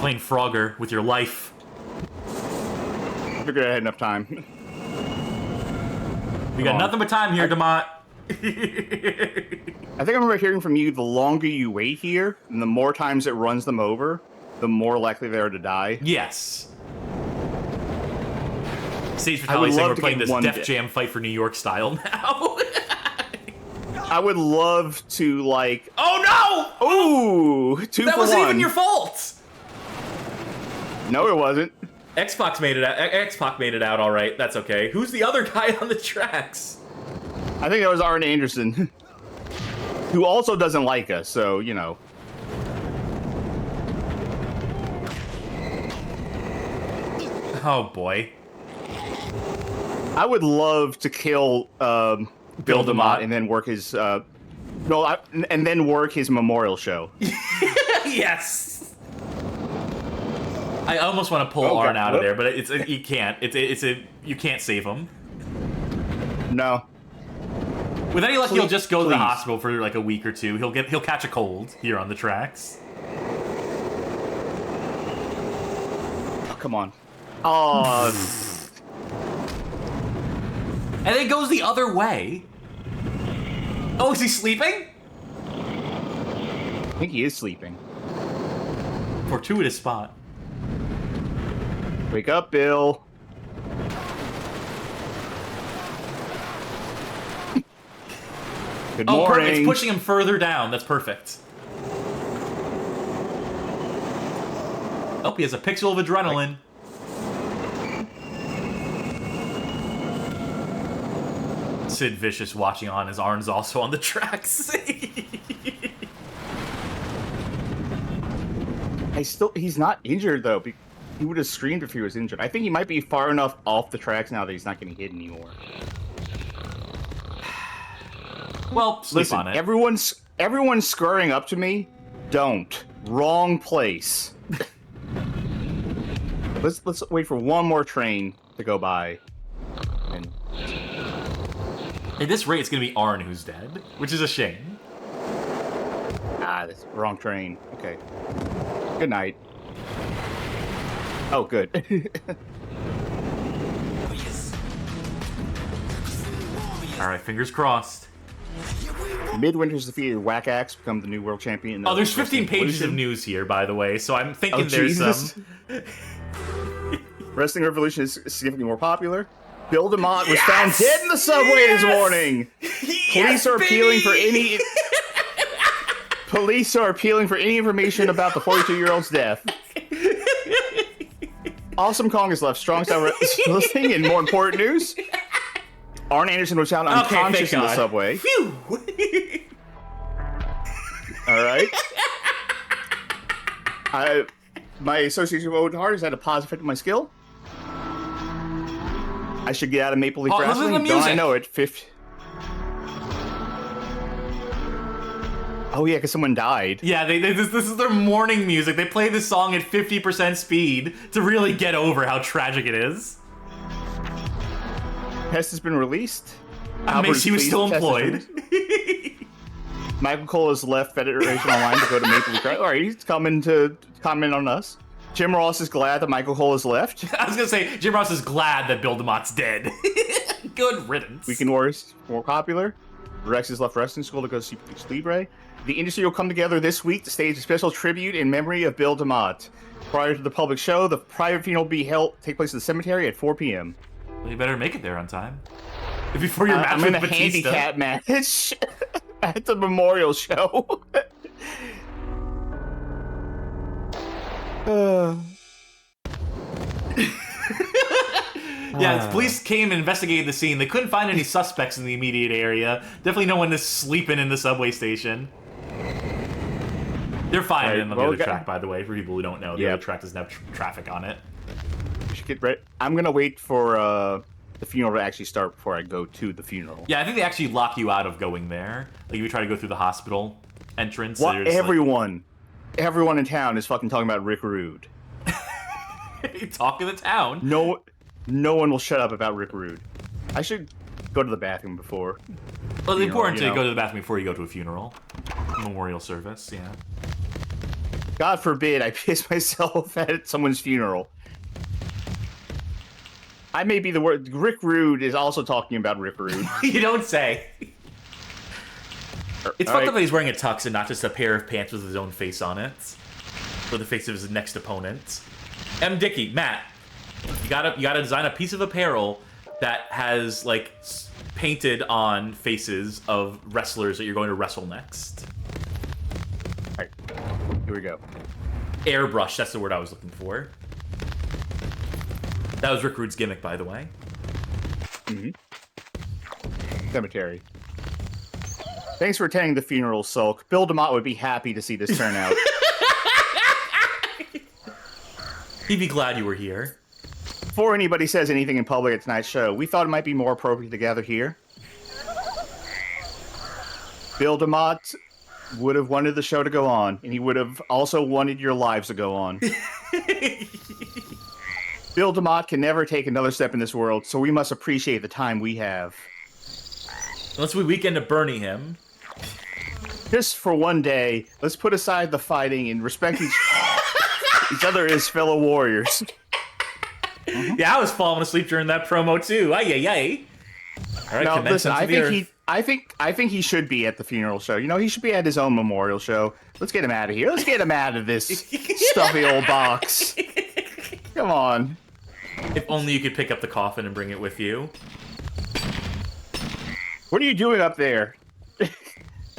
Playing Frogger with your life. I figured I had enough time. We got nothing but time here, DeMott. I think I remember hearing from you, the longer you wait here, and the more times it runs them over, the more likely they are to die. Yes. Sage Fatality saying we're playing this Def Jam Fight for New York style now. I would love to, like... Oh, no! Ooh! 2 for 1. That wasn't even your fault! No, it wasn't. X-Pac made it out. X-Pac made it out all right. That's okay. Who's the other guy on the tracks? I think that was Arn Anderson. Who also doesn't like us, so, you know. Oh, boy. I would love to kill Build-A-Mott and then work his... and then work his memorial show. Yes! I almost want to pull Arn out of there, but you can't. You can't save him. No. With any luck, he'll just go to the hospital for like a week or two. He'll catch a cold here on the tracks. Oh, come on. Oh. And it goes the other way. Oh, is he sleeping? I think he is sleeping. Fortuitous spot. Wake up, Bill. Good morning. Perfect. It's pushing him further down. That's perfect. Oh, he has a pixel of adrenaline. Sid Vicious watching on as Arn's also on the tracks. He's not injured, though. He would have screamed if he was injured. I think he might be far enough off the tracks now that he's not getting hit anymore. Well, sleep on it. Everyone's scurrying up to me. Don't. Wrong place. Let's wait for one more train to go by. And... At this rate, it's going to be Arn who's dead, which is a shame. Ah, that's the wrong train. Okay. Good night. Oh, good. Alright, fingers crossed. Midwinter's defeated Whack Axe, become the new world champion. Oh, there's 15 pages of news here, by the way, so I'm thinking there's some... Wrestling Revolution is significantly more popular. Build-A-Mott was found dead in the subway this morning. Police are appealing for any... Police are appealing for any information about the 42-year-old's death. Awesome Kong has left strong style wrestling, and more important news, Arn Anderson was found unconscious in the subway. Phew. All right. My association with Owen Hart has had a positive effect on my skill. I should get out of Maple Leaf Wrestling. Listen to the music. Don't I know it? Oh yeah, because someone died. Yeah, this is their mourning music. They play this song at 50% speed to really get over how tragic it is. Hess has been released. He was still employed. Michael Cole has left Federation Online to go to Maple Leaf Drive. All right, he's coming to comment on us. Jim Ross is glad that Michael Cole has left. I was going to say, Jim Ross is glad that Bill DeMott's dead. Good riddance. Weekend Warriors more popular. Rex has left wrestling school to go see Lucha Libre. The industry will come together this week to stage a special tribute in memory of Bill DeMott. Prior to the public show, the private funeral will take place in the cemetery at 4 p.m. Well, you better make it there on time. Before your match with Batista. I'm in a handicap match at the memorial show. Yeah, police came and investigated the scene. They couldn't find any suspects in the immediate area. Definitely no one is sleeping in the subway station. They're fine on the other track, by the way, for people who don't know. The other track doesn't have traffic on it. We should get ready. I'm going to wait for the funeral to actually start before I go to the funeral. Yeah, I think they actually lock you out of going there. Like, if you try to go through the hospital entrance. What? Everyone in town is fucking talking about Rick Rude. Talk of the town. No one will shut up about Rick Rude. I should go to the bathroom before. Well, it's important to go to the bathroom before you go to a funeral. Memorial service, yeah. God forbid I piss myself at someone's funeral. I may be the word. Rick Rude is also talking about Rick Rude. You don't say. It's fucked up that he's wearing a tux and not just a pair of pants with his own face on it. Or the face of his next opponent. MDickie, Matt, you gotta design a piece of apparel that has, like, painted on faces of wrestlers that you're going to wrestle next. Alright, here we go. Airbrush, that's the word I was looking for. That was Rick Rude's gimmick, by the way. Mm-hmm. Cemetery. Thanks for attending the funeral, Sulk. Bill DeMott would be happy to see this turn out. He'd be glad you were here. Before anybody says anything in public at tonight's show, we thought it might be more appropriate to gather here. Bill DeMott would have wanted the show to go on, and he would have also wanted your lives to go on. Bill DeMott can never take another step in this world, so we must appreciate the time we have. Unless we weekend to Bernie him. Just for one day, let's put aside the fighting and respect each other as fellow warriors. Mm-hmm. Yeah, I was falling asleep during that promo too. Ay ay ay. All right, now listen, I think he should be at the funeral show. You know, he should be at his own memorial show. Let's get him out of here. Let's get him out of this stuffy old box. Come on. If only you could pick up the coffin and bring it with you. What are you doing up there?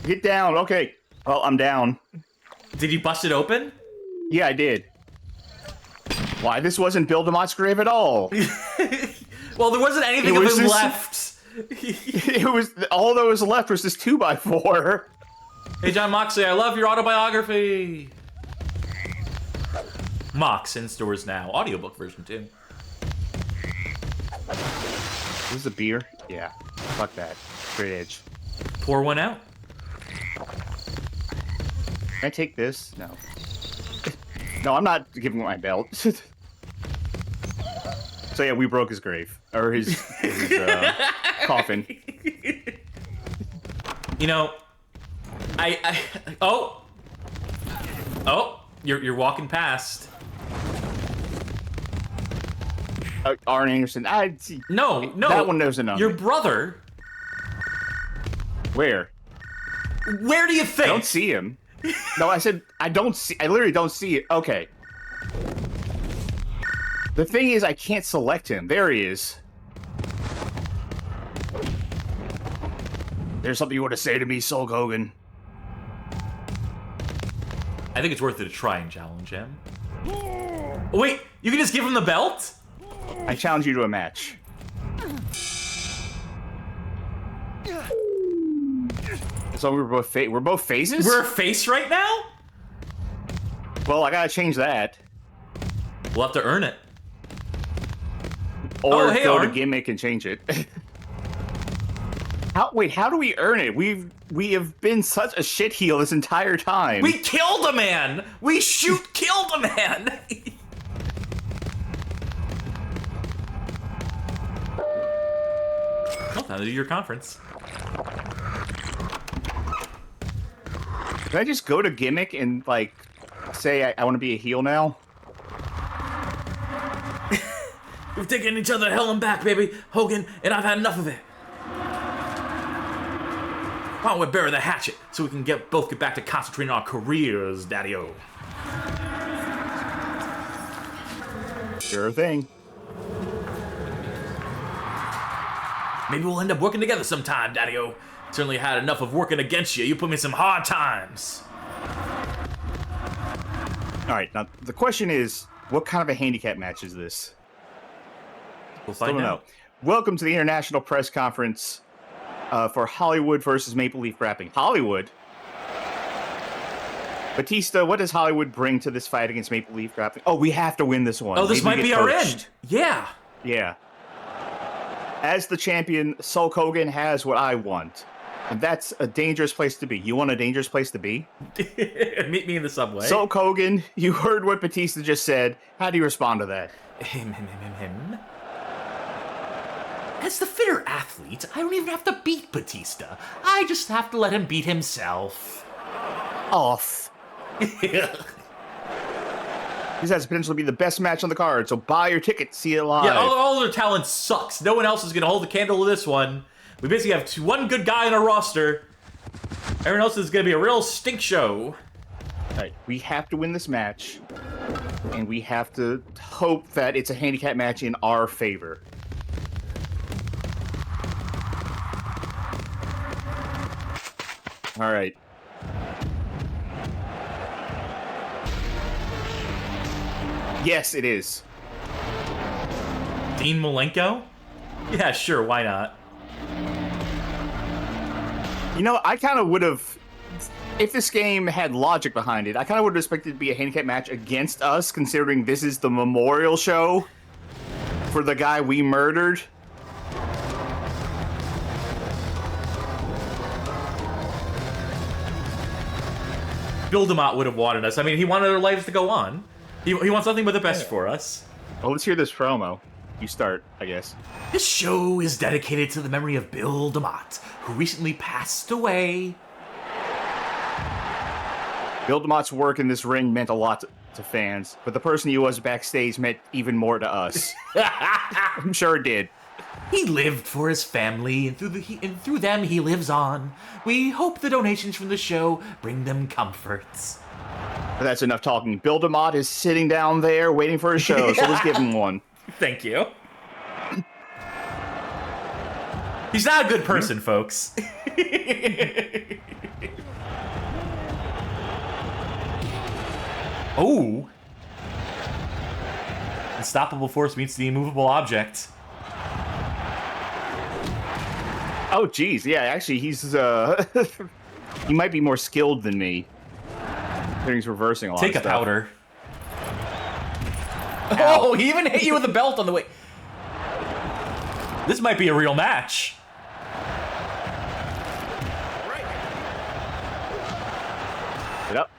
Get down. Okay. Well, I'm down. Did you bust it open? Yeah, I did. Why, this wasn't Bill DeMott's grave at all. Well, there wasn't anything of him left. It was all that was left was this 2x4. Hey, John Moxley, I love your autobiography. Mox in stores now. Audiobook version too. This is a beer? Yeah. Fuck that. Straight edge. Pour one out. Can I take this? No. No, I'm not giving him my belt. So yeah, we broke his grave. Or his coffin. You know, Oh, you're walking past. Arn Anderson. No. That one doesn't know. Your brother. Where? Where do you think? I don't see him. No, I said I literally don't see it. Okay. The thing is, I can't select him. There he is. There's something you want to say to me, Sulk Hogan? I think it's worth it to try and challenge him. Wait, you can just give him the belt? I challenge you to a match. So we're both faces? We're a face right now? Well, I gotta change that. We'll have to earn it. Or go to gimmick and change it. How do we earn it? We have been such a shit heel this entire time. We killed a man! We killed a man! Well, time to do your conference. Can I just go to Gimmick and, like, say I want to be a heel now? We've taken each other hell and back, baby, Hogan, and I've had enough of it. Why don't we bury the hatchet so we can both get back to concentrating on our careers, Daddy-O? Sure thing. Maybe we'll end up working together sometime, Daddy-O. Certainly had enough of working against you. You put me in some hard times. All right, now the question is, what kind of a handicap match is this? We'll find out. Welcome to the International Press Conference for Hollywood versus Maple Leaf Grappling. Hollywood? Batista, what does Hollywood bring to this fight against Maple Leaf Grappling? Oh, we have to win this one. Oh, this might be our end. Yeah. Yeah. As the champion, Sulk Hogan has what I want. And that's a dangerous place to be. You want a dangerous place to be? Meet me in the subway. Sulk Hogan, you heard what Batista just said. How do you respond to that? As the fitter athlete, I don't even have to beat Batista. I just have to let him beat himself. Off. This has potential to be the best match on the card, so buy your ticket, see it live. Yeah, all their talent sucks. No one else is going to hold the candle to this one. We basically have one good guy on our roster. Everyone else is going to be a real stink show. All right, we have to win this match, and we have to hope that it's a handicap match in our favor. All right. Yes, it is. Dean Malenko? Yeah, sure, why not? You know, I kind of would have, if this game had logic behind it, I kind of would have expected it to be a handicap match against us, considering this is the memorial show for the guy we murdered. Bill DeMott would have wanted us. I mean, he wanted our lives to go on. He wants nothing but the best for us. Oh, let's hear this promo. You start, I guess. This show is dedicated to the memory of Bill DeMott, who recently passed away. Bill DeMott's work in this ring meant a lot to fans, but the person he was backstage meant even more to us. I'm sure it did. He lived for his family, and through them he lives on. We hope the donations from the show bring them comforts. But that's enough talking. Bill DeMott is sitting down there waiting for his show, so let's give him one. Thank you. He's not a good person, folks. Oh. Unstoppable force meets the immovable object. Oh, geez. Yeah, actually, he's, he might be more skilled than me. He's reversing a lot of stuff. Take a powder. Oh, he even hit you with a belt on the way. This might be a real match. Get up.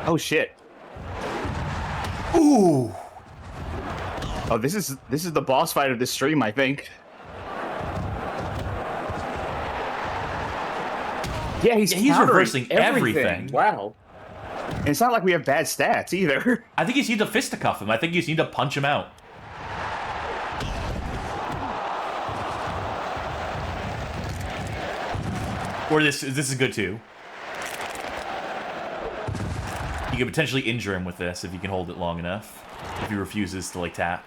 Oh, shit. Ooh. Oh, this is the boss fight of this stream, I think. Yeah, he's reversing everything. Wow. And it's not like we have bad stats either. I think you just need to fisticuff him. I think you just need to punch him out. Or this is good too. You could potentially injure him with this if you can hold it long enough. If he refuses to, like, tap.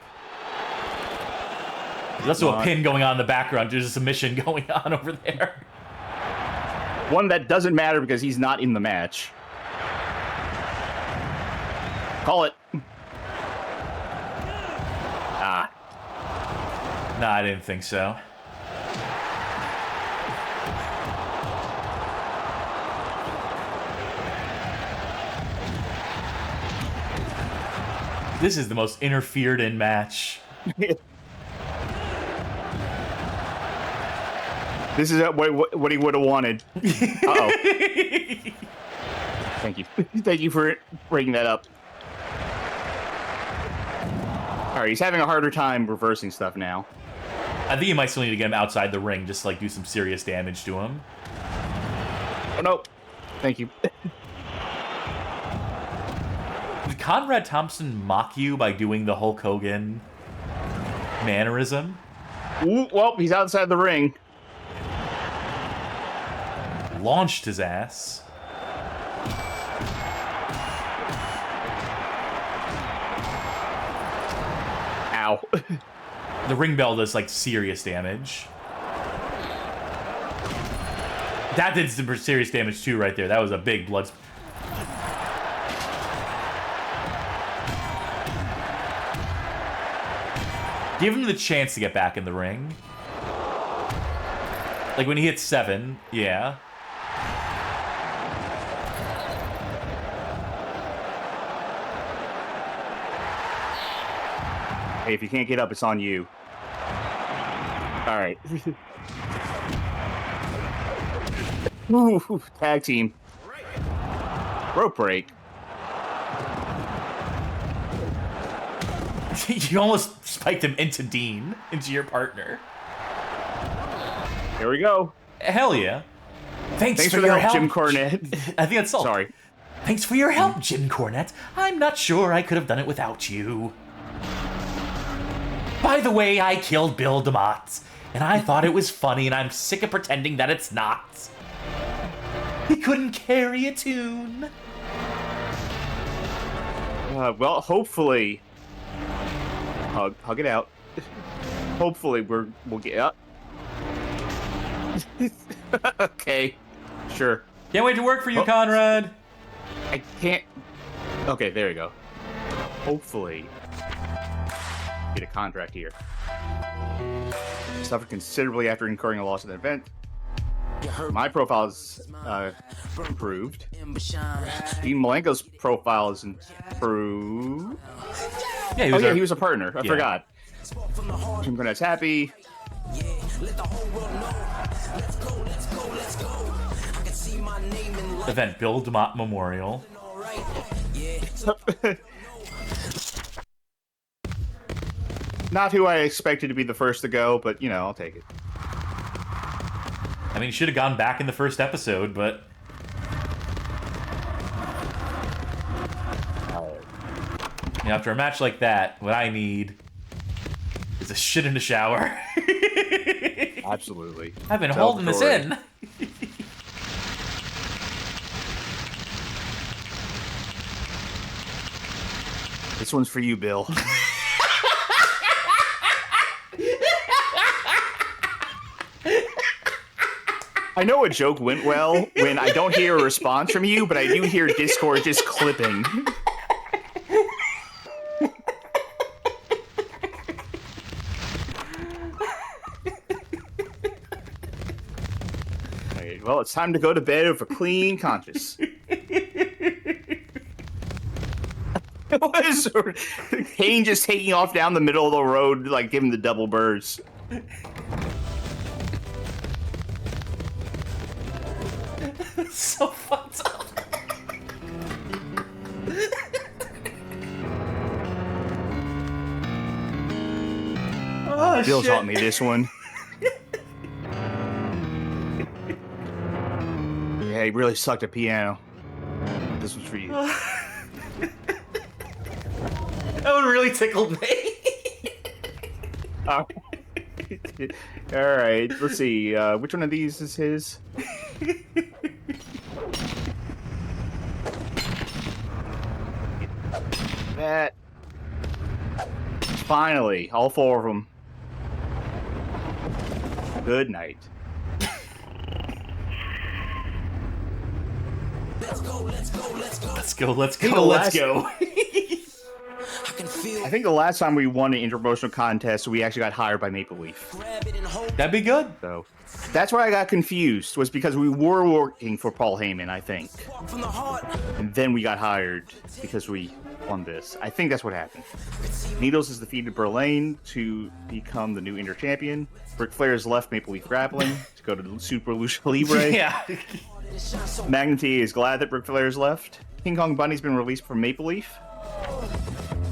There's also a pin going on in the background. There's a submission going on over there. One that doesn't matter because he's not in the match. Call it. Ah. Nah, I didn't think so. This is the most interfered in match. This is what he would have wanted. Uh-oh. Thank you. Thank you for bringing that up. All right, he's having a harder time reversing stuff now. I think you might still need to get him outside the ring, just to, like, do some serious damage to him. Oh, no. Thank you. Did Conrad Thompson mock you by doing the Hulk Hogan mannerism? Ooh, well, he's outside the ring. Launched his ass. Ow. The ring bell does, like, serious damage. That did some serious damage, too, right there. That was a big blood... Give him the chance to get back in the ring. Like, when he hits 7, yeah. Hey, if you can't get up, it's on you. All right. Ooh, tag team. Rope break. You almost spiked him into Dean, into your partner. Here we go. Hell yeah. Thanks for your the help, Jim Cornette. I think that's Sulk. Sorry. Thanks for your help, Jim Cornette. I'm not sure I could have done it without you. By the way, I killed Bill DeMott, and I thought it was funny, and I'm sick of pretending that it's not. He couldn't carry a tune. Well, hopefully... Hug it out. Hopefully we'll get up. Okay. Sure. Can't wait to work for you, Conrad. I can't... Okay, there you go. Hopefully... get a contract here. Suffered considerably after incurring a loss in the event. My profile is improved. Dean Malenko's profile is improved. Yeah, he was a partner. I forgot. Jim Cornette's happy. Event Bill DeMott Memorial. Not who I expected to be the first to go, but, you know, I'll take it. I mean, he should have gone back in the first episode, but... You know, after a match like that, what I need is a shit in the shower. Absolutely. I've been holding this in. This one's for you, Bill. I know a joke went well when I don't hear a response from you, but I do hear Discord just clipping. Right, well, it's time to go to bed with a clean conscience. What is Kane just taking off down the middle of the road, like giving the double birds? So fucked up. Oh, Bill shit. taught me this one. Yeah, he really sucked at piano. This one's for you. That one really tickled me. All right, let's see. Which one of these is his? That. Finally, all 4 of them. Good night. Let's go. I think the last time we won an interpromotional contest, we actually got hired by Maple Leaf. That'd be good. So that's why I got confused, was because we were working for Paul Heyman, I think. And then we got hired because we won this. I think that's what happened. Needles has defeated Berlane to become the new Inter champion. Ric Flair has left Maple Leaf Grappling to go to Super Lucha Libre. Yeah. Magnum TA is glad that Ric Flair has left. King Kong Bunny's been released from Maple Leaf.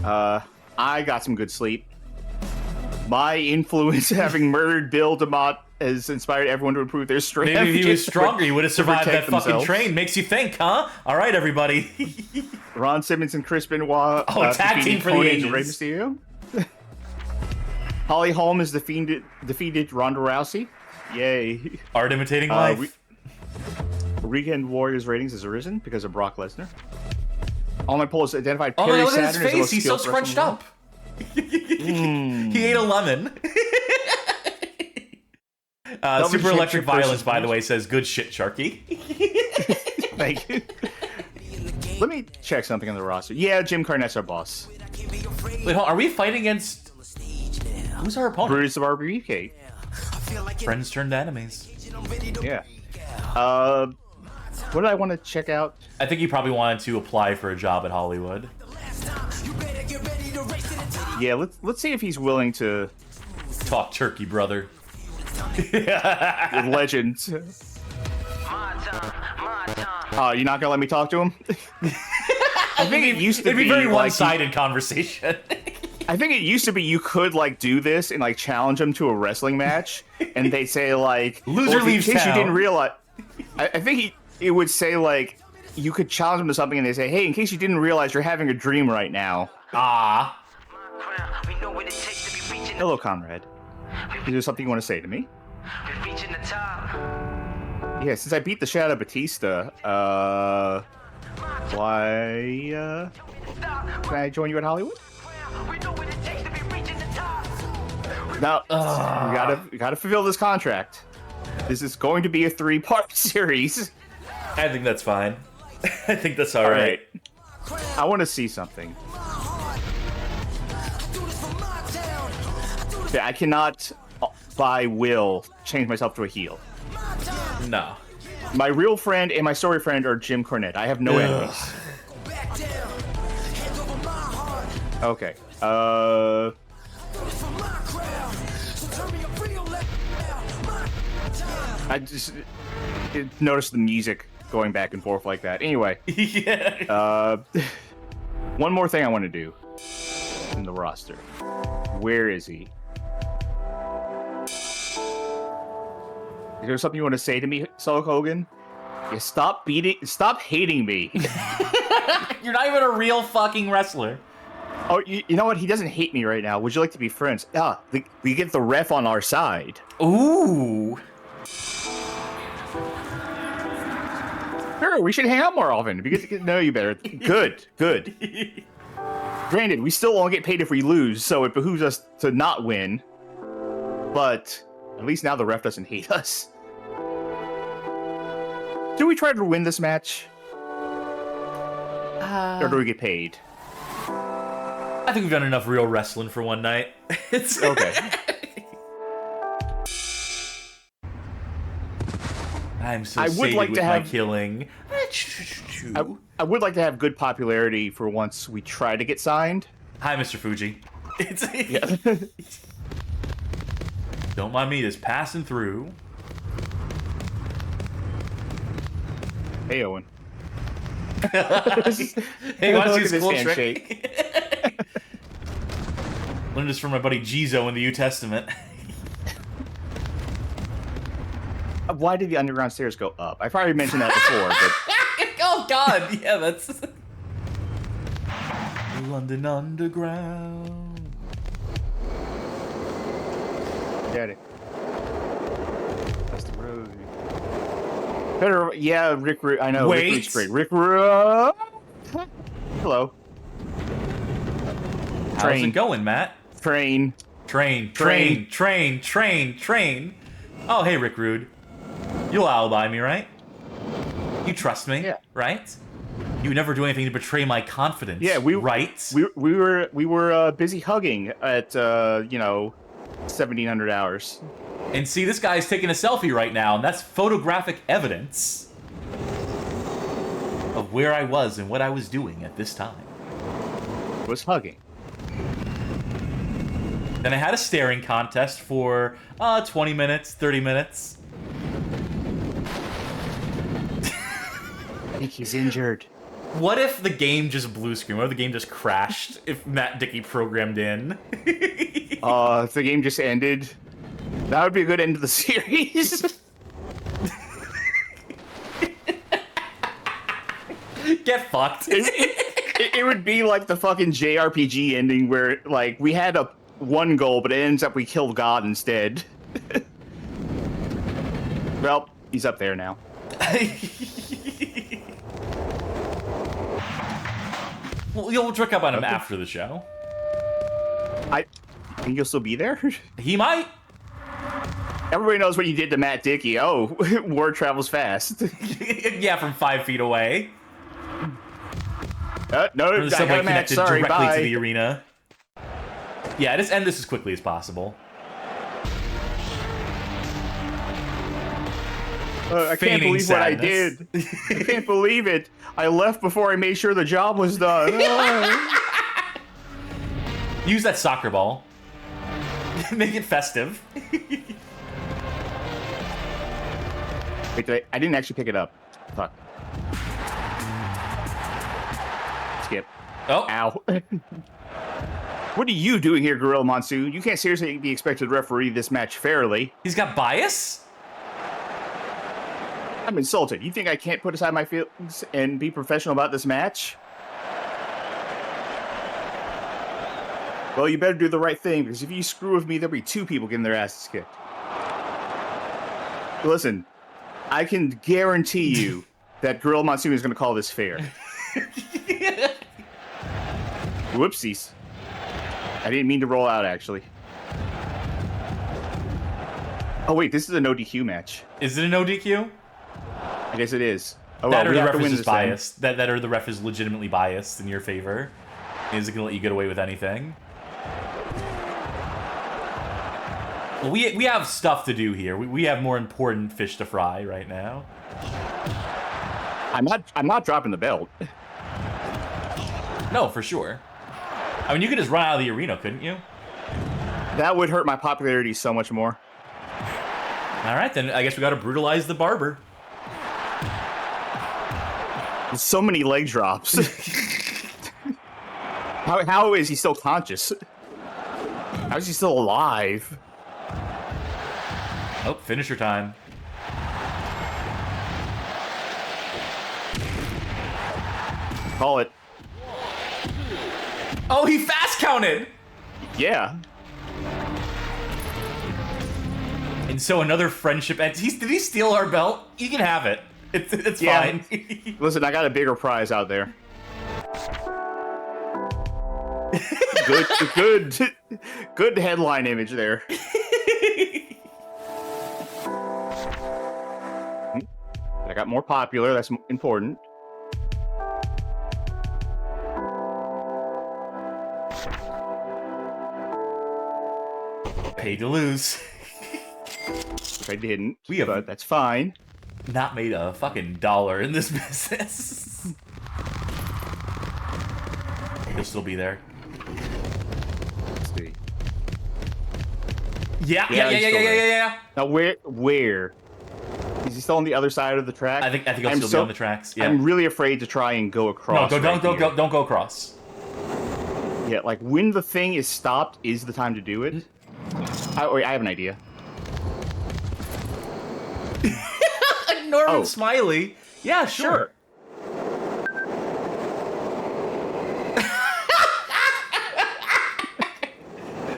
I got some good sleep. My influence having murdered Bill DeMott has inspired everyone to improve their strength. Maybe if he was stronger, he would have survived that fucking train. Makes you think, huh? All right, everybody. Ron Simmons and Chris Benoit. Tag team for the ages. Rey Mysterio. Holly Holm has defeated Ronda Rousey. Yay. Art imitating life. Weekend Warriors ratings has arisen because of Brock Lesnar. All my polls identified Oh, Perry look at his Saturn as the face. most He's so skilled scrunched wrestler. up. He ate a lemon. Super Electric Violence, by the way, says, good shit, Sharky. Thank you. Let me check something on the roster. Yeah, Jim Cornette's our boss. Wait, hold on, are we fighting against... Who's our opponent? Brutus of RBK. Friends turned enemies. Yeah. What did I want to check out? I think he probably wanted to apply for a job at Hollywood. Yeah, let's see if he's willing to Talk turkey, brother. legend. You're not gonna let me talk to him? I think it used to It'd be very like, one-sided conversation. I think it used to be you could like do this and like challenge him to a wrestling match, and they'd say like Loser leaves in case town. you didn't realize. I think it would say like you could challenge him to something, and they say, hey, in case you didn't realize, you're having a dream right now. Ah. Hello, Conrad. Is there something you want to say to me? Yeah, since I beat the shit out of Batista, why, can I join you at Hollywood? No, we gotta fulfill this contract. This is going to be a 3-part series. I think that's fine. I think that's all right. I want to see something. Yeah, I cannot, by will, change myself to a heel. No. My real friend and my story friend are Jim Cornette. I have no enemies. Okay. I just noticed the music going back and forth like that. Anyway. Yeah. One more thing I want to do in the roster. Where is he? Is there something you want to say to me, Sulk Hogan? Yeah, stop hating me. You're not even a real fucking wrestler. Oh, you know what? He doesn't hate me right now. Would you like to be friends? We get the ref on our side. Ooh. Sure, we should hang out more often. We get to get to know you better. Good. Granted, we still won't get paid if we lose, so it behooves us to not win. But at least now the ref doesn't hate us. Do we try to win this match? Or do we get paid? I think we've done enough real wrestling for one night. It's okay. I'm so I would sated like with to my have killing. I would like to have good popularity for once we try to get signed. Hi, Mr. Fuji. Yeah. Don't mind me, just passing through. Hey, Owen. Hey, why don't you Look at cool this trick? Learned this from my buddy Jizo in the New Testament. Why did the underground stairs go up? I've already mentioned that before, but... Oh, God. Yeah, that's... London Underground. Get it. That's the road. Better, yeah, Rick Rude. I know. Wait. Rick Rude's great. Rick Rude. Hello. How's it going, Matt? Train. Oh, hey, Rick Rude. You'll alibi me, right? You trust me, Yeah. right? You would never do anything to betray my confidence. Yeah, right? We were busy hugging at 1700 hours. And see, this guy's taking a selfie right now, and that's photographic evidence of where I was and what I was doing at this time. Was hugging. Then I had a staring contest for 20 minutes, 30 minutes. I think he's injured. What if the game just blue screen? What if the game just crashed if MDickie programmed in? If the game just ended, that would be a good end to the series. Get fucked. It would be like the fucking JRPG ending where, like, we had one goal, but it ends up we killed God instead. Well, he's up there now. Well, you'll trick up on him after the show. I think you'll still be there? He might. Everybody knows what you did to MDickie. Oh, word travels fast. Yeah, from 5 feet away. No, From the I subway got a match. connected Sorry, directly bye. to the arena. Yeah, just end this as quickly as possible. I can't believe what I did. I can't believe it. I left before I made sure the job was done. Use that soccer ball. Make it festive. Wait, I didn't actually pick it up. Fuck. Skip. Oh. Ow. What are you doing here, Gorilla Monsoon? You can't seriously be expected to referee this match fairly. He's got bias? I'm insulted. You think I can't put aside my feelings and be professional about this match? Well, you better do the right thing, because if you screw with me, there'll be 2 people getting their asses kicked. Listen, I can guarantee you that Gorilla Monsoon is going to call this fair. Whoopsies. I didn't mean to roll out, actually. Oh, wait, this is a no DQ match. Is it a no DQ? I guess it is. Oh, That well, or we the have to ref win is this just biased. That or the ref is legitimately biased in your favor. Is it going to let you get away with anything? Well, we have stuff to do here. We have more important fish to fry right now. I'm not dropping the belt. No, for sure. I mean, you could just run out of the arena, couldn't you? That would hurt my popularity so much more. All right, then I guess we got to brutalize the barber. There's so many leg drops. How is he still conscious? How is he still alive? Oh, finisher time. Call it. Oh, he fast counted! Yeah. And so another friendship ends. Did he steal our belt? You can have it. It's Yeah. fine. Listen, I got a bigger prize out there. Good headline image there. I got more popular. That's important. Paid to lose. Which I didn't. But that's fine. Not made a fucking dollar in this business. He'll still be there. Let's see. Yeah. Now where? Is he still on the other side of the track? I think he'll still be on the tracks. Yeah. I'm really afraid to try and go across. No, don't go across. Yeah, like when the thing is stopped is the time to do it. Wait, I have an idea. Norman Smiley. Yeah, sure.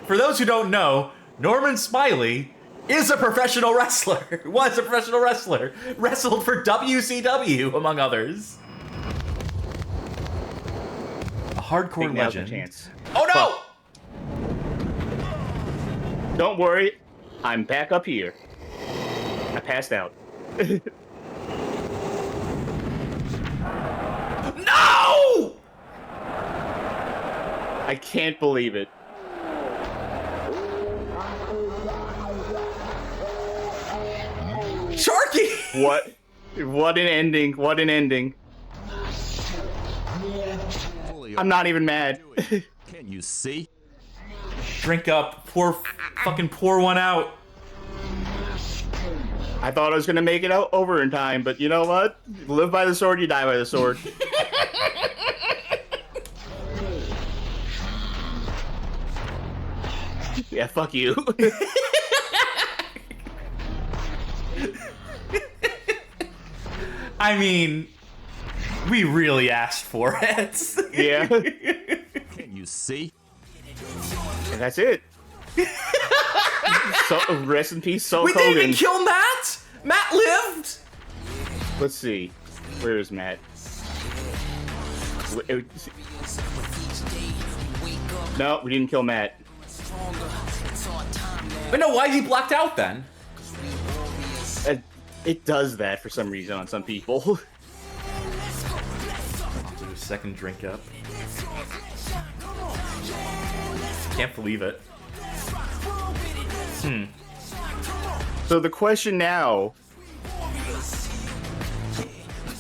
For those who don't know, Norman Smiley is a professional wrestler. Was a professional wrestler. Wrestled for WCW, among others. A hardcore legend. Chance. Oh no! Don't worry, I'm back up here. I passed out. No! I can't believe it. Charky! What an ending. What an ending. I'm not even mad. Can you see? Drink up. Fucking pour one out. I thought I was going to make it out over in time, but you know what? You live by the sword, you die by the sword. Yeah, fuck you. I mean, we really asked for it. Yeah. Can you see? And that's it. So, rest in peace, Sulk We Hogan. didn't even kill Matt! Matt lived! Let's see. Where is Matt? No, we didn't kill Matt. But no, why is he blacked out then? It does that for some reason on some people. I'll do a second drink up. Can't believe it. So the question now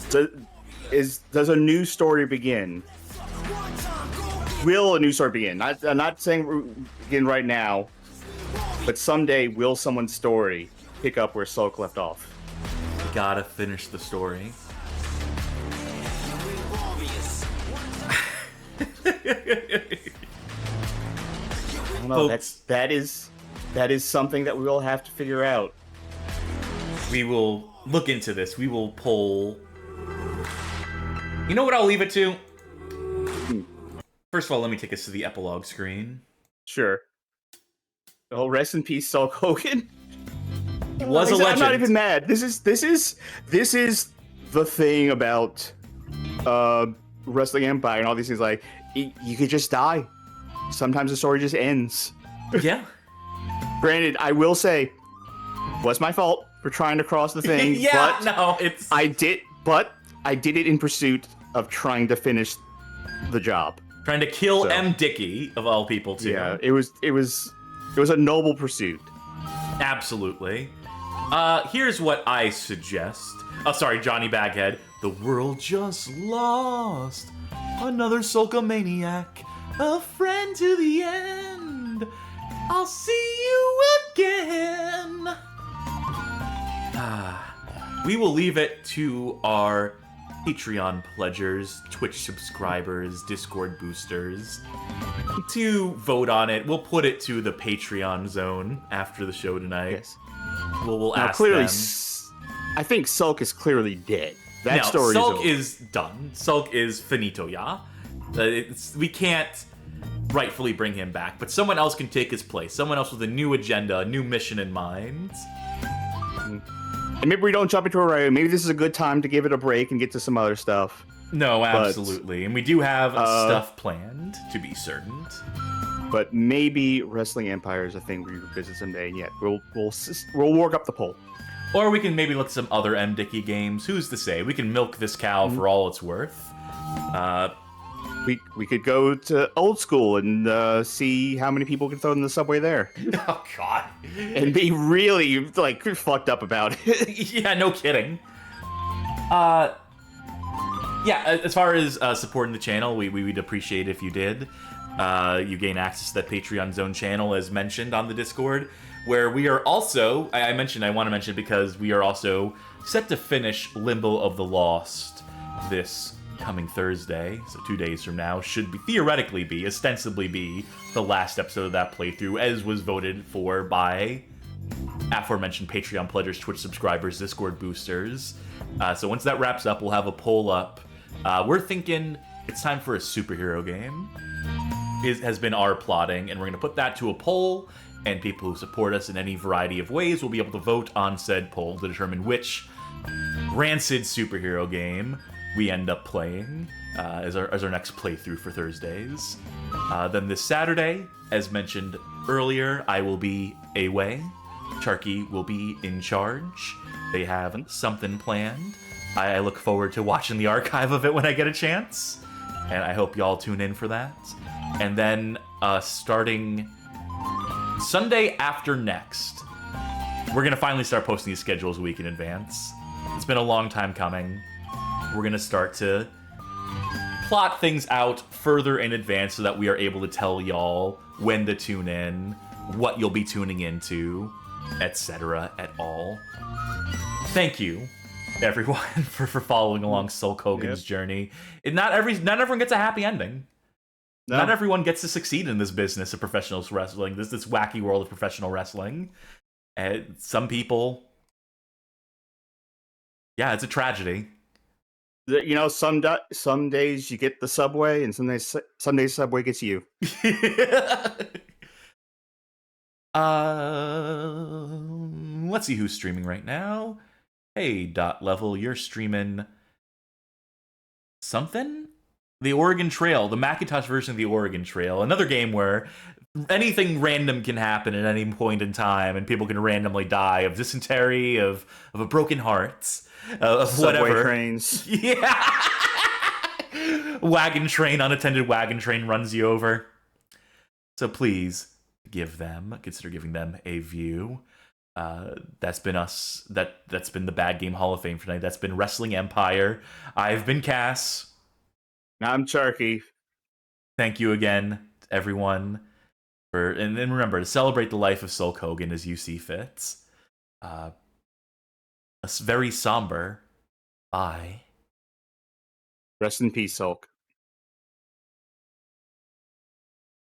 does a new story begin? Will a new story begin? I'm not saying begin right now, but someday will someone's story pick up where Sulk left off? We gotta finish the story. I don't know. That is something that we will have to figure out. We will look into this. We will pull. You know what I'll leave it to? First of all, let me take us to the epilogue screen. Sure. Oh, rest in peace, Sulk Hogan. Was a legend. I'm not even mad. This is the thing about Wrestling Empire and all these things. Like, you could just die. Sometimes the story just ends. Yeah. Granted, I will say, was my fault for trying to cross the thing. Yeah, but no, it's. I did it in pursuit of trying to finish the job. Trying to kill MDickie, of all people, too. Yeah, it was a noble pursuit. Absolutely. Here's what I suggest. Oh, sorry, Johnny Baghead. The world just lost another Sulkamaniac, a friend to the end. I'll see you again. We will leave it to our Patreon pledgers, Twitch subscribers, Discord boosters to vote on it. We'll put it to the Patreon zone after the show tonight. Yes. We'll now, ask clearly, them. I think Sulk is clearly dead. That story Sulk is done. Sulk is finito, yeah? We can't rightfully bring him back, but someone else can take his place. Someone else with a new agenda, a new mission in mind. And maybe we don't jump into it right away. Maybe this is a good time to give it a break and get to some other stuff. No, absolutely. And we do have stuff planned, to be certain. But maybe Wrestling Empire is a thing we revisit someday. And yet, we'll work up the poll. Or we can maybe look at some other MDickie games. Who's to say? We can milk this cow for all it's worth. We could go to old school and see how many people can throw in the subway there. Oh, God. And be really, fucked up about it. Yeah, no kidding. Yeah, as far as supporting the channel, we'd appreciate if you did. You gain access to that Patreon Zone channel, as mentioned on the Discord, where we are also, I want to mention because we are also set to finish Limbo of the Lost this coming Thursday, so 2 days from now, should ostensibly be the last episode of that playthrough, as was voted for by aforementioned Patreon pledgers, Twitch subscribers, Discord boosters. So once that wraps up, we'll have a poll up. We're thinking it's time for a superhero game. Has been our plotting, and we're going to put that to a poll, and people who support us in any variety of ways will be able to vote on said poll to determine which rancid superhero game we end up playing as our next playthrough for Thursdays. Then this Saturday, as mentioned earlier, I will be away. Charky will be in charge. They have something planned. I look forward to watching the archive of it when I get a chance, and I hope y'all tune in for that. And then starting Sunday after next, we're going to finally start posting these schedules a week in advance. It's been a long time coming. We're going to start to plot things out further in advance so that we are able to tell y'all when to tune in, what you'll be tuning into, etc. at all. Thank you, everyone, for following along Sulk Hogan's journey. Not everyone gets a happy ending. No. Not everyone gets to succeed in this business of professional wrestling, this wacky world of professional wrestling. Some people, yeah, it's a tragedy. You know, some days you get the subway, and some days subway gets you. Let's see who's streaming right now. Hey, Level, you're streaming something? The Oregon Trail, the Macintosh version of the Oregon Trail. Another game where anything random can happen at any point in time, and people can randomly die of dysentery, of a broken heart, of Subway whatever. Trains. Yeah. Unattended wagon train runs you over. So please consider giving them a view. That's been us. That's been the Bad Game Hall of Fame for tonight. That's been Wrestling Empire. I've been Cass. I'm Charky. Thank you again, everyone. And remember to celebrate the life of Sulk Hogan as you see fit. A very somber bye. Rest in peace, Sulk.